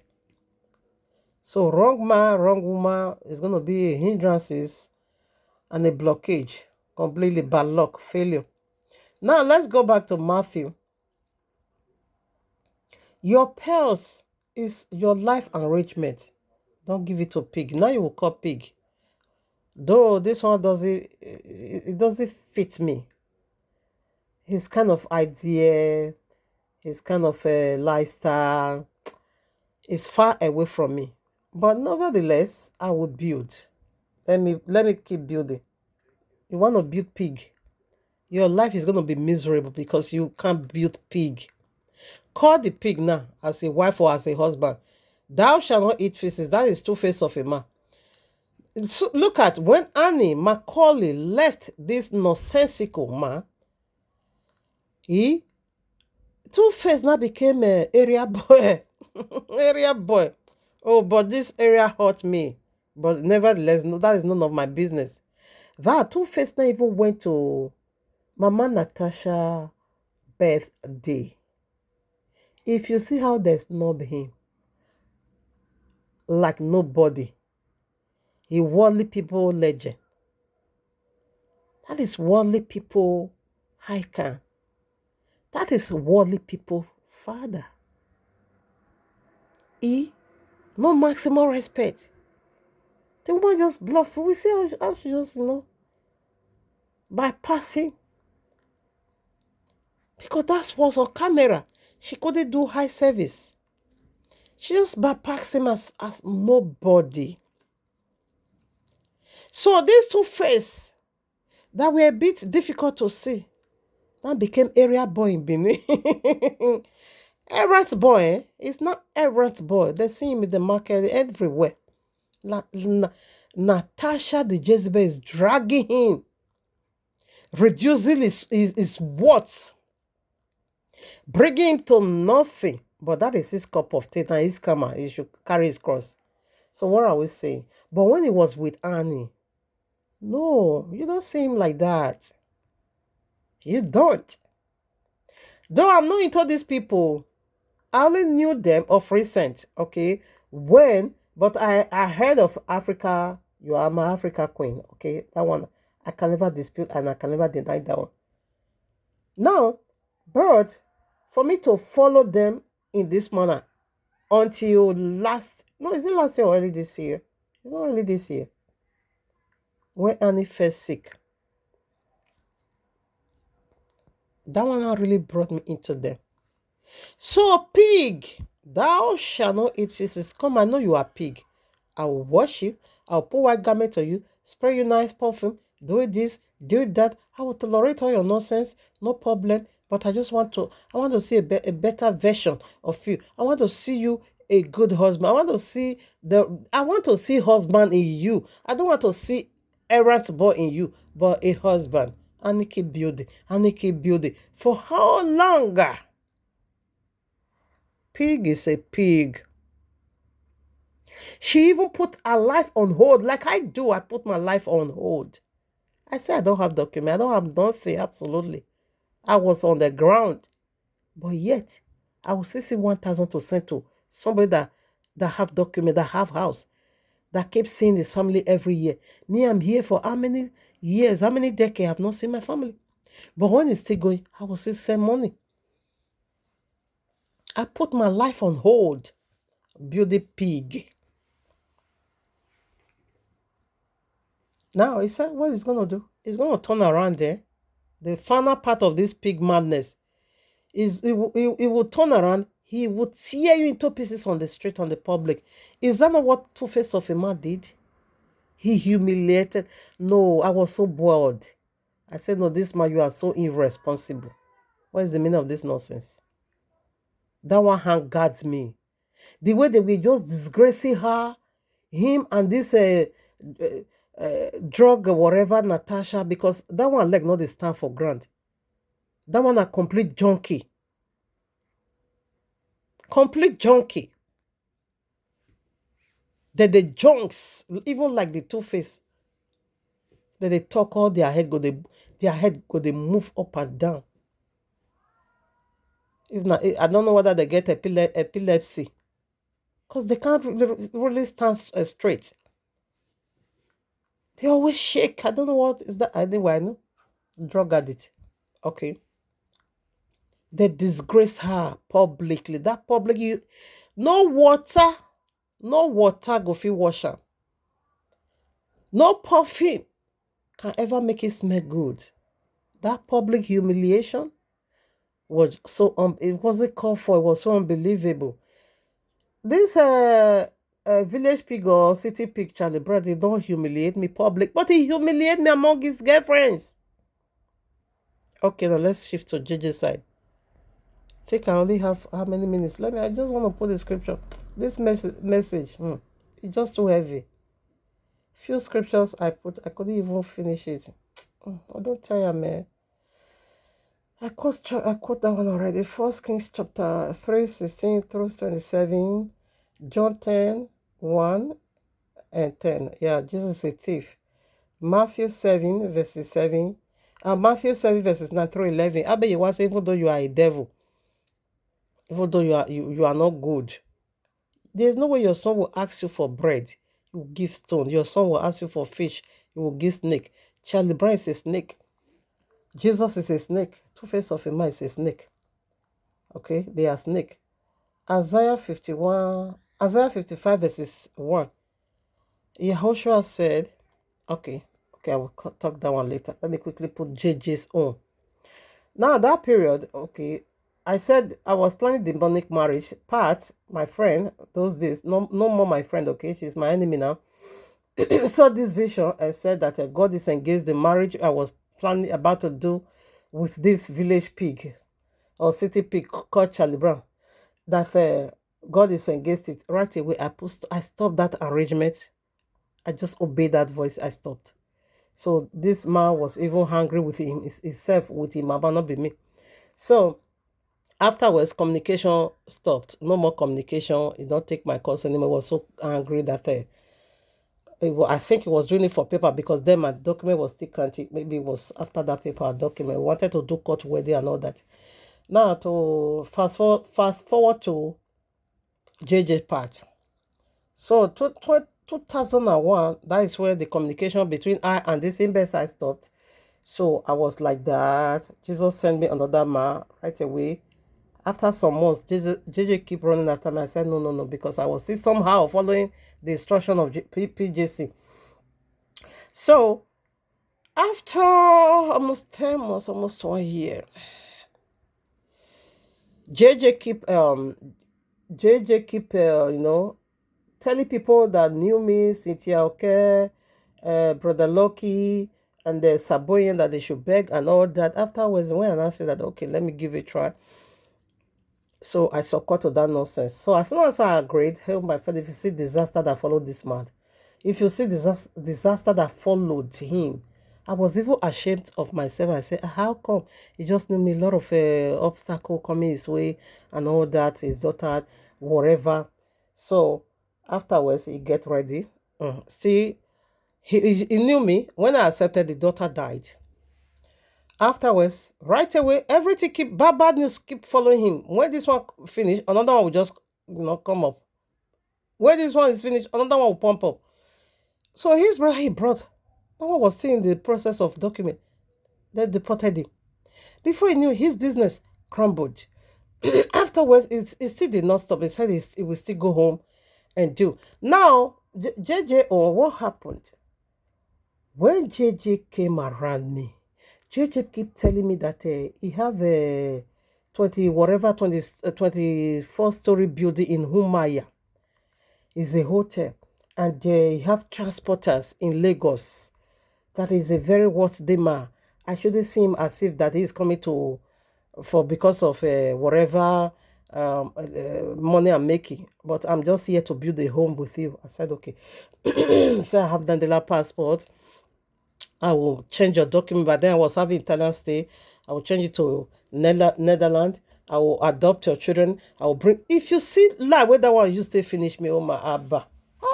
S2: So wrong man, wrong woman is going to be a hindrances and a blockage. Completely bad luck, failure. Now let's go back to Matthew. Your pearls is your life enrichment. Don't give it to pig. Now you will call pig. Though this one doesn't fit me. His kind of idea, his kind of lifestyle is far away from me. But nevertheless, I will build. Let me keep building. You want to build pig. Your life is going to be miserable because you can't build pig. Call the pig now as a wife or as a husband. Thou shalt not eat feces. That is two faces of a man. So look at when Annie Macaulay left this nonsensical man, he Two-Face now became a area boy. Area boy. Oh, but this area hurt me. But nevertheless, no, that is none of my business. That Two-Face now even went to Mama Natasha birthday. If you see how they snub him, like nobody, he worldly people legend. That is worldly people icon. That is worldly people father. He no maximum respect. The woman just bluff. We see how she just, bypassing. Because that was on camera. She couldn't do high service. She just bypassed him as nobody. So these Two-Face that were a bit difficult to see now became area boy in Benin. Errant boy, It's not errant boy. They see him in the market everywhere. Natasha the Jezebel is dragging him, reducing his worth, bringing him to nothing. But that is his cup of tea and his karma. He should carry his cross. So what are we saying? But when he was with Annie, no, you don't see him like that. You don't. Though I'm not into these people, I only knew them of recent, okay? But I heard of Africa, you are my Africa queen, okay? That one, I can never dispute and I can never deny that one. Now, but for me to follow them in this manner until is it last year or early this year? It's not early this year. When Annie first sick. That one really brought me into them. So, pig, thou shalt not eat feces. Come, I know you are pig. I will wash you. I will put white garment on you, spray you nice perfume, do this, do that. I will tolerate all your nonsense, no problem. But I want to see a better version of you. I want to see you a good husband. I want to see husband in you. I don't want to see errant boy in you, but a husband. And he keep building. For how long? Pig is a pig. She even put her life on hold, like I do. I put my life on hold. I say I don't have document. I don't have nothing, absolutely. I was on the ground. But yet, I will still see 1,000 to send to somebody that have document, that have house, that keeps seeing his family every year. Me, I'm here for how many years, how many decades I have not seen my family. But when it's still going, I will still send money. I put my life on hold. Build a pig. Now, he said, what he's going to do? He's going to turn around there. The final part of this pig madness is he will turn around. He would tear you into pieces on the street, on the public. Is that not what Two-Face of a man did? He humiliated. No, I was so bored. I said, no, this man, you are so irresponsible. What is the meaning of this nonsense? That one hand guards me. The way they were just disgracing her, him and this drug or whatever, Natasha, because that one leg not the stand for ground. That one a complete junkie. Complete junkie. The junks, even like the Two-Face, that they talk all their head go they move up and down. If not, I don't know whether they get epilepsy, because they can't really stand straight. They always shake. I don't know what is that. Anyway, I know drug addict. Okay. They disgrace her publicly. That public, no water go fit wash her. No perfume can ever make it smell good. That public humiliation was so it wasn't called for. It was so unbelievable. This village pig or city pig, Charlie Brady, don't humiliate me public, but he humiliate me among his girlfriends. Okay, now let's shift to JJ's side. I think I only have how many minutes? I just want to put the scripture. This message, it's just too heavy. Few scriptures I couldn't even finish it. I don't tire, man. I quote that one already. First Kings chapter 3, 16 through 27, John 10, 1 and 10. Yeah, Jesus is a thief. Matthew 7, verses 7. Matthew 7, verses 9 through 11. I bet you once, even though you are a devil, even though you are not good, there's no way your son will ask you for bread. You will give stone. Your son will ask you for fish. You will give snake. Charlie Brown is a snake. Jesus is a snake. Two-Face of a man is a snake. Okay, they are snake. Isaiah 55 verses 1. Yehoshua said, okay, I will talk that one later. Let me quickly put JJ's own. Now, that period, okay, I said I was planning demonic marriage. Pat, my friend, those days, no more my friend, okay, she's my enemy now, saw this vision and said that God is engaged the marriage I was planning about to do with this village pig or city pig called Charlie Brown. That God is engaged it. Right away, I stopped that arrangement. I just obeyed that voice. I stopped. So this man was even hungry with himself, with him, but not be me. So afterwards, communication stopped. No more communication. He don't take my calls anymore. I was so angry that I think he was doing it for paper because then my document was still counting. Maybe it was after that paper document. We wanted to do court wedding and all that. Now to fast forward to JJ part. So 2001, that is where the communication between I and this imbecile stopped. So I was like that. Jesus sent me another man right away. After some months, JJ keep running after me. I said, no, because I was still somehow following the instruction of PJC. So after almost 10 months, almost 1 year, JJ keep telling people that knew me, Cynthia okay, Brother Loki, and the Saboyan that they should beg and all that. Afterwards, when I said that, okay, let me give it a try. So I succumbed to that nonsense. So as soon as I agreed, hey, my friend, if you see disaster that followed this man, if you see disaster that followed him, I was even ashamed of myself. I said, how come? He just knew me a lot of obstacle coming his way and all that, his daughter, whatever. So afterwards, he get ready. See, he knew me. When I accepted, the daughter died. Afterwards, right away, everything bad news keep following him. When this one finish, another one will just come up. When this one is finished, another one will pump up. So his brother he brought, that one was still in the process of document. They deported him. Before he knew, his business crumbled. Afterwards, it still did not stop. He said he will still go home and do. Now, JJ, what happened? When JJ came around me, JJ keep telling me that he have a 24-story building in Humaya. It's a hotel. And he have transporters in Lagos. That is a very worthy man. I shouldn't see him as if that he is coming because of whatever money I'm making. But I'm just here to build a home with you. I said, okay. So I have Dandela passport. I will change your document. But then I was having Italian stay. I will change it to Netherlands. I will adopt your children. I will bring. If you see like where that one you stay finish me, oh my Abba.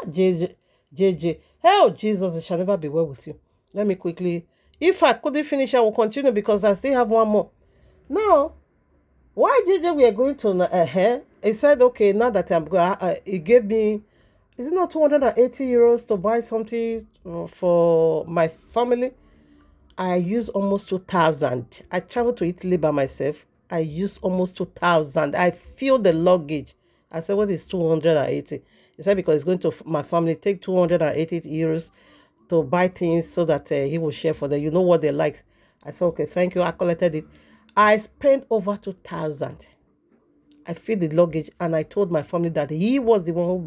S2: JJ. Hell, Jesus, it shall never be well with you. Let me quickly. If I couldn't finish, I will continue because I still have one more. Now, why JJ we are going to he said, okay, now that I'm going, he gave me, is it not 280 euros to buy something for my family? I use almost 2,000. I traveled to Italy by myself. I used almost 2,000. I feel the luggage. I said, what is 280? He said, because it's going to my family take 280 euros to buy things so that he will share for them. You know what they like. I said, okay, thank you. I collected it. I spent over 2,000. I feel the luggage, and I told my family that he was the one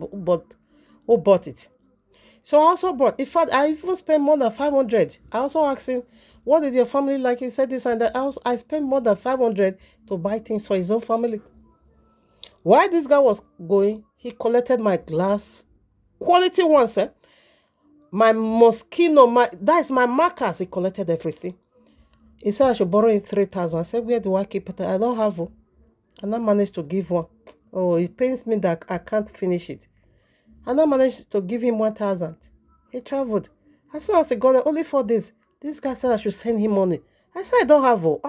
S2: who bought it. So I also bought. In fact, I even spent more than 500. I also asked him, what did your family like? He said this and that. I spent more than 500 to buy things for his own family. While this guy was going, he collected my glass, quality ones, my mosquito, that is my markers. He collected everything. He said I should borrow him 3,000. I said, where do I keep it? I don't have one. And I managed to give one. Oh, it pains me that I can't finish it. And I managed to give him 1,000. He traveled. As soon as he got there, only 4 days, this guy said I should send him money. I said, I don't have. Oh,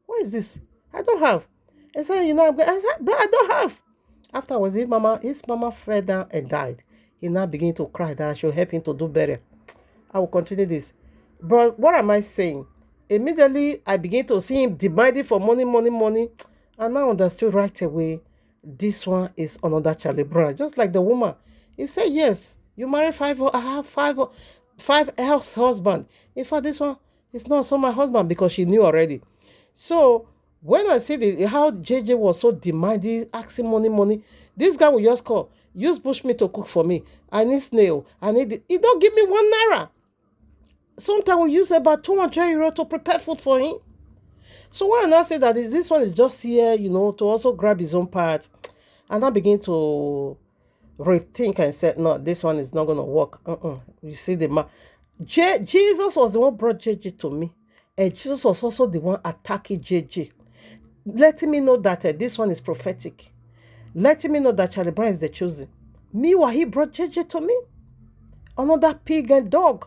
S2: what is this? I don't have. He said, I said, but I don't have. Afterwards, his mama fell down and died. He now began to cry that I should help him to do better. I will continue this. But what am I saying? Immediately, I began to see him demanding for money. And I understood right away, this one is another Charlie Brown. Just like the woman. He said, yes, you marry five, I have five else husband. In fact, this one is not so my husband because she knew already. So when I see how JJ was so demanding, asking money, this guy will just call, use bushmeat to cook for me. I need snail. He don't give me 1 naira. Sometimes we use about 200 euro to prepare food for him. So when I say that this one is just here, to also grab his own part, and I begin to rethink and say, no, this one is not going to work. You see Jesus was the one brought JJ to me, and Jesus was also the one attacking JJ, letting me know that this one is prophetic, letting me know that Charlie Brown is the chosen. Meanwhile, he brought JJ to me, another pig and dog.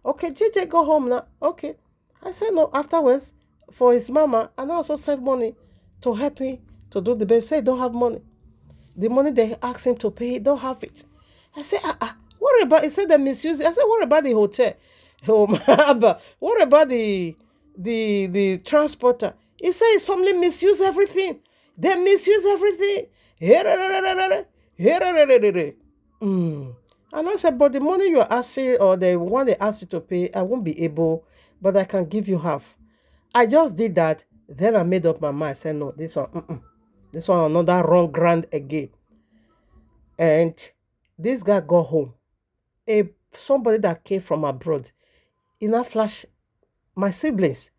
S2: Okay, JJ go home now. Okay, I said no. Afterwards, for his mama, and I also sent money to help me to do the best. Say, don't have money. The money they asked him to pay, he don't have it. I said, what about, he said they misuse it. I said, what about the hotel? What about the transporter? He said his family misuse everything. They misuse everything. And I said, but the money you're asking, or the one they asked you to pay, I won't be able, but I can give you half. I just did that. Then I made up my mind. I said, no, this one, this one, another wrong ground again. And this guy got home. Somebody that came from abroad, in a flash, my siblings,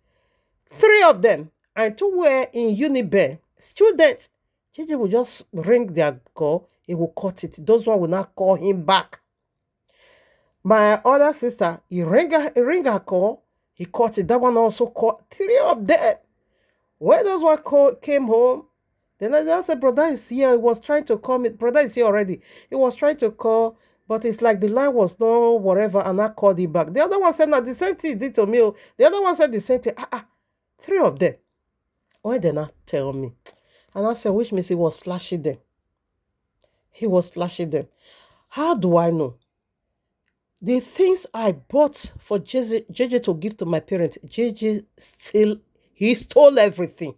S2: 3 of them, and 2 were in Uniben, students. JJ will just ring their call. He will cut it. Those one will not call him back. My other sister, he ring her call. He cut it. That one also called. 3 of them. When those one came home, then I said, brother is here. He was trying to call me. Brother is here already. He was trying to call, but it's like the line was no whatever, and I called him back. The other one said, no, the same thing he did to me. The other one said the same thing. 3 of them. Why did not tell me? And I said, which means he was flashing them. He was flashing them. How do I know? The things I bought for JJ to give to my parents, JJ he stole everything.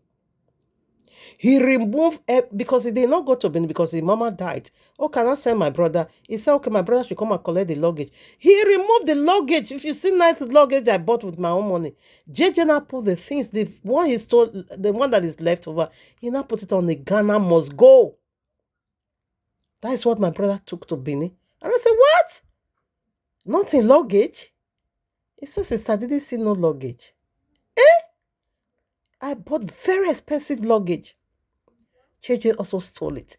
S2: He removed, because he did not go to Benin because his mama died. Oh, can I send my brother? He said, okay, my brother should come and collect the luggage. He removed the luggage. If you see nice luggage I bought with my own money, JJ now put the things, the one he stole, the one that is left over, he now put it on the Ghana must go. That is what my brother took to Benin. And I said, what? Not in luggage? He says, sister, I didn't see no luggage. I bought very expensive luggage. JJ also stole it.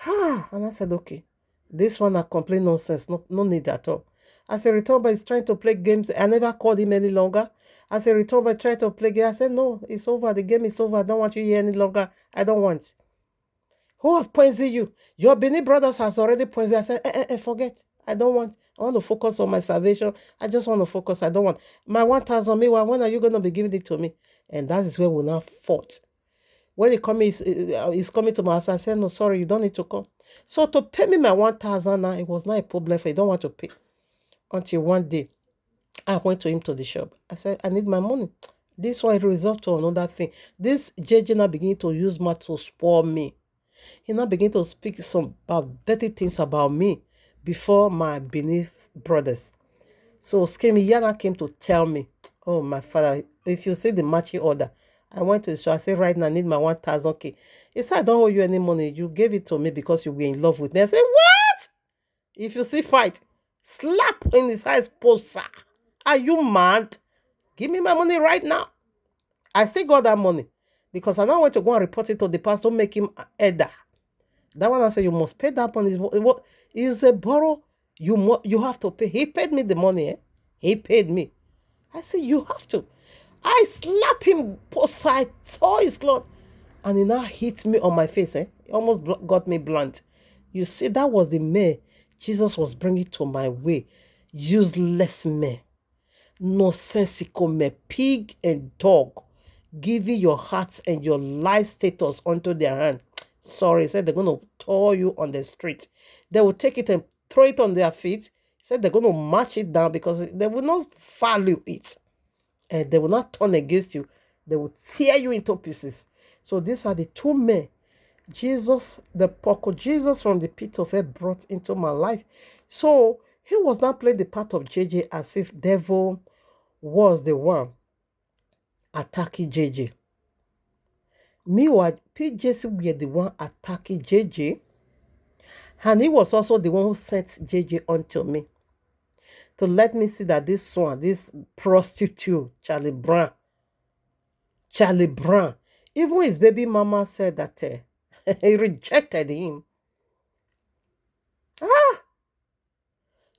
S2: And I said, okay, this one are complete nonsense. No need at all. As a return is trying to play games. I never called him any longer. As a return trying to play games. I said, no, it's over. The game is over. I don't want you here any longer. I don't want. Who have poisoned you? Your Benin brothers has already poisoned. I said, forget. I don't want. I want to focus on my salvation. I just want to focus. I don't want. My 1,000, meanwhile, when are you going to be giving it to me? And that is where we now fought. When he he's coming to my house, I said, no, sorry, you don't need to come. So to pay me my 1,000 now, it was not a problem for you. Don't want to pay. Until one day, I went to him to the shop. I said, I need my money. This one resolved to another thing. This JJ now began to use my to spoil me. He now began to speak some dirty things about me before my Benin brothers. So Skemi Yana came to tell me, oh, my father, if you see the matching order, I went to the store. I said, right now, I need my 1,000K. He said, I don't owe you any money. You gave it to me because you were in love with me. I said, what? If you see fight, slap in his eyes, poster. Are you mad? Give me my money right now. I still got that money because I now went to go and report it to the pastor, make him elder. That one I said, you must pay that money. It's a borrow. You have to pay. He paid me the money. He paid me. I said, you have to. I slap him side, tore his cloth, and he now hit me on my face. He almost got me blunt. You see, that was the man Jesus was bringing to my way. Useless man, nonsensical man, pig and dog, giving your heart and your life status onto their hand. Sorry, he said they're going to tore you on the street. They will take it and throw it on their feet. He said they're going to march it down because they will not value it. And they will not turn against you. They will tear you into pieces. So these are the two men Jesus, the Poco Jesus from the pit of hell brought into my life. So he was not playing the part of JJ as if devil was the one attacking JJ. Meanwhile, PJC were the one attacking JJ. And he was also the one who sent JJ onto me to let me see that this one, this prostitute, Charlie Brown, even his baby mama said that he rejected him.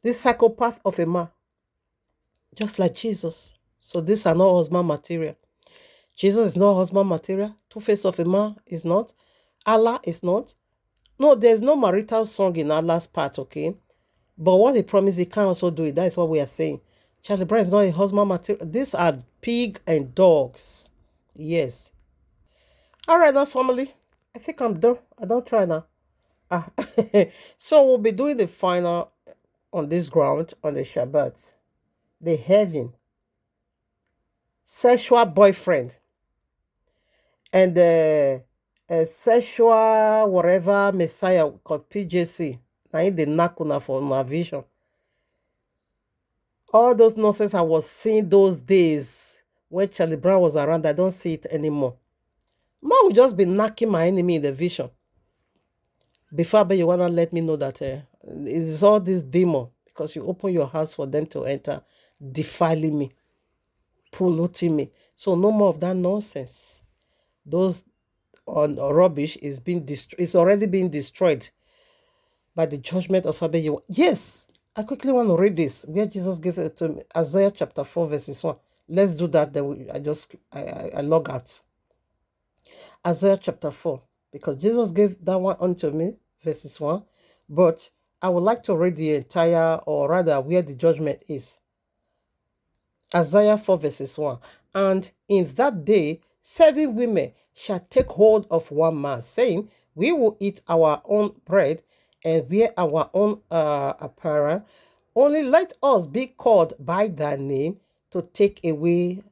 S2: This psychopath of a man, just like Jesus. So these are not husband material. Jesus is not husband material. Two-face of a man is not. Allah is not. No, there's no marital song in Allah's part, okay? But what he promised, he can also do it. That is what we are saying. Charlie Brown is not a husband material. These are pig and dogs. Yes. All right, now, family. I think I'm done. I don't try now. So we'll be doing the final on this ground on the Shabbat. The heaven. Sexual boyfriend. And the sexual whatever Messiah called PJC. Now in the nakuna for my vision. All those nonsense I was seeing those days when Charlie Brown was around, I don't see it anymore. Man will just be knocking my enemy in the vision. Before you wanna let me know that it's all this demon because you open your house for them to enter, defiling me, polluting me. So no more of that nonsense. Those rubbish is being it's already being destroyed by the judgment of Abe. Yes, I quickly want to read this where Jesus gave it to me. Isaiah chapter 4 verses 1. Let's do that. Then I log out. Isaiah chapter 4, because Jesus gave that one unto me, verses 1. But I would like to read the entire, or rather where the judgment is. Isaiah 4 verses 1. And in that day 7 women shall take hold of one man, saying, we will eat our own bread and wear our own apparel. Only let us be called by thy name to take away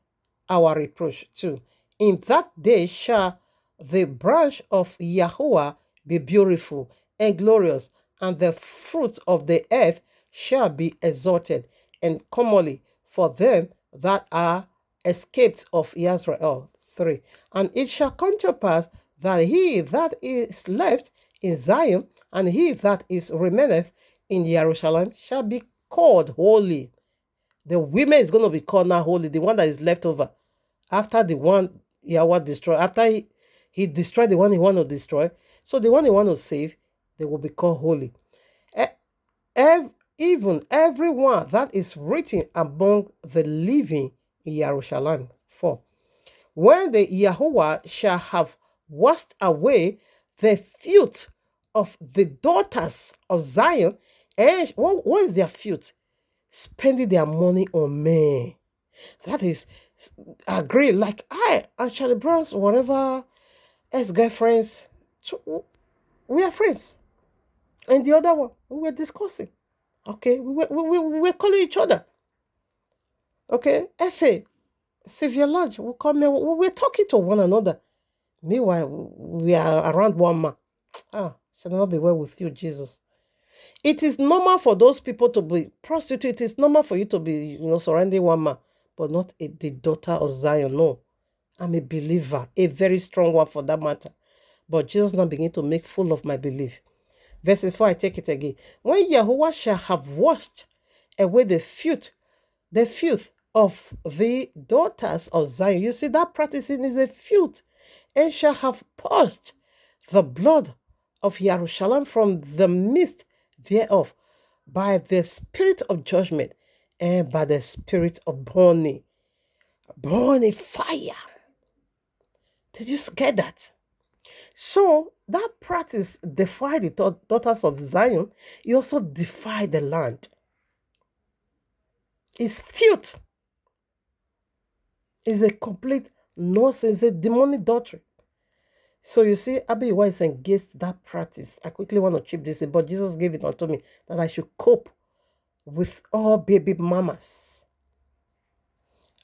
S2: our reproach too. In that day shall the branch of Yahweh be beautiful and glorious, and the fruit of the earth shall be exalted and comely for them that are escaped of Israel. 3. And it shall come to pass that he that is left in Zion and he that is remaineth in Jerusalem shall be called holy. The women is going to be called now holy, the one that is left over. After the one Yahweh destroyed, after he destroyed the one he want to destroy, so the one he want to save, they will be called holy. Even everyone that is written among the living in Jerusalem. 4. When the Yahweh shall have washed away the filth of the daughters of Zion, and what is their filth? Spending their money on men. That is, agree, like I and Charlie Brown's whatever ex-girlfriends, we are friends. And the other one, we were discussing. Okay, we were calling each other. Okay, F.A., Sylvia Lodge, we were talking to one another. Meanwhile, we are around one man. Shall not be well with you, Jesus. It is normal for those people to be prostitutes. It is normal for you to be, surrounding one man, but not the daughter of Zion. No, I'm a believer, a very strong one for that matter. But Jesus now begin to make full of my belief. Verses 4, I take it again. When Yahweh shall have washed away the filth of the daughters of Zion. You see, that practicing is a filth. And shall have purged the blood of Jerusalem from the midst thereof. by the spirit of judgment and by the spirit of burning. Burning fire. Did you get that? So that practice defied the daughters of Zion. It also defied the land. It's filth. It's a complete nonsense, a demonic doctrine. So you see, Abby is against that practice. I quickly want to chip this in, but Jesus gave it unto me that I should cope with all baby mamas.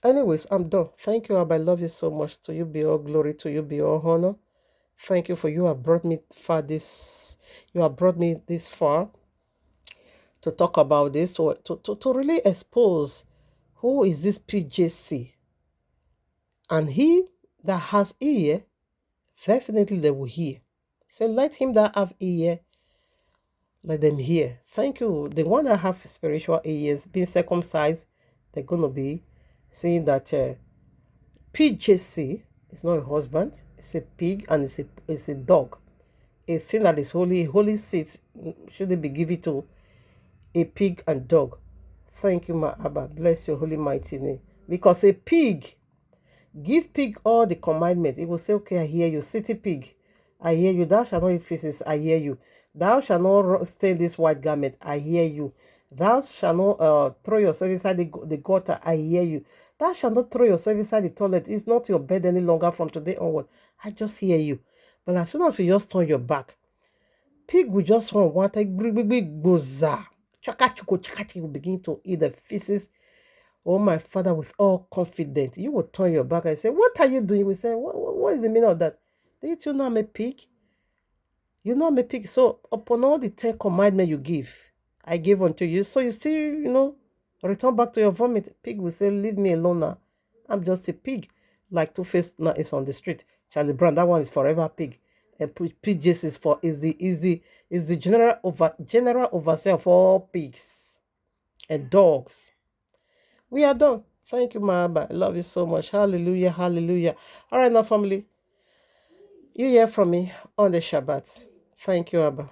S2: Anyways, I'm done. Thank you, Abba. I love you so much. To you be all glory, to you be all honor. Thank you for you have brought me far this. You have brought me this far to talk about this, to really expose who is this PJC. And he that has ear, definitely they will hear. Say, let him that have ear, let them hear. Thank you. The one that have spiritual ears, being circumcised, they're going to be seeing that PJC is not a husband, it's a pig, and it's a dog. A thing that is holy seed shouldn't be given to a pig and dog. Thank you, my Abba. Bless your holy mighty name. Because a pig, give pig all the commandments. It will say, okay, I hear you. City pig, I hear you. Thou shalt not eat feces, I hear you. Thou shalt not stain this white garment, I hear you. Thou shalt not throw yourself inside the gutter, I hear you. Thou shalt not throw yourself inside the toilet. It's not your bed any longer from today onward. I just hear you. But as soon as you just turn your back, pig will just want to goza. Chaka will begin to eat the feces. Oh, my Father, with all confidence, you will turn your back and say, what are you doing? You will say, what is the meaning of that? Did you know I'm a pig? You know I'm a pig. So upon all the 10 commandments you give, I gave unto you. So you still, return back to your vomit. Pig will say, leave me alone now. I'm just a pig. Like Two-Face now is on the street. Charlie Brown, that one is forever pig. And PJs is the general overseer of all pigs and dogs. We are done. Thank you, my Abba. I love you so much. Hallelujah, hallelujah. All right, now, family. You hear from me on the Shabbat. Thank you, Abba.